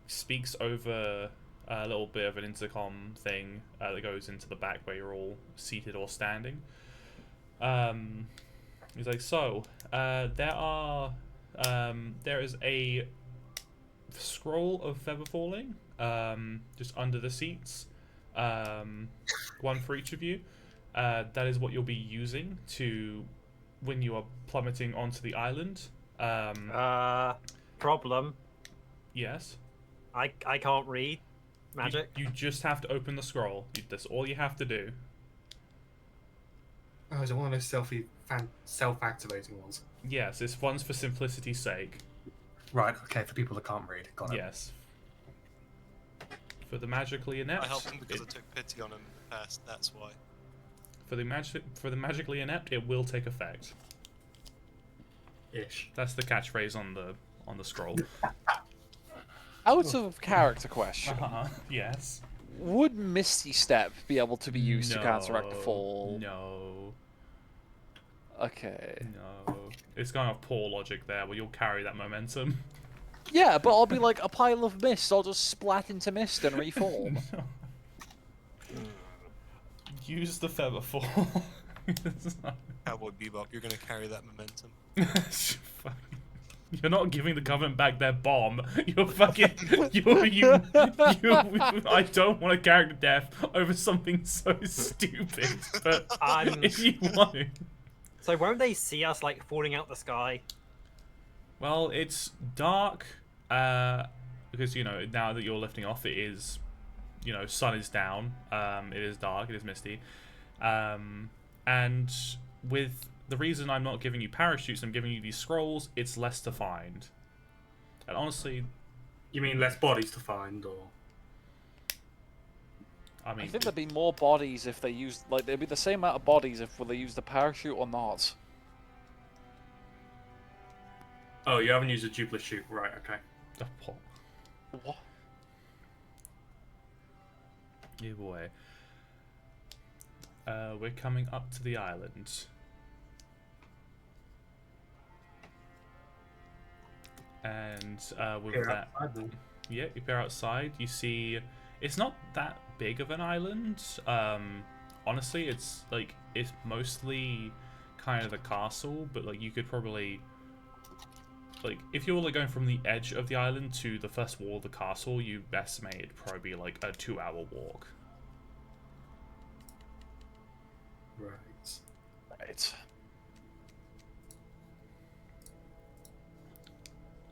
S8: speaks over a little bit of an intercom thing that goes into the back where you're all seated or standing. He's like, so there is a scroll of feather falling just under the seats, one for each of you. That is what you'll be using to when you are plummeting onto the island.
S5: Problem.
S8: Yes.
S5: I can't read magic.
S8: You just have to open the scroll. That's all you have to do.
S7: Oh, is it one of those self-activating ones?
S8: Yes, this one's for simplicity's sake.
S7: Right, okay, for people that can't read. Got it.
S8: Yes. For the magically inept.
S6: I helped him because I took pity on him in the past, that's why.
S8: For the magically inept, it will take effect.
S2: Ish.
S8: That's the catchphrase on the scroll.
S3: Out of character question,
S8: Yes.
S3: would Misty Step be able to be used to counteract the fall?
S8: No.
S3: Okay.
S8: No. It's going off poor logic there, but you'll carry that momentum.
S3: Yeah, but I'll be like a pile of mist. I'll just splat into mist and reform.
S8: No. Use the feather fall.
S6: Cowboy Bebop, you're gonna carry that momentum.
S8: You're not giving the government back their bomb. You're fucking. I don't want a character death over something so stupid. But if you want to.
S5: So won't they see us like falling out the sky?
S8: Well, it's dark. Because now that you're lifting off, it is, sun is down. It is dark. It is misty. And with the reason I'm not giving you parachutes, I'm giving you these scrolls, it's less to find. And honestly...
S7: You mean less bodies to find, or...?
S3: I think there'd be more bodies if they used... Like, there'd be the same amount of bodies if they used the parachute or not.
S7: Oh, you haven't used a duplicate chute. Right, okay.
S3: What?
S8: Either way. We're coming up to the island. And with that, yeah, you peer outside. You see, it's not that big of an island. Honestly, it's mostly kind of the castle, but like you could probably, like, if you're like going from the edge of the island to the first wall of the castle, you estimate it'd probably be like a 2-hour walk.
S3: Right.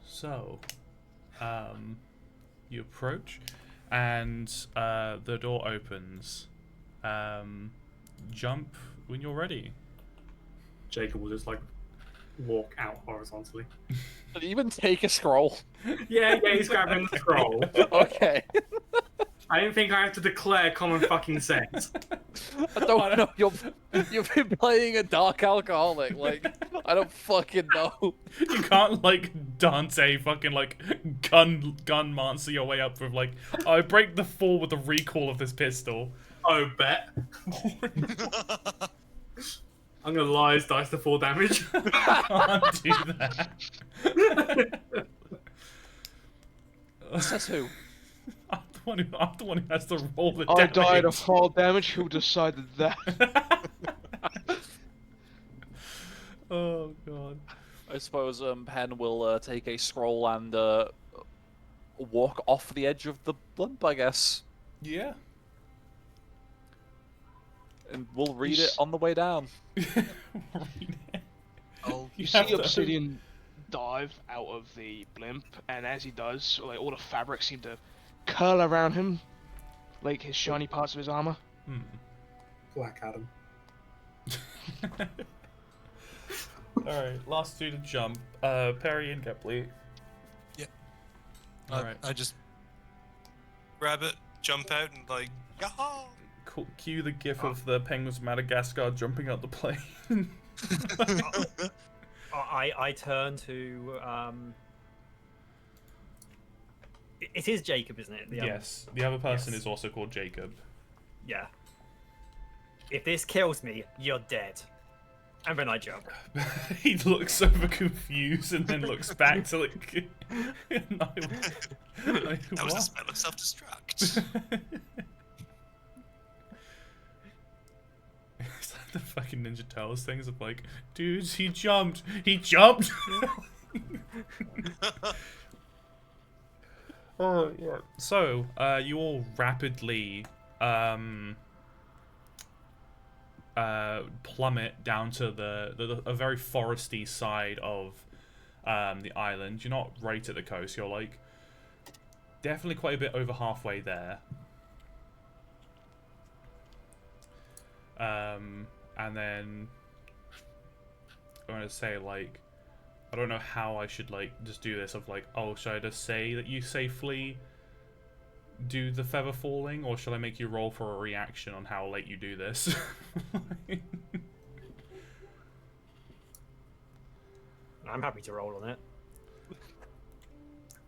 S8: So, you approach, and the door opens. Jump when you're ready.
S7: Jacob will just like walk out horizontally.
S3: Did he even take a scroll?
S7: Yeah, he's grabbing the scroll.
S3: Okay.
S7: I didn't think I had to declare common fucking sense.
S3: I don't know. You've been playing a dark alcoholic. Like, I don't fucking know.
S8: You can't like Dante fucking like gun monster your way up with like, I break the fall with the recoil of this pistol.
S7: Oh, bet. I'm gonna lie as dice to 4 damage.
S8: Can't do that.
S3: Says who?
S8: I'm the one who has to roll the
S4: I
S8: damage.
S4: died of fall damage. Who decided that?
S8: Oh god.
S3: I suppose Pen will take a scroll and walk off the edge of the blimp, I guess.
S8: Yeah.
S3: And we'll read it on the way down.
S4: You see the obsidian dive out of the blimp, and as he does, like all the fabric seem to curl around him, like his shiny parts of his armor.
S7: Black Adam.
S8: Alright, last two to jump. Perry and Kepley.
S6: Yeah.
S8: Alright.
S6: I just grab it, jump out, and like, yaha!
S8: Cue the gif of the penguins of Madagascar jumping out the plane.
S5: I turn to it is Jacob, isn't it?
S8: Yes, the other person
S5: yes.
S8: is also called Jacob.
S5: Yeah. If this kills me, you're dead. And then I jump.
S8: He looks over confused and then looks back to like.
S6: That was the smell of self-destruct.
S8: It's like the fucking Ninja Turtles things of like, dudes, he jumped! He jumped! Oh, yeah. So, you all rapidly plummet down to a very foresty side of the island. You're not right at the coast. You're like definitely quite a bit over halfway there. And then I'm gonna say like, I don't know how I should like just do this of like, oh, should I just say that you safely do the feather falling, or should I make you roll for a reaction on how late you do this?
S5: I'm happy to roll on it.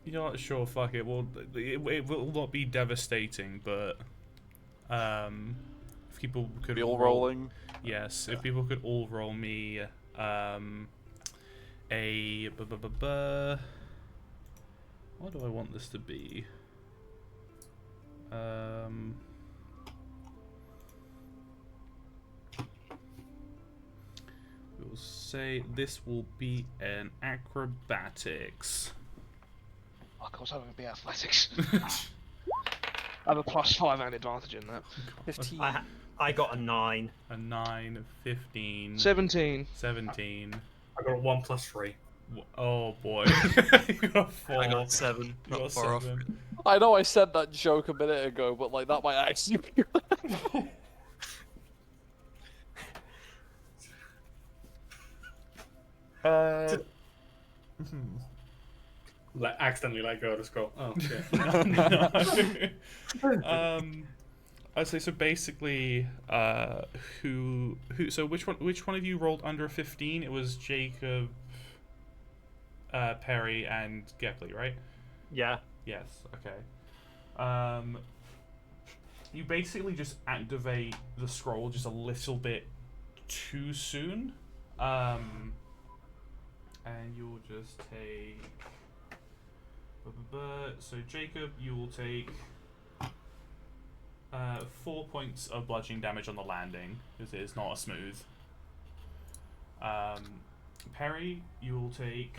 S8: You're not sure, fuck it. Well, it will not be devastating, but if people could
S3: all rolling.
S8: Yes, if people could all roll me what do I want this to be? We'll say this will be an acrobatics.
S4: Fuck, I was hoping it'd be athletics. I have a +5 and advantage in that.
S3: 15.
S5: I got a 9.
S8: A 9, 15,
S4: 17.
S8: 17.
S2: I got a 1 + 3.
S8: Oh boy. You got a 4.
S6: I got 7.
S8: You
S6: Not
S8: got
S6: far off.
S8: 7.
S3: I know I said that joke a minute ago, but like that might actually be.
S2: Accidentally let go of the scroll. Oh shit.
S8: No. I'd say so. Basically, who? So which one of you rolled under a 15? It was Jacob, Perry, and Gepley, right?
S5: Yeah.
S8: Yes. Okay. You basically just activate the scroll just a little bit too soon, and you'll just take. So Jacob, you will take 4 points of bludgeoning damage on the landing because it is not a smooth. Perry, you will take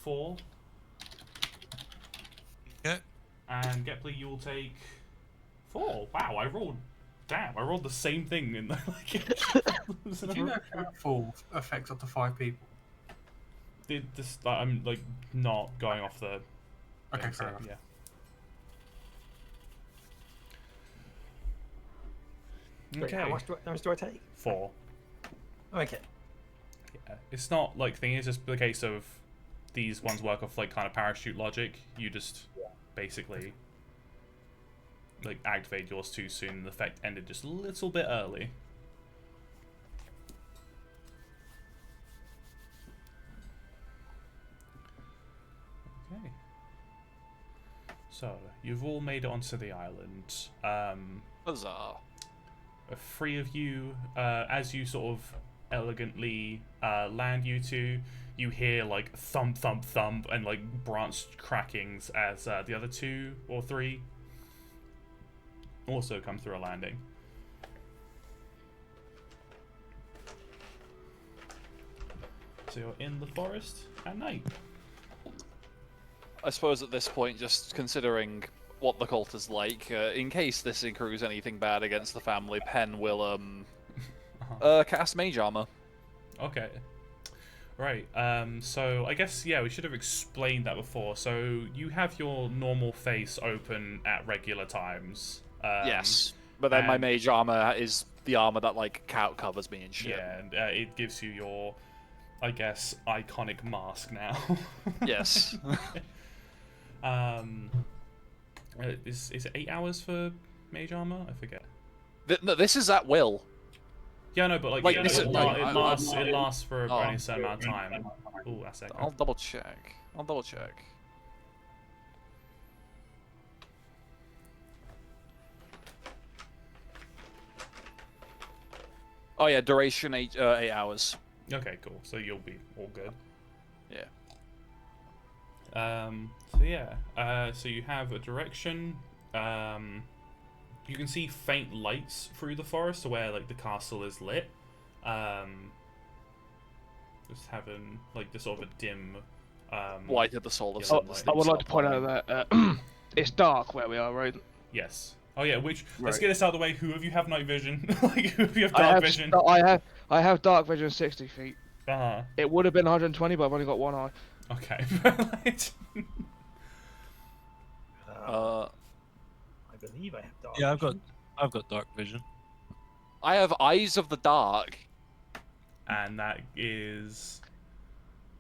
S8: 4.
S6: Okay.
S8: And Gepley, you will take 4. Wow, I rolled the same thing in the
S2: Did you know fall affects up to 5 people?
S8: I'm like not going off the.
S2: Okay,
S8: thing,
S2: fair
S8: so,
S2: enough.
S8: yeah.
S5: Wait,
S8: Okay.
S5: how much do I take?
S8: 4.
S5: Okay.
S8: Yeah. It's not like thing. It's just the case of these ones work off like kind of parachute logic. You just basically like activate yours too soon, and the effect ended just a little bit early. Okay. So you've all made it onto the island.
S3: Huzzah.
S8: 3 of you, as you sort of elegantly land you two, you hear like thump, thump, thump, and like branch crackings as the other 2 or 3 also come through a landing. So you're in the forest at night.
S3: I suppose at this point, just considering what the cult is like, in case this accrues anything bad against the family, Penn will cast mage armor.
S8: Okay. Right, so I guess, yeah, we should have explained that before. So you have your normal face open at regular times.
S3: Yes, but then my
S8: and-
S3: mage armor is the armor that like covers me and shit.
S8: Yeah, and it gives you your, I guess, iconic mask now.
S3: Yes.
S8: Is it 8 hours for mage armor? I forget.
S3: No, this is at will.
S8: Yeah, no, but
S3: Like,
S8: yeah,
S3: this
S8: it,
S3: is-
S8: it lasts for only a certain amount of time. Oh, that's it.
S3: I'll double check. Oh yeah, duration 8 hours.
S8: Okay, cool. So you'll be all good.
S3: Yeah.
S8: So yeah. So you have a direction. You can see faint lights through the forest where like the castle is lit. Just having like this sort of a dim.
S3: Light of the solar
S8: yeah,
S3: sun.
S8: light.
S4: I would like to point out that it's dark where we are, right?
S8: Yes. Oh yeah. Let's
S4: Right.
S8: get this out of the way. Who of you have night vision? Like who of you have
S4: I
S8: dark
S4: have,
S8: vision?
S4: I have dark vision 60 feet.
S8: Uh-huh.
S4: It would have been 120, but I've only got one eye.
S8: Okay.
S5: I believe I have dark.
S6: Yeah,
S5: vision.
S6: I've got dark vision.
S3: I have eyes of the dark.
S8: And that is.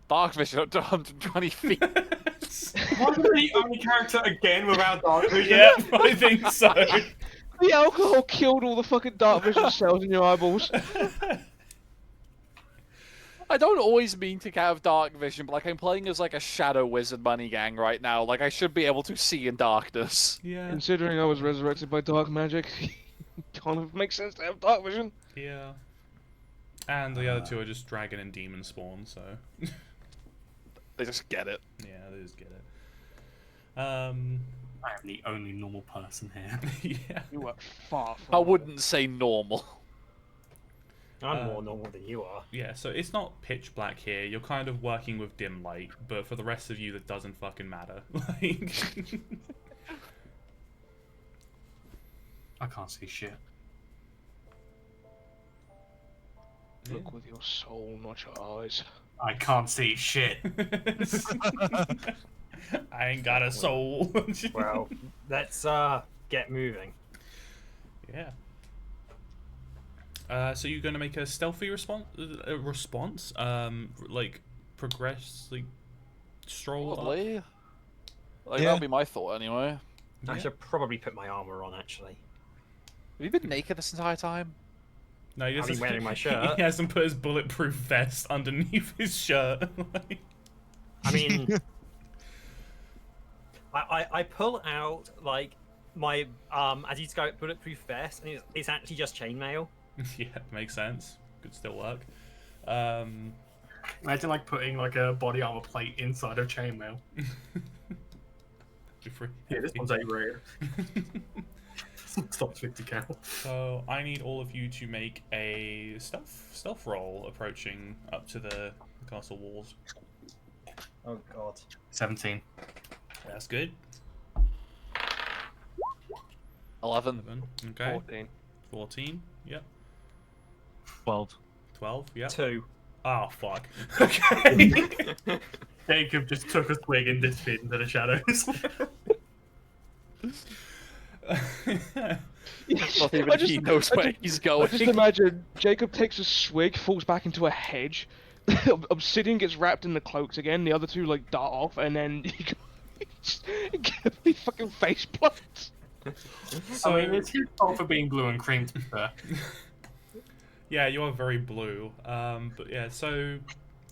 S3: Dark vision up to 120 feet.
S2: Am I the only character again without dark vision?
S8: Yeah, I think so.
S4: The alcohol killed all the fucking dark vision cells in your eyeballs.
S3: I don't always mean to have dark vision, but like I'm playing as like a shadow wizard bunny gang right now. Like I should be able to see in darkness.
S8: Yeah.
S4: Considering I was resurrected by dark magic, kind of makes sense to have dark vision.
S8: Yeah. And the other 2 are just dragon and demon spawn, so.
S3: They just get it.
S8: Yeah, they just get it.
S2: I am the only normal person here.
S8: Yeah.
S4: You were far from
S3: I wouldn't say normal.
S5: I'm more normal than you are.
S8: Yeah, so it's not pitch black here. You're kind of working with dim light, but for the rest of you, that doesn't fucking matter. Like,
S7: I can't see shit.
S4: Look with your soul, not your eyes.
S7: I can't see shit.
S8: I ain't got a soul.
S5: Well, let's get moving.
S8: Yeah. So you're gonna make a stealthy response? Like progress, like stroll up?
S3: Probably. Like,
S6: Yeah.
S3: that'll be my thought anyway.
S5: I
S8: Yeah.
S5: should probably put my armor on, actually.
S3: Have you been naked this entire time?
S8: No, he
S5: I've been
S8: doesn't.
S5: wearing my shirt.
S8: He hasn't put his bulletproof vest underneath his shirt. Like,
S5: I mean, I pull out like my as you go bulletproof vest, and it's actually just chainmail.
S8: yeah, makes sense. Could still work.
S7: Imagine like putting like a body armor plate inside of chainmail. Yeah, this one's A-rated. Stop 50 cal.
S8: So I need all of you to make a stealth roll approaching up to the castle walls.
S5: Oh god.
S7: 17.
S8: That's good.
S3: 11.
S8: 11. Okay.
S4: 14.
S8: 14. Yep.
S6: 12.
S8: 12. Yep.
S5: 2.
S8: Oh fuck. Okay.
S7: Jacob just took a swig and disappeared into the shadows.
S3: Not even he knows where he's going.
S4: Just imagine Jacob takes a swig, falls back into a hedge. Obsidian gets wrapped in the cloaks again. The other two like dart off, and then he fucking face plants.
S8: So,
S7: I mean, it's his fault for being blue and cream, to be fair.
S8: yeah, you are very blue. But yeah, so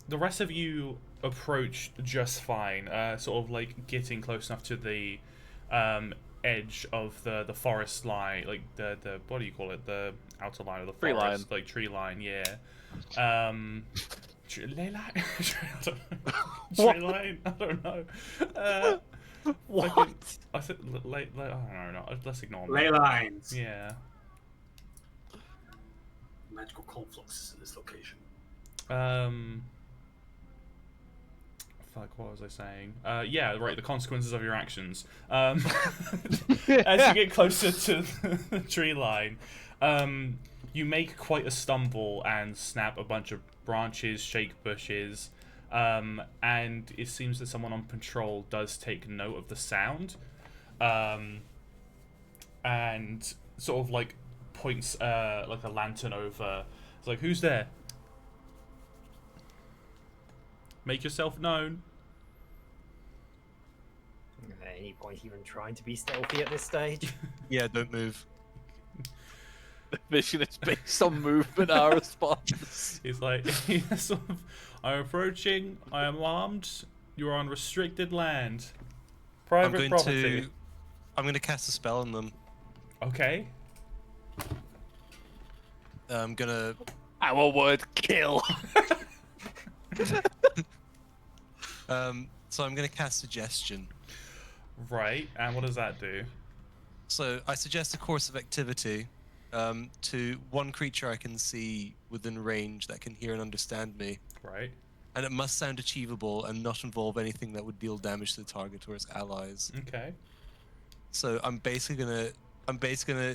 S8: the rest of you approach just fine. Sort of like getting close enough to the edge of the forest line, like the what do you call it? The outer line of the
S3: Tree
S8: forest, like tree line. Yeah. Tree line. Tree line. I don't know.
S3: What?
S8: I said late. I don't know. Let's ignore
S7: Ley
S8: that.
S7: lines.
S8: Yeah.
S7: Magical confluxes in this location.
S8: Fuck, what was I saying? Yeah, right, the consequences of your actions. As you get closer to the tree line, you make quite a stumble and snap a bunch of branches, shake bushes, and it seems that someone on patrol does take note of the sound, and sort of like points like a lantern over. It's like, who's there? Make yourself known.
S5: At any point even trying to be stealthy at this stage?
S6: Yeah, don't move.
S3: Mission is based on movement, our response.
S8: It's like, sort of, I'm approaching, I am armed, you're on restricted land. Private property.
S6: I'm going to cast a spell on them.
S8: Okay.
S6: I'm going to...
S3: Our word, kill.
S6: So I'm going to cast Suggestion.
S8: Right, and what does that do?
S6: So I suggest a course of activity to one creature I can see within range that can hear and understand me.
S8: Right.
S6: And it must sound achievable and not involve anything that would deal damage to the target or its allies.
S8: Okay.
S6: So I'm basically gonna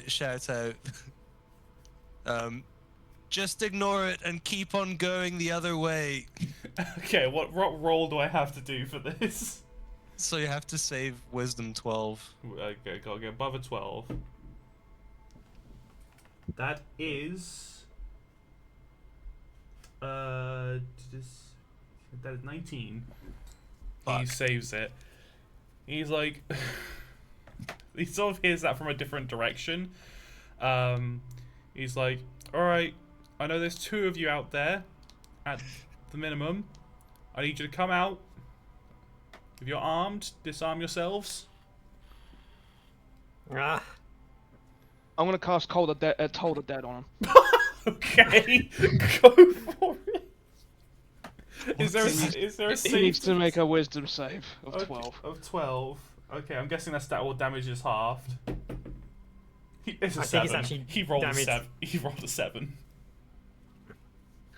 S6: shout out, just ignore it and keep on going the other way.
S8: Okay, what roll do I have to do for this?
S6: So you have to save Wisdom 12.
S8: Okay, gotta get above a 12. That is... that is 19. He
S6: Fuck.
S8: saves it. He's like... he sort of hears that from a different direction. He's like, alright, I know there's 2 of you out there, at the minimum. I need you to come out. If you're armed, disarm yourselves.
S5: Ah,
S4: I'm gonna cast Toll the Dead on him.
S8: Okay, go for it. Is there a
S4: He
S8: save?
S4: needs to make a Wisdom save of
S8: Okay,
S4: 12.
S8: Of 12. Okay, I'm guessing that stat all damage is halved. It's a
S5: I
S8: 7.
S5: think it's actually
S8: He rolled
S5: damage-
S8: a 7. He rolled a 7.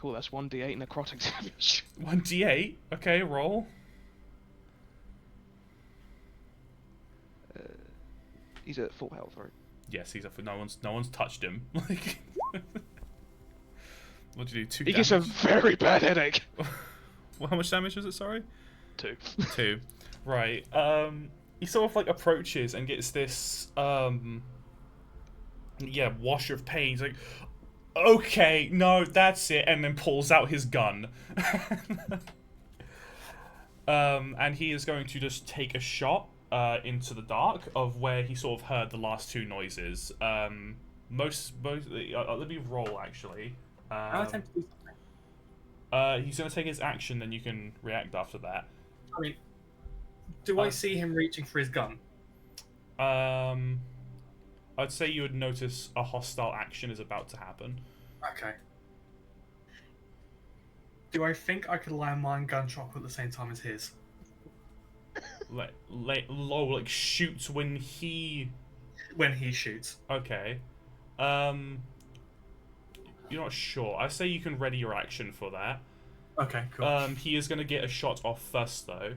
S4: Cool, that's 1d8 necrotic damage.
S8: 1d8. Okay, roll.
S4: He's at full health, right?
S8: Yes, he's up. No one's touched him. Like, what'd you do? 2
S4: He
S8: damage.
S4: gets a very bad headache.
S8: Well, how much damage was it? Sorry.
S4: 2.
S8: 2. Right. He sort of like approaches and gets this wash of pain. He's like, okay, no, that's it, and then pulls out his gun. And he is going to just take a shot into the dark of where he sort of heard the last 2 noises. Let me roll actually.
S7: I'll attempt to do something.
S8: He's going to take his action, then you can react after that.
S7: I mean, do I see him reaching for his gun?
S8: I'd say you would notice a hostile action is about to happen.
S7: Okay. Do I think I could land my gunshot at the same time as his?
S8: Like shoots when he
S7: shoots.
S8: Okay. You're not sure. I say you can ready your action for that.
S7: Okay, cool.
S8: He is going to get a shot off first though.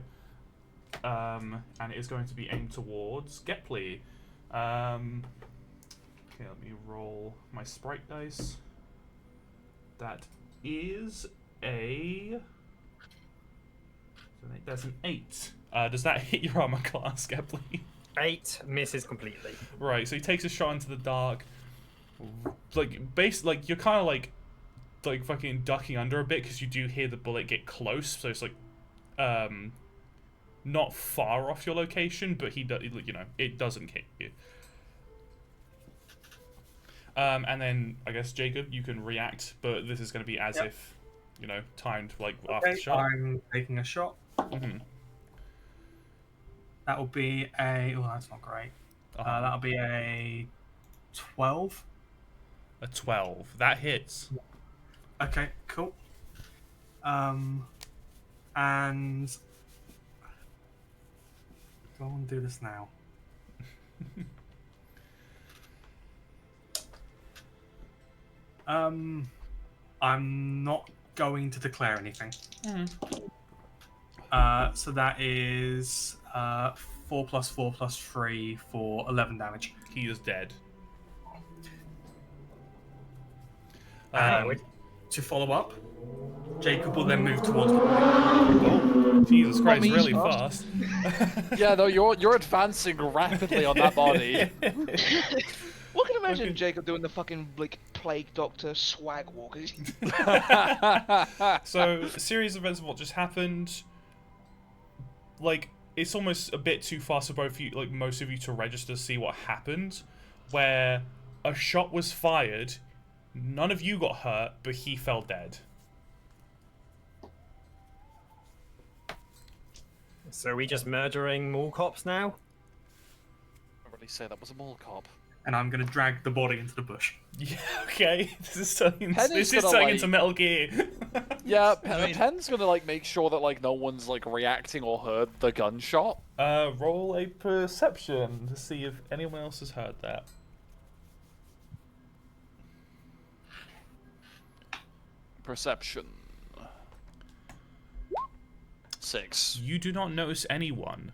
S8: And it is going to be aimed towards Gepley. Okay, let me roll my sprite dice. That is that's an 8. Does that hit your armor class, Gepley?
S5: 8 misses completely.
S8: Right, so he takes a shot into the dark. Like, you're kind of like fucking ducking under a bit because you do hear the bullet get close. So it's like, not far off your location, but it doesn't hit you. And then I guess Jacob, you can react, but this is going to be as if, timed like after the shot.
S7: I'm taking a shot.
S8: Mm-hmm.
S7: That will be a. Oh, that's not great. That'll be a 12.
S8: A 12. That hits.
S7: Okay, cool. And do I want to do this now? I'm not going to declare anything. So that is 4 + 4 + 3 for 11 damage.
S8: He is dead.
S7: To follow up, Jacob will then move towards the body.
S8: Oh, Jesus Christ,
S4: me
S8: really
S4: first.
S8: fast.
S3: Yeah, no, you're advancing rapidly on that body.
S4: What can you imagine Jacob doing the fucking like plague doctor swag walk?
S8: So, a series of events of what just happened. Like, it's almost a bit too fast for both of you, like most of you, to register to see what happened. Where a shot was fired, none of you got hurt, but he fell dead.
S5: So are we just murdering mall cops now?
S3: I really say that was a mall cop.
S7: And I'm going to drag the body into the bush.
S8: Yeah, okay. This is turning
S3: Penny's
S8: into
S3: gonna,
S8: Metal Gear.
S3: Yeah, Penn's gonna like make sure that like no one's like reacting or heard the gunshot.
S8: Roll a perception to see if anyone else has heard that.
S3: Perception. 6.
S8: You do not notice anyone,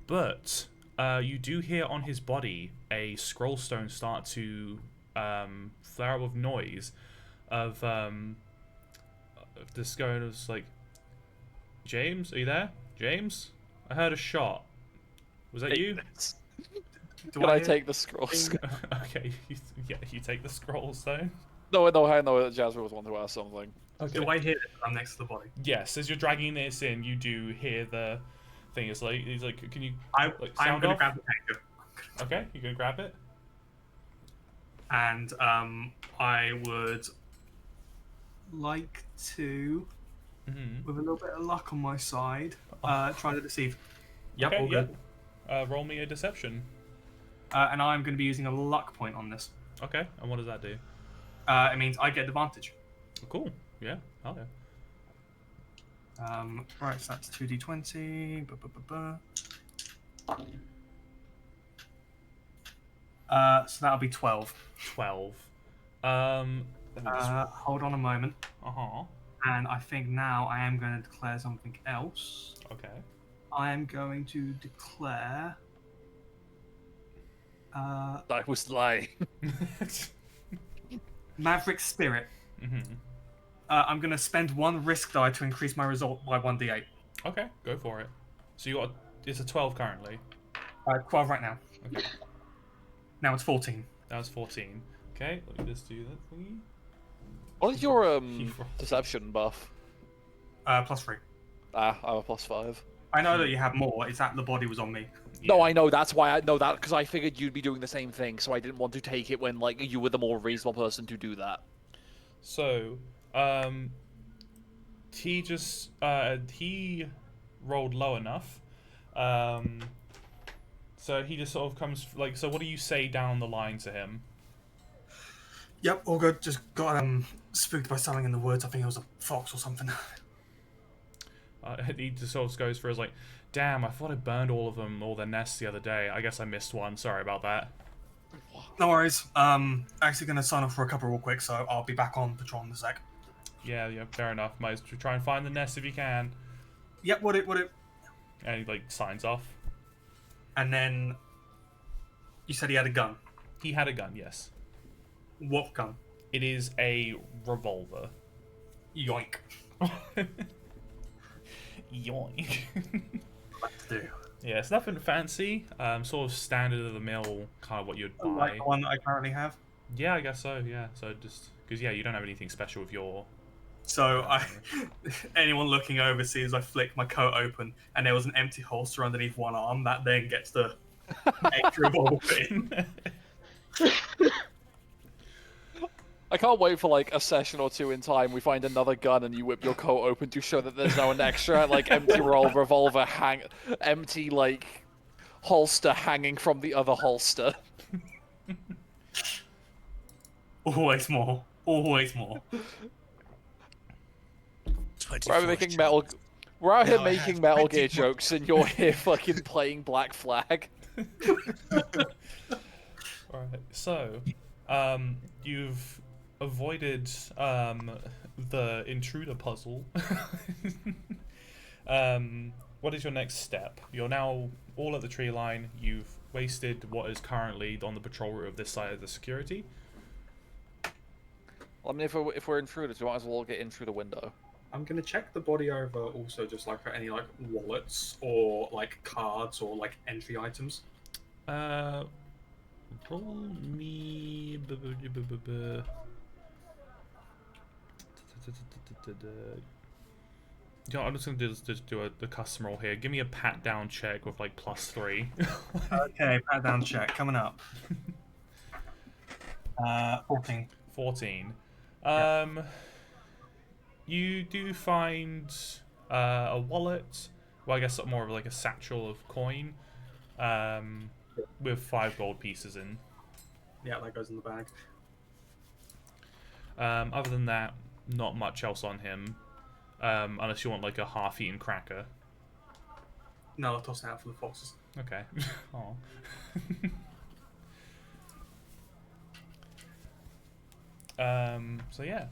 S8: but you do hear on his body a scroll stone start to flare up with noise of this guy was like, James, are you there? James? I heard a shot. Was that you?
S3: Can I take the scrolls?
S8: Okay, you take the scroll stone.
S3: No, Jasmine was the one who asked something.
S8: Okay.
S7: Do I hear it? I'm next to the body.
S8: Yes, as you're dragging this in, you do hear the thing. He's like, can you
S7: I'm
S8: sound
S7: going to
S8: off?
S7: grab the tanker.
S8: Okay, you gonna grab it?
S7: And I would like to, with a little bit of luck on my side, try to deceive. Yep,
S8: Okay,
S7: all good.
S8: Roll me a deception.
S7: And I'm going to be using a luck point on this.
S8: Okay, and what does that do?
S7: It means I get advantage.
S8: Cool. Yeah. Oh yeah.
S7: Right, so that's 2d20. So that'll be 12.
S8: 12.
S7: Hold on a moment.
S8: Uh-huh.
S7: And I think now I am going to declare something else.
S8: Okay.
S7: I am going to declare.
S3: I was lying.
S7: Maverick Spirit.
S8: Mm-hmm.
S7: I'm going to spend 1 risk die to increase my result by 1d8.
S8: Okay, go for it. So you got it's a 12 currently.
S7: 12 right now.
S8: Okay.
S7: Now it's 14.
S8: That was 14. Okay, let me just do that for you.
S3: What is your deception buff?
S7: +3.
S3: I'm a +5.
S7: I know that you have more. It's that the body was on me.
S3: No, I know. That's why I know that, because I figured you'd be doing the same thing, so I didn't want to take it when like you were the more reasonable person to do that.
S8: So, he just he rolled low enough. So he just sort of comes like. So what do you say down the line to him?
S7: Yep, all good. Just got spooked by something in the woods. I think it was a fox or something.
S8: He just sort of goes for his like, damn, I thought I burned all their nests the other day. I guess I missed one. Sorry about that.
S7: No worries. Actually gonna sign off for a couple real quick, so I'll be back on patrol in a sec.
S8: Yeah, fair enough. Might as well try and find the nest if you can.
S7: Yep, what it.
S8: And he like signs off.
S7: And then you said he had a gun.
S8: He had a gun, yes.
S7: What gun?
S8: It is a revolver.
S7: Yoink.
S8: Yoink.
S7: Let's do.
S8: Yeah, it's nothing fancy. Sort of standard of the mill, kind of what you'd buy.
S7: Like the one that I currently have.
S8: Yeah, I guess so. Yeah, so just because you don't have anything special with your.
S7: So anyone looking over sees I flick my coat open and there was an empty holster underneath one arm. That then gets the extra revolver in.
S3: I can't wait for like a session or two in time. We find another gun and you whip your coat open to show that there's now an extra like empty revolver empty like holster hanging from the other holster.
S7: Always more. Always more.
S3: We're out here making Metal Gear
S6: 21.
S3: jokes and you're here fucking playing Black Flag.
S8: Alright, so you've avoided the intruder puzzle. What is your next step? You're now all at the tree line. You've wasted what is currently on the patrol route of this side of the security.
S3: Well, I mean, if we're intruders, we might as well get in through the window.
S7: I'm gonna check the body over also just like for any like wallets or like cards or like entry items.
S8: Roll me. You know, I'm just gonna do the custom roll here. Give me a pat down check with like +3.
S7: Okay, pat down check coming up. 14.
S8: 14.
S7: Yeah.
S8: You do find a wallet. Well, I guess more of like a satchel of coin, with 5 gold pieces in.
S7: Yeah, that goes in the bag.
S8: Other than that, not much else on him, unless you want like a half-eaten cracker.
S7: No, I'll toss it out for the foxes.
S8: Okay. Aw. So yeah.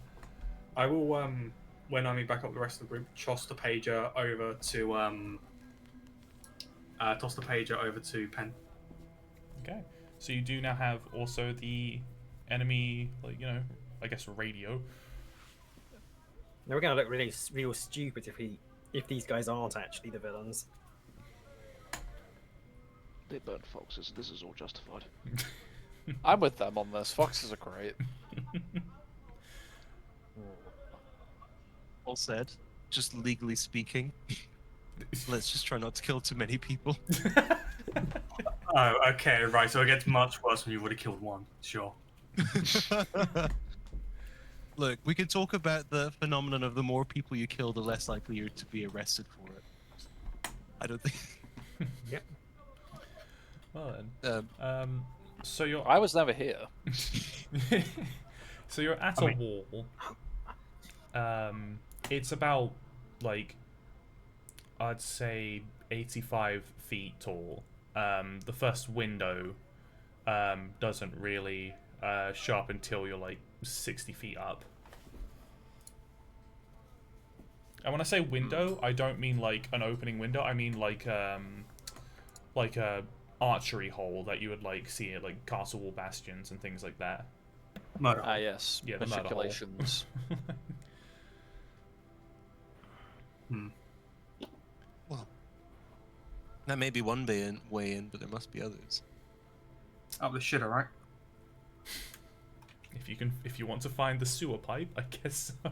S7: I will when I meet back up with the rest of the group, toss the pager over to Pen.
S8: Okay. So you do now have also the enemy, like, I guess radio.
S5: Now we're gonna look really real stupid if these guys aren't actually the villains.
S4: They burn foxes. This is all justified.
S3: I'm with them on this. Foxes are great.
S6: All said. Just legally speaking, let's just try not to kill too many people.
S7: Oh, okay, right. So it gets much worse when you would have killed one. Sure.
S6: Look, we could talk about the phenomenon of the more people you kill, the less likely you're to be arrested for it. I don't think.
S5: Yep.
S8: Well then. So you're.
S3: I was never here.
S8: So you're at a wall. It's about like, I'd say 85 feet tall. The first window doesn't really show up until you're like 60 feet up. And when I say window, I don't mean like an opening window. I mean like a archery hole that you would like see at like castle wall bastions and things like that.
S7: Murder.
S3: Ah, yes.
S8: Yeah, the murder hole.
S3: Matriculations.
S6: Well, that may be one way in, but there must be others.
S7: Up the shitter, right?
S8: If you want to find the sewer pipe, I guess so.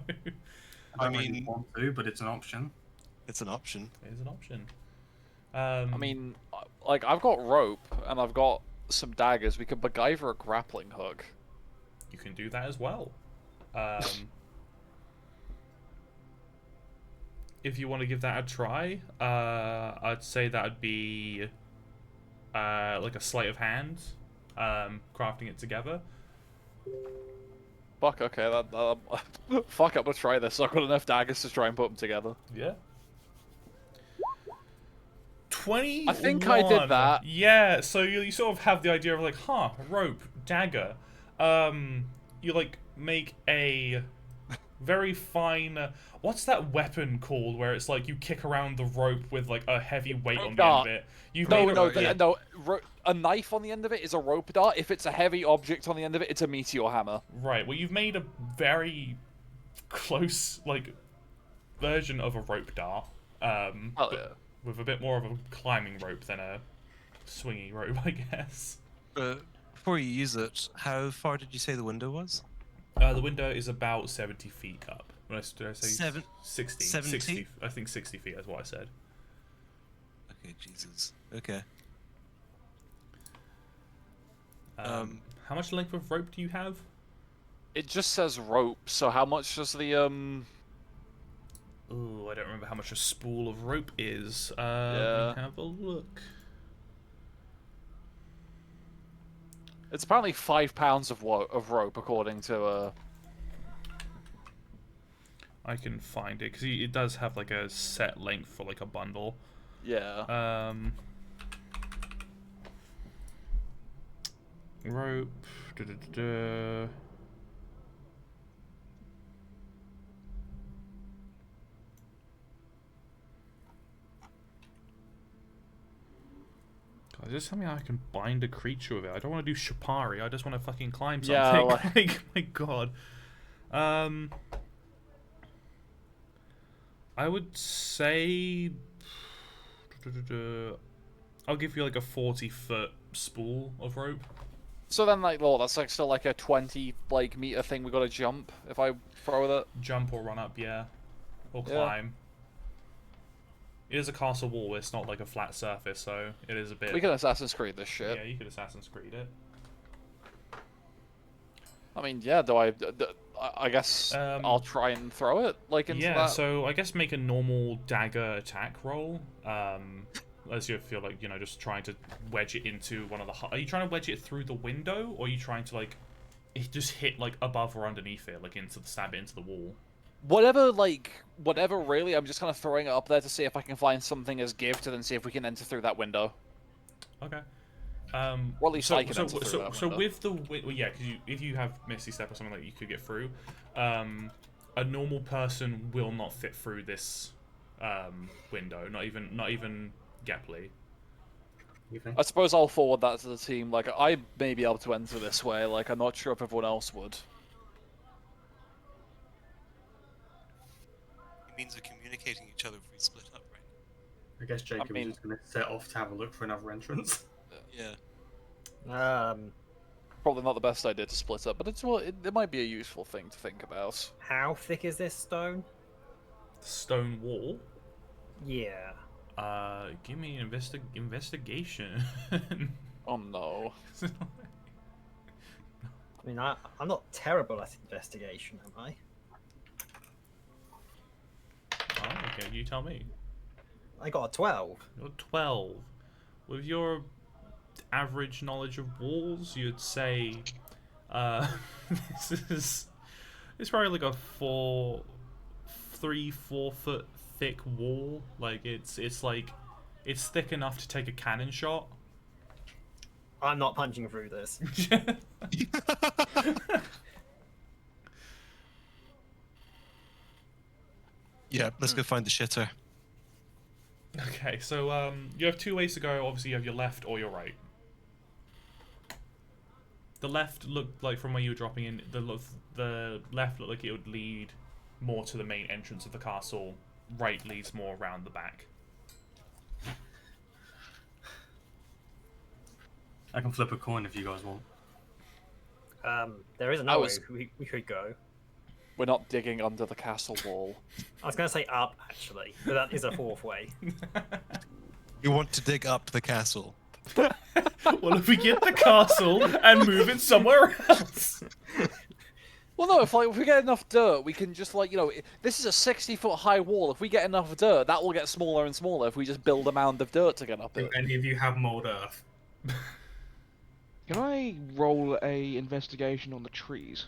S7: I
S6: I
S7: don't really
S6: mean-
S7: want to, but it's an option.
S6: It's an option.
S8: It is an option.
S3: I mean, like, I've got rope, and I've got some daggers. We could MacGyver a grappling hook.
S8: you can do that as well. If you want to give that a try, I'd say that would be like a sleight of hand, crafting it together.
S3: Fuck, okay, fuck, I'm gonna try this. I've got enough daggers to try and put them together.
S8: Yeah. 20.
S3: I think I did that.
S8: Yeah, so you sort of have the idea of like, huh, rope, dagger. You like make a very fine. What's that weapon called? Where it's like you kick around the rope with like a heavy weight on the end of it. You've made
S3: A knife on the end of it is a rope dart. If it's a heavy object on the end of it, it's a meteor hammer.
S8: Right. Well, you've made a very close like version of a rope dart.
S3: Oh yeah.
S8: With a bit more of a climbing rope than a swingy rope, I guess.
S6: Before you use it, how far did you say the window was?
S8: The window is about 70 feet up. Did I say 60?
S6: 70?
S8: 60. I think 60 feet is what I said.
S6: Okay, Jesus. Okay.
S8: How much length of rope do you have?
S3: It just says rope. So how much does the
S8: Ooh, I don't remember how much a spool of rope is.
S3: Yeah.
S8: Let me have a look.
S3: It's apparently 5 pounds of rope, according to
S8: I can find it because it does have like a set length for like a bundle.
S3: Yeah.
S8: Rope. Da-da-da-da. God, just tell me how I can bind a creature with it. I don't want to do Shapari. I just want to fucking climb something.
S3: Yeah,
S8: like, my God. I would say I'll give you like a 40-foot spool of rope.
S3: So then, like, well, that's like still like a 20 meter thing. We got to jump if I throw it.
S8: Jump or run up, yeah, or
S3: Yeah.
S8: climb. It is a castle wall. It's not like a flat surface, so it is a bit.
S3: We can Assassin's Creed this shit.
S8: Yeah, you could Assassin's Creed it.
S3: I mean, yeah. I guess I'll try and throw it like into
S8: Yeah,
S3: that.
S8: so I guess make a normal dagger attack roll. As you feel like, just trying to wedge it into one of the. Are you trying to wedge it through the window, or are you trying to like, just hit like above or underneath it, like stab it into the wall?
S3: Whatever, really. I'm just kind of throwing it up there to see if I can find something as gift, and then see if we can enter through that window.
S8: Okay.
S3: Or at least I can enter through that
S8: so
S3: window.
S8: with the yeah, because if you have Misty Step or something like you could get through, a normal person will not fit through this window. Not even Gapley.
S3: I suppose I'll forward that to the team. Like, I may be able to enter this way. Like, I'm not sure if everyone else would.
S6: It means we're communicating each other if we split up, right?
S7: I guess Jacob
S3: mean-
S7: is just going to set off to have a look for another entrance.
S6: Yeah.
S3: Probably not the best idea to split up, but it might be a useful thing to think about.
S5: How thick is this stone?
S8: Stone wall.
S5: Yeah.
S8: Give me an investigation.
S3: Oh no.
S5: I mean, I'm not terrible at investigation, am I?
S8: Oh, okay, you tell me.
S5: I got a 12.
S8: You're 12. With your average knowledge of walls, you'd say it's probably like a 3-4 foot thick wall. Like it's thick enough to take a cannon shot.
S5: I'm not punching through this.
S6: Yeah, let's go find the shitter.
S8: Okay, so you have two ways to go. Obviously, you have your left or your right. The left looked like, from where you were dropping in, the left looked like it would lead more to the main entrance of the castle. Right leads more around the back.
S7: I can flip a coin if you guys want.
S5: There is another way we could go.
S3: We're not digging under the castle wall.
S5: I was going to say up, actually, but that is a fourth way.
S6: You want to dig up the castle?
S8: Well, if we get the castle and move it somewhere else.
S3: Well, no, if we get enough dirt, we can just, like, this is a 60-foot high wall. If we get enough dirt, that will get smaller and smaller if we just build a mound of dirt to get up
S7: Do
S3: it.
S7: any of you have mold earth?
S4: Can I roll a investigation on the trees?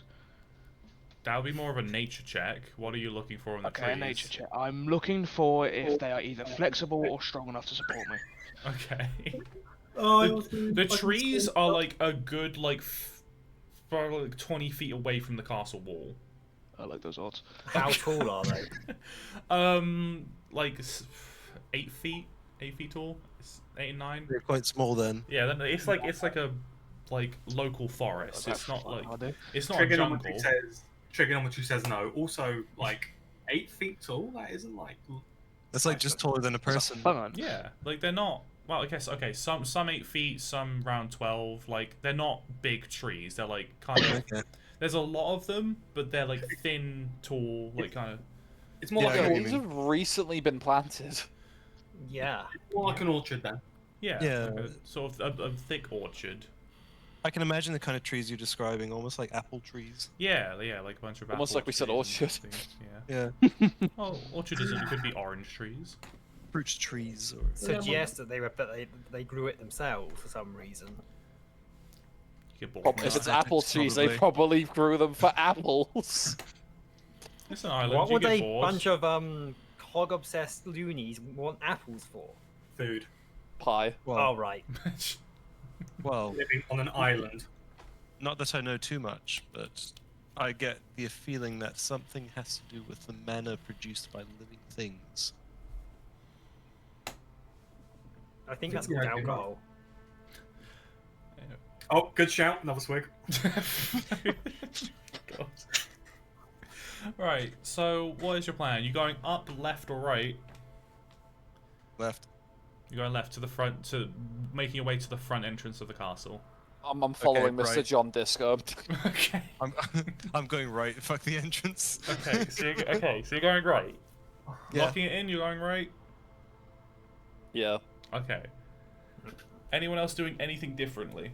S8: That would be more of a nature check. What are you looking for in the trees?
S4: Okay, a nature check. I'm looking for if they are either flexible or strong enough to support me.
S8: Okay.
S7: Oh,
S8: The trees are like a good like 20 feet away from the castle wall.
S4: I like those odds.
S5: How tall are they?
S8: Like 8 feet, 8 feet tall. It's 8 and 9.
S6: They're quite small then.
S8: Yeah, then it's like a local forest. It's not like it's not a jungle.
S7: Trigonometry says no. Also, like 8 feet tall. That isn't like.
S6: That's like just taller than a person.
S4: Fun.
S8: Yeah, like they're not. Well, I guess okay. Some 8 feet, some around 12. Like they're not big trees. They're like kind of.
S6: Okay.
S8: There's a lot of them, but they're like thin, tall, like kind of.
S7: It's more
S6: Yeah,
S7: like
S6: I
S7: an
S6: get what you
S3: These
S6: mean.
S3: have recently been planted.
S5: Yeah.
S7: more like an orchard then.
S8: Yeah.
S6: Yeah.
S8: Like a, sort of a thick orchard.
S6: I can imagine the kind of trees you're describing, almost like apple trees.
S8: Yeah, like a bunch of.
S3: Almost
S8: apple
S3: like we said
S8: trees and
S3: orchard.
S8: things,
S6: Yeah.
S8: Yeah. Well, orchard isn't. It could be orange trees.
S6: Fruit trees or
S5: Suggest that they grew it themselves for some reason.
S8: You get bored.
S3: If it's
S6: Yeah,
S3: apple trees, they probably grew them for apples.
S8: It's an island.
S5: What
S8: you
S5: would
S8: get
S5: a
S8: bored.
S5: bunch of hog-obsessed loonies want apples for?
S7: Food.
S3: Pie.
S5: Oh,
S6: well,
S5: right.
S6: well,
S7: Living on an island.
S6: not that I know too much, but I get the feeling that something has to do with the mana produced by living things.
S5: I think that's
S7: Yeah,
S5: called
S7: okay.
S5: alcohol.
S7: Oh, good shout. Another swig.
S8: God. Right. So, what is your plan? You going up, left, or right?
S6: Left.
S8: You're going left to the front, to making your way to the front entrance of the castle.
S3: I'm following Mr.
S6: right.
S3: John Disco.
S8: Okay.
S6: I'm going right. Fuck the entrance.
S8: Okay. So you're going right.
S6: Yeah.
S8: Locking it in. You're going right.
S3: Yeah.
S8: Okay. Anyone else doing anything differently?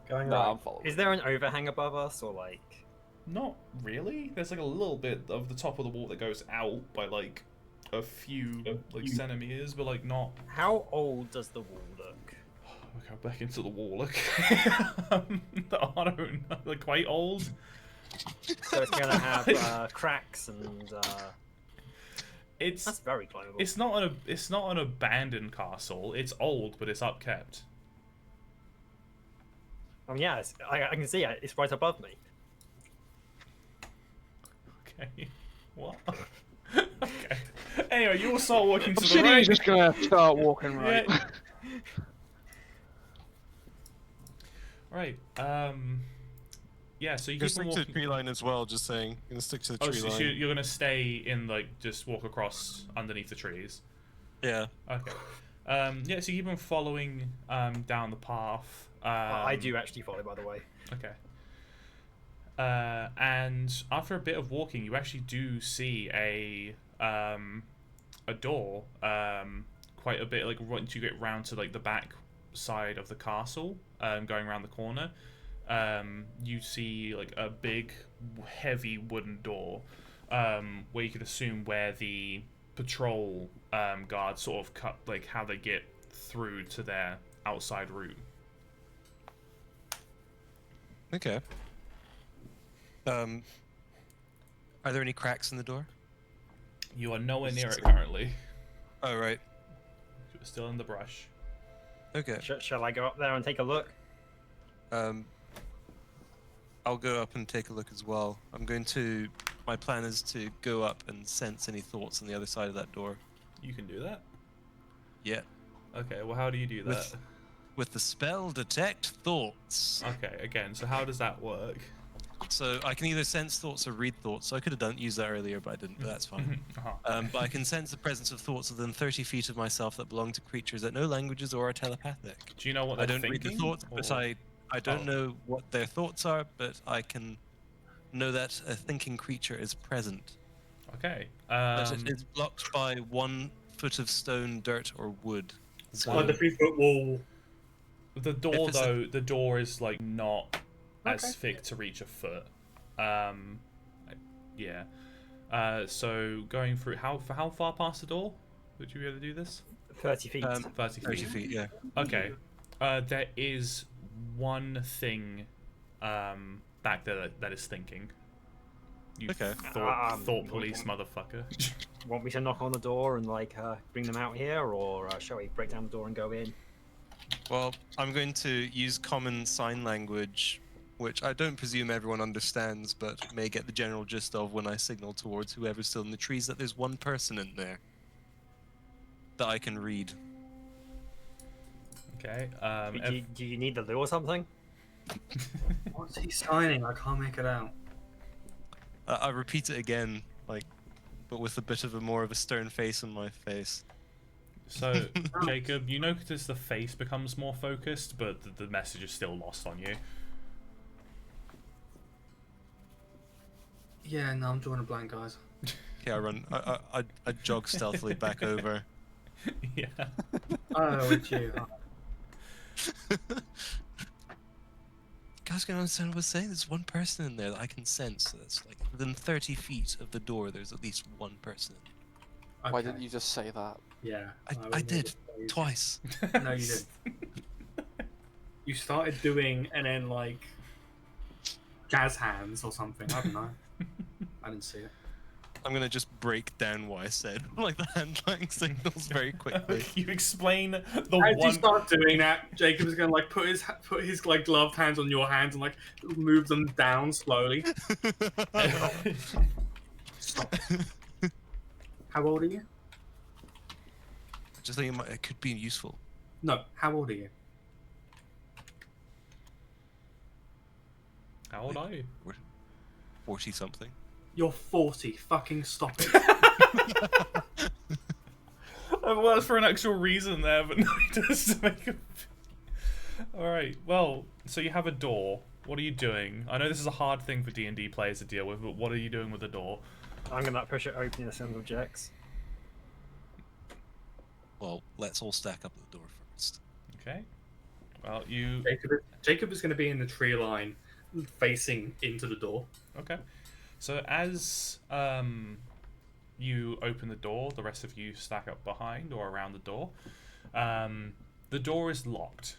S5: Going
S3: No,
S5: right.
S3: I'm following.
S5: Is there an overhang above us, or like?
S8: Not really. There's like a little bit of the top of the wall that goes out by like a few like centimeters, but like not.
S5: How old does the wall look?
S8: Go back into the wall. Okay. I don't know. They're quite old.
S5: So it's gonna have cracks and.
S8: It's
S5: That's very global.
S8: it's not an abandoned castle. It's old, but it's upkept.
S5: I mean, yeah, I can see it. It's right above me.
S8: Okay. What? Okay. Anyway, you all start walking to the
S4: Obsidian's
S8: right.
S4: just gonna start walking right.
S8: Yeah. Right. Yeah. So you
S6: Go
S8: keep on
S6: stick to the
S8: walking.
S6: tree line as well. Just saying. You're gonna stick to the
S8: Oh,
S6: tree
S8: so
S6: line.
S8: you're gonna stay in like just walk across underneath the trees.
S6: Yeah.
S8: Okay. Yeah. So you keep on following down the path.
S5: I do actually follow, by the way.
S8: Okay. And after a bit of walking, you actually do see a door. Quite a bit, like once you get round to like the back side of the castle, going around the corner, you see like a big, heavy wooden door, where you could assume where the patrol guards sort of cut, like how they get through to their outside route.
S6: Okay. Are there any cracks in the door?
S8: You are nowhere near it currently.
S6: Oh, right.
S8: You're still in the brush.
S6: Okay.
S5: Shall I go up there and take a look?
S6: I'll go up and take a look as well. I'm going to my plan is to go up and sense any thoughts on the other side of that door.
S8: You can do that.
S6: Yeah.
S8: Okay. Well, how do you do that?
S6: With the spell Detect Thoughts.
S8: Okay. Again. So how does that work?
S6: So I can either sense thoughts or read thoughts. So I could have used that earlier, but I didn't. But that's fine. But I can sense the presence of thoughts within 30 feet of myself that belong to creatures that know languages or are telepathic.
S8: Do you know what
S6: I
S8: they're
S6: don't read the
S8: thinking,
S6: thoughts, but I don't know what their thoughts are, but I can know that a thinking creature is present.
S8: Okay.
S6: But it is blocked by 1 foot of stone, dirt, or wood. So
S2: Like the 3-foot wall.
S8: The door, though, the door is like not as thick to reach a foot. Yeah. So going through, how far past the door would you be able to do this?
S5: 30 feet.
S6: 30 feet, yeah.
S8: Okay. There is one thing back there that is thinking. You thought police motherfucker.
S5: Want me to knock on the door and like bring them out here, or shall we break down the door and go in?
S6: Well, I'm going to use common sign language, which I don't presume everyone understands, but may get the general gist of when I signal towards whoever's still in the trees that there's one person in there that I can read.
S8: Okay.
S5: Do you need the lure or something?
S7: What's he signing? I can't make it out.
S6: I repeat it again, but with a bit of more of a stern face on my face.
S8: So, Jacob, you notice the face becomes more focused, but the message is still lost on you.
S7: Yeah, no, I'm drawing a blank, guys.
S6: Okay, I run. I jog stealthily back over.
S8: Yeah.
S7: Oh, it's you.
S6: Guys, can understand what I was saying? There's one person in there that I can sense. That's like within 30 feet of the door. There's at least one person.
S7: Okay.
S3: Why didn't you just say that?
S7: Yeah.
S6: I did twice.
S7: No, you didn't. You started doing and then like jazz hands or something. I don't know. I didn't see it.
S6: I'm gonna just break down what I said, like the hand-flying signals, very quickly.
S8: You explain the
S7: As
S8: one.
S7: you start doing that, Jacob is gonna like put his like gloved hands on your hands and like move them down slowly. Stop. How old are you?
S6: Just think it could be useful.
S7: No. How old are you?
S8: How old are you?
S6: 40 something.
S7: You're 40. Fucking stop it.
S8: Well, that's for an actual reason there, but no, it does to make a... Alright, well, so you have a door. What are you doing? I know this is a hard thing for D&D players to deal with, but what are you doing with the door?
S5: I'm gonna push it open in a single Jax.
S6: Well, let's all stack up at the door first.
S8: Okay. Well, you...
S7: Jacob is going to be in the tree line, facing into the door.
S8: Okay. So as you open the door, the rest of you stack up behind or around the door. The door is locked.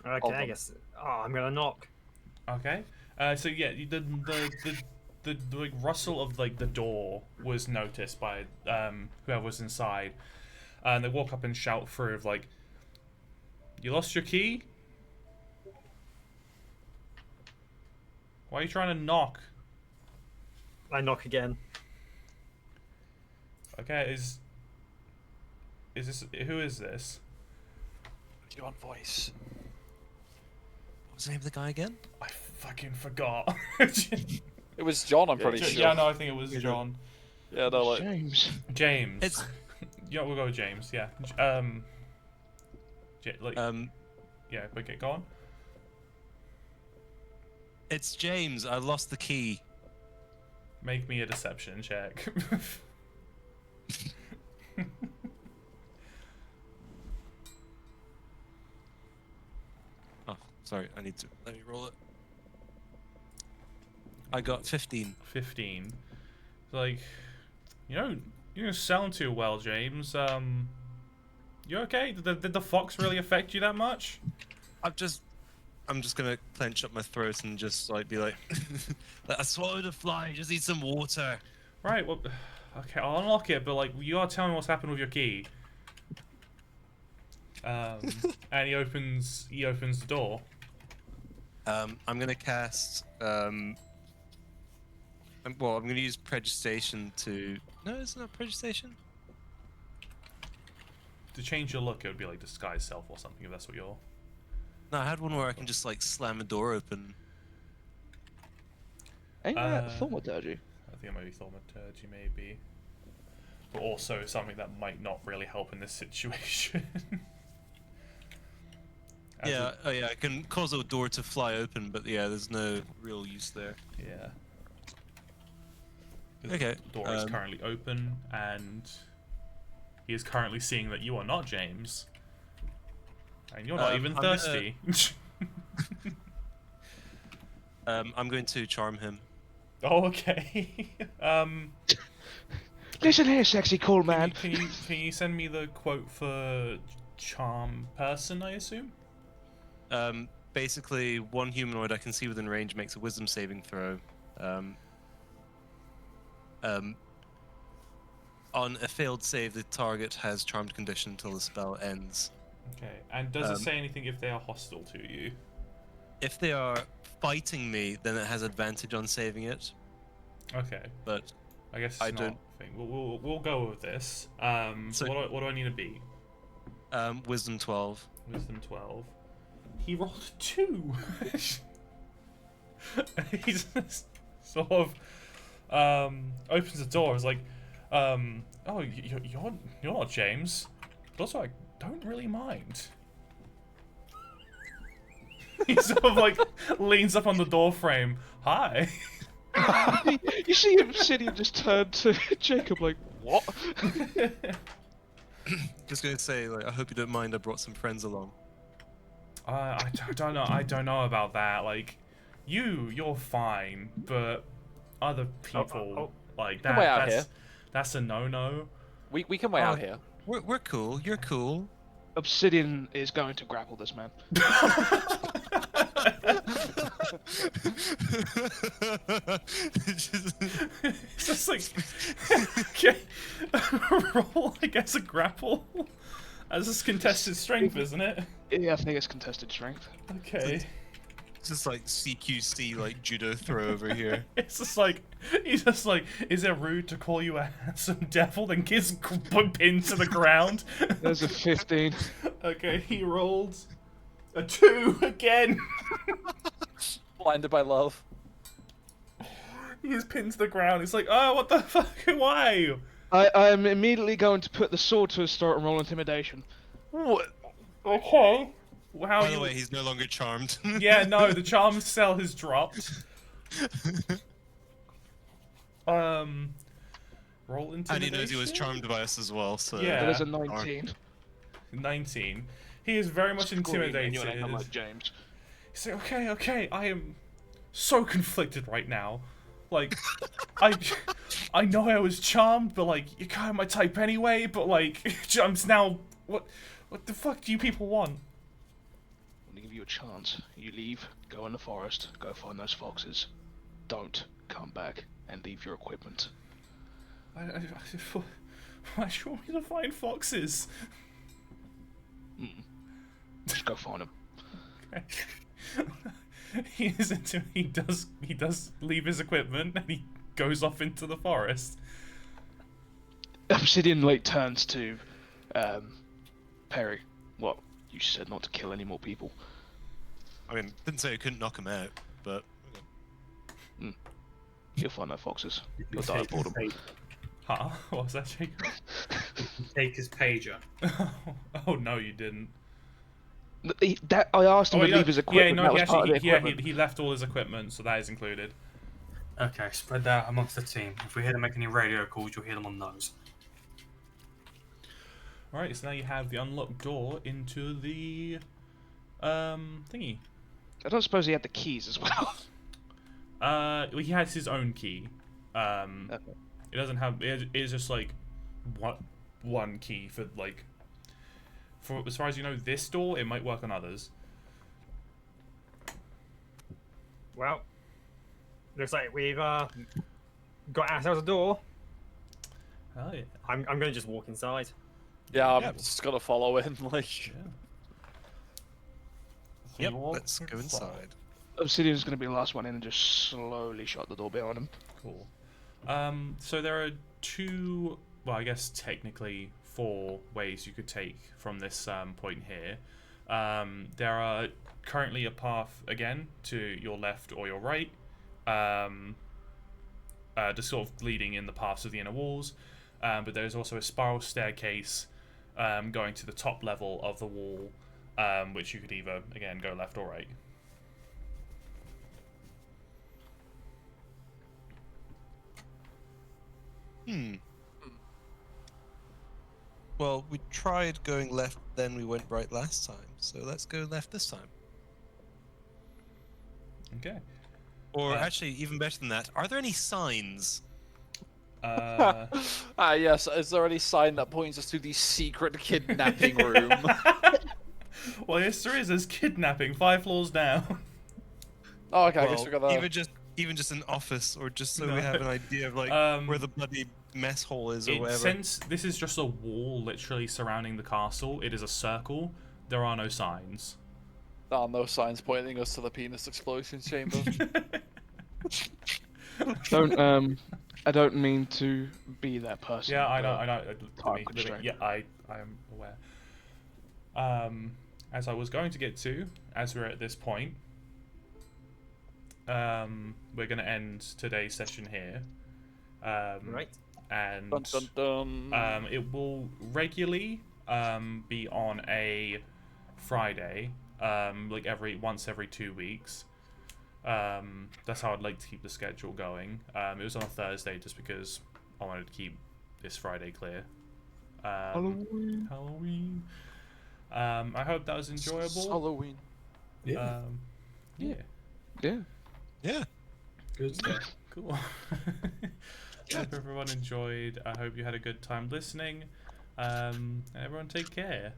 S5: Okay, I guess. Oh, I'm gonna knock.
S8: Okay. So yeah, the like rustle of like the door was noticed by whoever was inside, and they walk up and shout through of like, "You lost your key? Why are you trying to knock?"
S5: I knock again.
S8: Okay, is this, who is this?
S3: You want voice?
S6: What was the name of the guy again?
S8: I fucking forgot.
S3: It was John, I'm pretty sure.
S8: Yeah, no, I think it was John.
S3: Yeah, no, like...
S8: James.
S6: It's...
S8: Yeah, we'll go with James, yeah. Yeah, okay, go on.
S6: It's James. I lost the key.
S8: Make me a deception check.
S6: Oh, sorry. Let me roll it. I got 15.
S8: 15. Like, you don't sound too well, James. You okay? Did the fox really affect you that much?
S6: I'm just gonna clench up my throat and just like be like, I swallowed a fly. Just need some water.
S8: Right. Well, okay. I'll unlock it, but like, you gotta tell me what's happened with your key. And he opens the door.
S6: I'm gonna cast Well, I'm going to use Prestidigitation to... No, it's not Prestidigitation.
S8: To change your look, it would be like disguise self or something, if that's what you're...
S6: No, I had one where I can just, like, slam a door open.
S4: Ain't that thaumaturgy?
S8: I think it might be thaumaturgy, maybe. But also something that might not really help in this situation.
S6: Yeah, oh yeah, I can cause a door to fly open, but yeah, there's no real use there.
S8: Yeah.
S6: Okay.
S8: The door is currently open, and he is currently seeing that you are not James. And you're not even thirsty.
S6: I'm going to charm him.
S8: Oh, okay.
S4: Listen here, sexy cool man.
S8: Can you send me the quote for charm person, I assume?
S6: Basically, one humanoid I can see within range makes a wisdom saving throw. On a failed save, the target has charmed condition until the spell ends.
S8: Okay, and does it say anything if they are hostile to you?
S6: If they are fighting me, then it has advantage on saving it.
S8: Okay,
S6: but
S8: I guess it's
S6: I
S8: not
S6: don't.
S8: a thing. We'll go with this. So what do I need to be?
S6: Wisdom 12.
S8: Wisdom 12. He rolled a 2. He's just sort of opens the door. Is like, oh, you're not James. But also, I don't really mind. He sort of like leans up on the door frame. Hi.
S4: You see him sitting and just turn to Jacob like, what?
S6: Just gonna say, like, I hope you don't mind. I brought some friends along.
S8: I don't know. I don't know about that. Like, you're fine, but other people like that.
S3: Way out here.
S8: That's a no-no.
S3: We can wait out here.
S6: We're cool. You're cool.
S4: Obsidian is going to grapple this man.
S8: It's just like, okay, roll, I guess, a grapple. As this contested strength, isn't it?
S4: Yeah, I think it's contested strength.
S8: Okay.
S6: It's just like CQC, like judo throw over here.
S8: It's just like, he's just like, is it rude to call you a handsome devil? Then gets pinned to the ground.
S4: There's a 15.
S8: Okay, he rolled a 2 again.
S3: Blinded by love.
S8: He's pinned to the ground. He's like, oh, what the fuck? Why?
S4: I am immediately going to put the sword to a start and roll intimidation.
S8: What? Okay. How
S6: By the way, he's no longer charmed.
S8: Yeah, no, the charm cell has dropped. Roll intimidation.
S6: And he knows he was charmed by us as well, so...
S8: Yeah.
S4: There's a 19.
S8: 19. He is very much intimidated.
S4: I'm like James.
S8: He's like, okay, I am so conflicted right now. Like, I know I was charmed, but like, you're kind of my type anyway, but like, I'm now, what the fuck do you people want?
S4: I'm gonna give you a chance. You leave, go in the forest, go find those foxes. Don't come back and leave your equipment.
S8: Why do you want me to find foxes?
S4: Just go find them.
S8: Okay. He does leave his equipment and he goes off into the forest.
S4: Obsidian like turns to Perry. What? You said not to kill any more people.
S6: I mean, didn't say I couldn't knock him out, but...
S4: You'll find no foxes. You'll die of boredom.
S8: Huh? What was that, Jacob?
S2: Take his pager.
S8: Oh no, you didn't.
S4: I asked him to leave his equipment.
S8: He left all his equipment, so that is included.
S7: Okay, spread that amongst the team. If we hear them make any radio calls, you'll hear them on those.
S8: Alright, so now you have the unlocked door into the thingy.
S4: I don't suppose he had the keys as well.
S8: He has his own key.
S4: Okay.
S8: It doesn't have. It is just like one key for like. For as far as you know, this door, it might work on others.
S5: Well, looks like we've got ourselves a door.
S8: Oh yeah.
S5: I'm gonna just walk inside.
S3: Yeah, I'm just gonna follow in, like...
S8: So
S6: Yep,
S8: you walk
S6: let's go inside.
S4: Obsidian's gonna be the last one in and just slowly shut the door behind him.
S8: Cool. So there are two, well, I guess technically 4 ways you could take from this point here. There are currently a path again to your left or your right, just sort of leading in the paths of the inner walls. But there's also a spiral staircase going to the top level of the wall, which you could either, again, go left or right.
S6: Well, we tried going left, then we went right last time, so let's go left this time.
S8: Okay.
S6: Or actually, even better than that, are there any signs?
S3: Yes, is there any sign that points us to the secret kidnapping room?
S8: Well, yes, there is. There's kidnapping 5 floors down.
S3: Oh, okay, I
S6: Well,
S3: guess we got that.
S6: even just an office, or just so we have an idea of like where the bloody mess hole is, or whatever.
S8: Since this is just a wall literally surrounding the castle, it is a circle. There are no signs.
S3: Oh, no signs pointing us to the penis explosion chamber.
S4: I don't mean to be that person.
S8: Yeah, I know.
S4: Time constraint.
S8: Yeah, I am aware. As I was going to get to, as we're at this point, we're going to end today's session here.
S5: Right.
S8: And
S3: Dun, dun, dun.
S8: it will regularly be on a Friday, like once every 2 weeks. That's how I'd like to keep the schedule going. It was on a Thursday just because I wanted to keep this Friday clear. Halloween. I hope that was enjoyable.
S3: Halloween.
S8: Yeah.
S4: Yeah.
S6: Yeah.
S7: Good stuff.
S8: Cool. Hope everyone enjoyed. I hope you had a good time listening. Everyone take care.